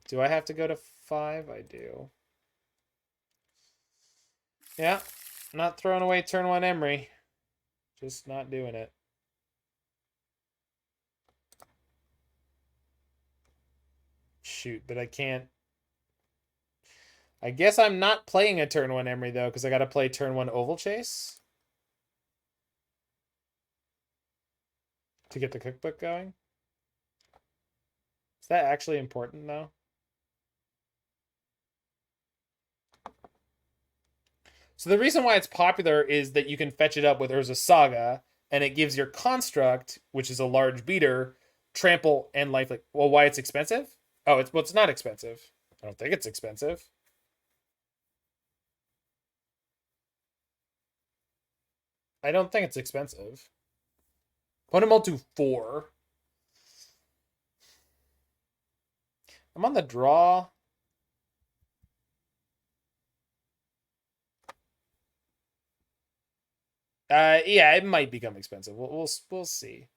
Do I have to go to 5? I do. Yeah, not throwing away turn 1 Emry. Just not doing it. Shoot, but I can't. I guess I'm not playing a turn 1 Emry, though, because I got to play turn 1 Ovalchase to get the cookbook going. Is that actually important, though? So the reason why it's popular is that you can fetch it up with Urza Saga, and it gives your construct, which is a large beater, trample and lifelink. Well, why it's expensive? Oh, it's not expensive. I don't think it's expensive. I don't think it's expensive. Put them all to 4. I'm on the draw. Yeah, it might become expensive. We'll see.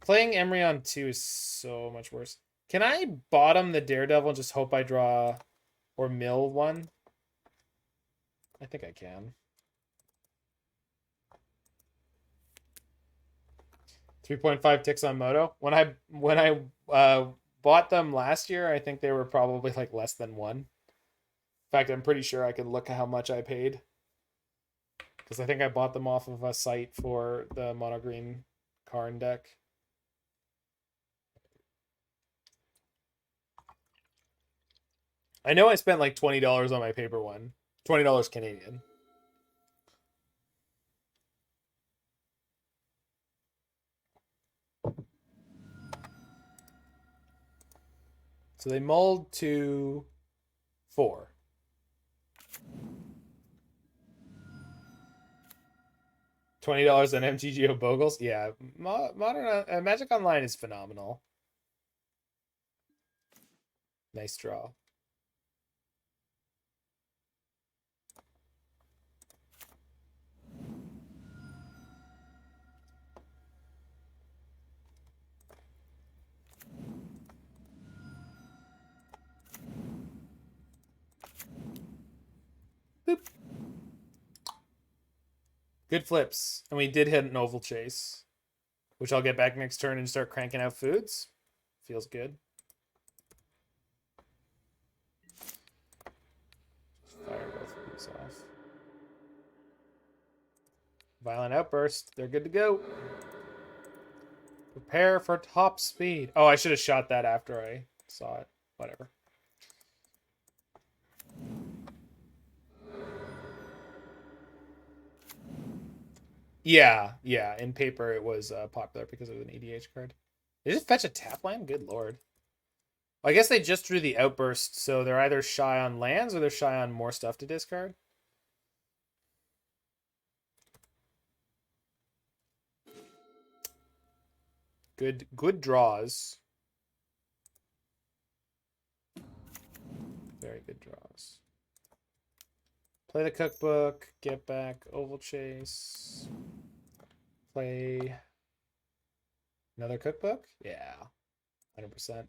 Playing Emry on 2 is so much worse. Can I bottom the Daredevil and just hope I draw or mill one? I think I can. 3.5 ticks on Moto. When I bought them last year, I think they were probably like less than 1. In fact, I'm pretty sure I can look at how much I paid. Because I think I bought them off of a site for the mono green Karn deck. I know I spent like $20 on my paper one. $20 Canadian. So they mulled to 4. $20 on MTGO Bogles? Yeah, modern Magic Online is phenomenal. Nice draw. Boop. Good flips. And we did hit an Ovalchase, which I'll get back next turn and start cranking out foods. Feels good. Fire both of these off. Violent Outburst. They're good to go. Prepare for top speed. Oh, I should have shot that after I saw it. Whatever. Yeah. In paper, it was popular because of an EDH card. They just fetch a tap land? Good lord. I guess they just drew the Outburst, so they're either shy on lands or they're shy on more stuff to discard. Good draws. Very good draws. Play the Cookbook, get back Ovalchase. Play another Cookbook? Yeah, 100%.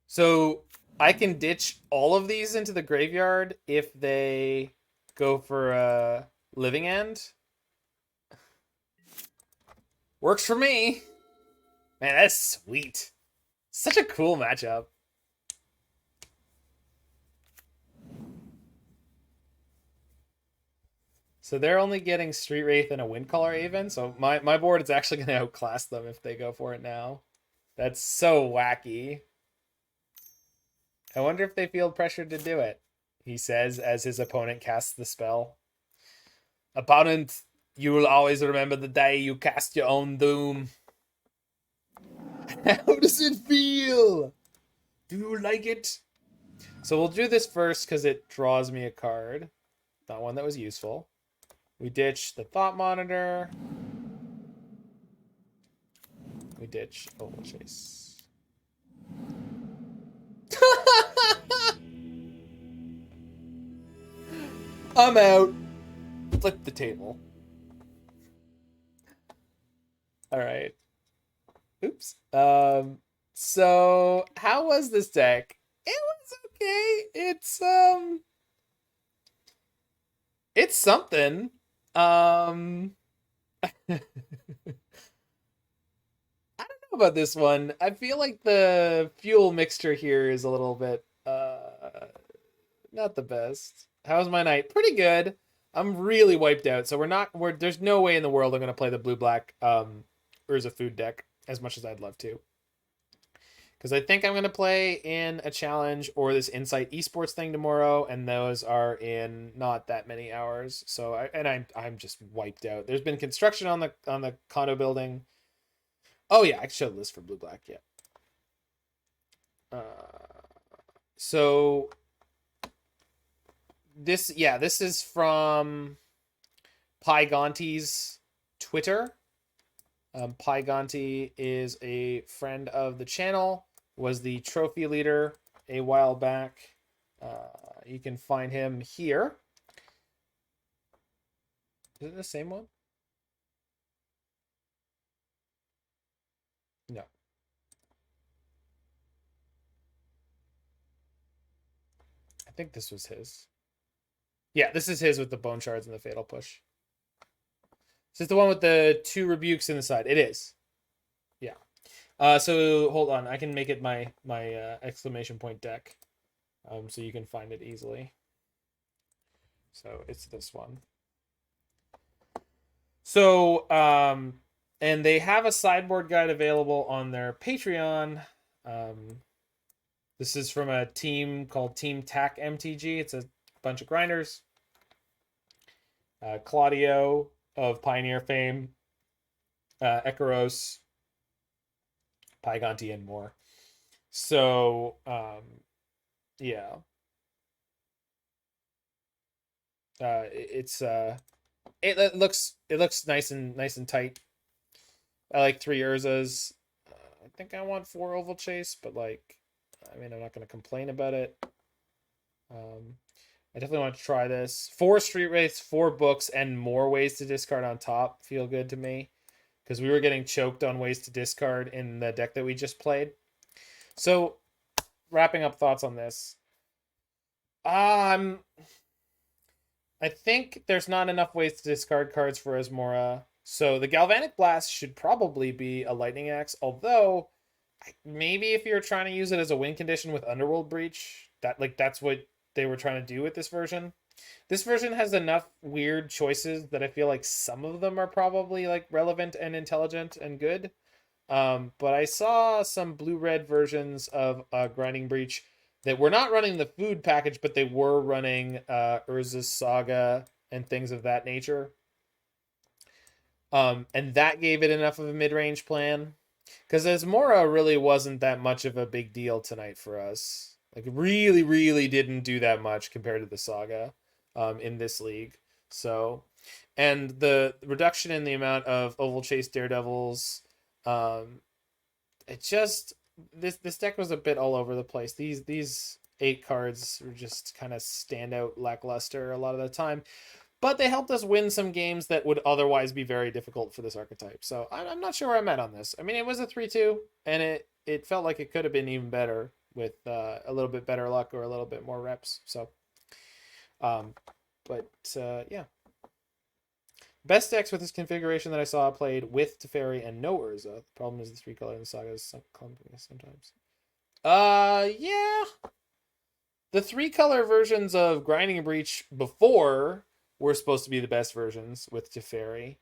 So I can ditch all of these into the graveyard if they go for a living end. Works for me. Man, that's sweet. Such a cool matchup. So they're only getting Street Wraith and a Windcaller Aven. So my board is actually going to outclass them if they go for it now. That's so wacky. I wonder if they feel pressured to do it, he says as his opponent casts the spell. Opponent, you will always remember the day you cast your own doom. How does it feel? Do you like it? So we'll do this first because it draws me a card. Not one that was useful. We ditch the Thought Monitor. We ditch Ovalchase. I'm out. Flip the table. All right. Oops. So how was this deck? It was okay. It's something. I don't know about this one. I feel like the fuel mixture here is a little bit not the best. How was my night? Pretty good. I'm really wiped out. So there's no way in the world I'm going to play the blue-black Urza food deck as much as I'd love to. Because I think I'm going to play in a challenge or this Insight Esports thing tomorrow, and those are in not that many hours. So I'm just wiped out. There's been construction on the condo building. Oh yeah, I can show the list for blue black. Yeah. So this is from Pygonti's Twitter. Pygonti is a friend of the channel, was the trophy leader a while back. You can find him here. Is it the same one? No. I think this was his. Yeah, this is his with the bone shards and the fatal push. Is this the one with the 2 rebukes in the side? It is. Yeah. So hold on, I can make it my exclamation point deck, so you can find it easily. So it's this one. So and they have a sideboard guide available on their Patreon. This is from a team called Team TAC MTG. It's a bunch of grinders. Claudio of Pioneer fame, Ekaros, Pygonti, and more. So, yeah. It looks nice and tight. I like 3 Urzas. I think I want 4 Ovalchase, but like, I mean, I'm not going to complain about it. I definitely want to try this. 4 Street Wraiths, 4 books, and more ways to discard on top feel good to me, because we were getting choked on ways to discard in the deck that we just played. So, wrapping up thoughts on this. I think there's not enough ways to discard cards for Asmora. So the Galvanic Blast should probably be a Lightning Axe, although maybe if you're trying to use it as a win condition with Underworld Breach, that's what they were trying to do with this version. This version has enough weird choices that I feel like some of them are probably like relevant and intelligent and good. But I saw some blue-red versions of Grinding Breach that were not running the food package, but they were running Urza's Saga and things of that nature. And that gave it enough of a mid-range plan. Because Asmora really wasn't that much of a big deal tonight for us. Like, really, really didn't do that much compared to the Saga in this league. So, and the reduction in the amount of Ovalchase Daredevils, it just... This deck was a bit all over the place. These 8 cards were just kind of standout lackluster a lot of the time. But they helped us win some games that would otherwise be very difficult for this archetype. So I'm not sure where I'm at on this. I mean, it was a 3-2, and it felt like it could have been even better with a little bit better luck or a little bit more reps. So, yeah. Best decks with this configuration that I saw played with Teferi and no Urza. The problem is the 3-color in the Saga is sometimes. Yeah. The 3-color versions of Grinding Breach before were supposed to be the best versions with Teferi.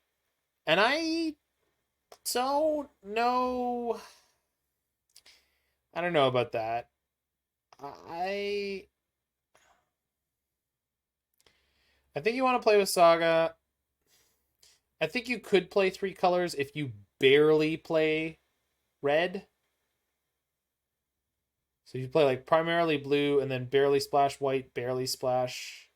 And I don't know. I don't know about that. I think you want to play with Saga. I think you could play 3 colors if you barely play red. So you play like primarily blue and then barely splash white, barely splash.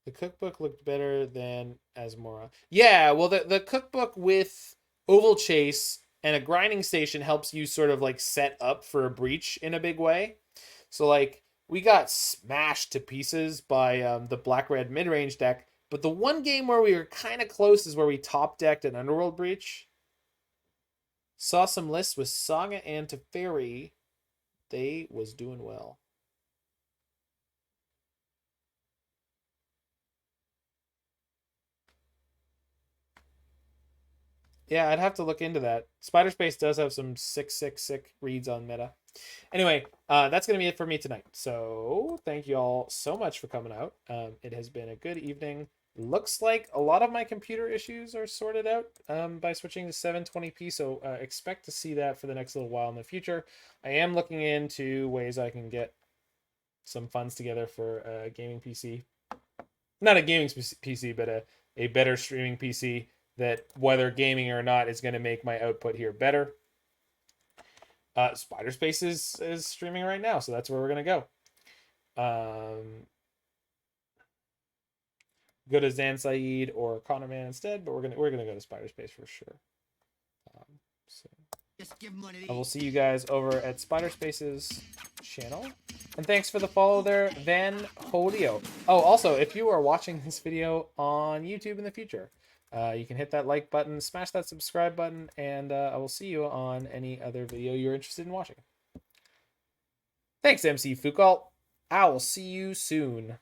The cookbook looked better than Asmora. Yeah, well, the cookbook with Ovalchase and a grinding station helps you sort of like set up for a breach in a big way. So like we got smashed to pieces by the black-red mid-range deck. But the one game where we were kind of close is where we top-decked an Underworld Breach. Saw some lists with Saga and Teferi. They was doing well. Yeah, I'd have to look into that. Spider Space does have some sick reads on meta. Anyway, that's going to be it for me tonight. So thank you all so much for coming out. It has been a good evening. Looks like a lot of my computer issues are sorted out by switching to 720p. So expect to see that for the next little while in the future. I am looking into ways I can get some funds together for a gaming PC. Not a gaming PC, but a better streaming PC that, whether gaming or not, is going to make my output here better. Spider Space is streaming right now, so that's where we're going to go. Go to Zan Saeed or Connor Man instead, but we're gonna go to Spider Space for sure. So just give money. I will see you guys over at Spider Space's channel. And thanks for the follow there, Van Hodio. Oh, also, if you are watching this video on YouTube in the future, you can hit that like button, smash that subscribe button, and I will see you on any other video you're interested in watching. Thanks, MC Foucault. I will see you soon.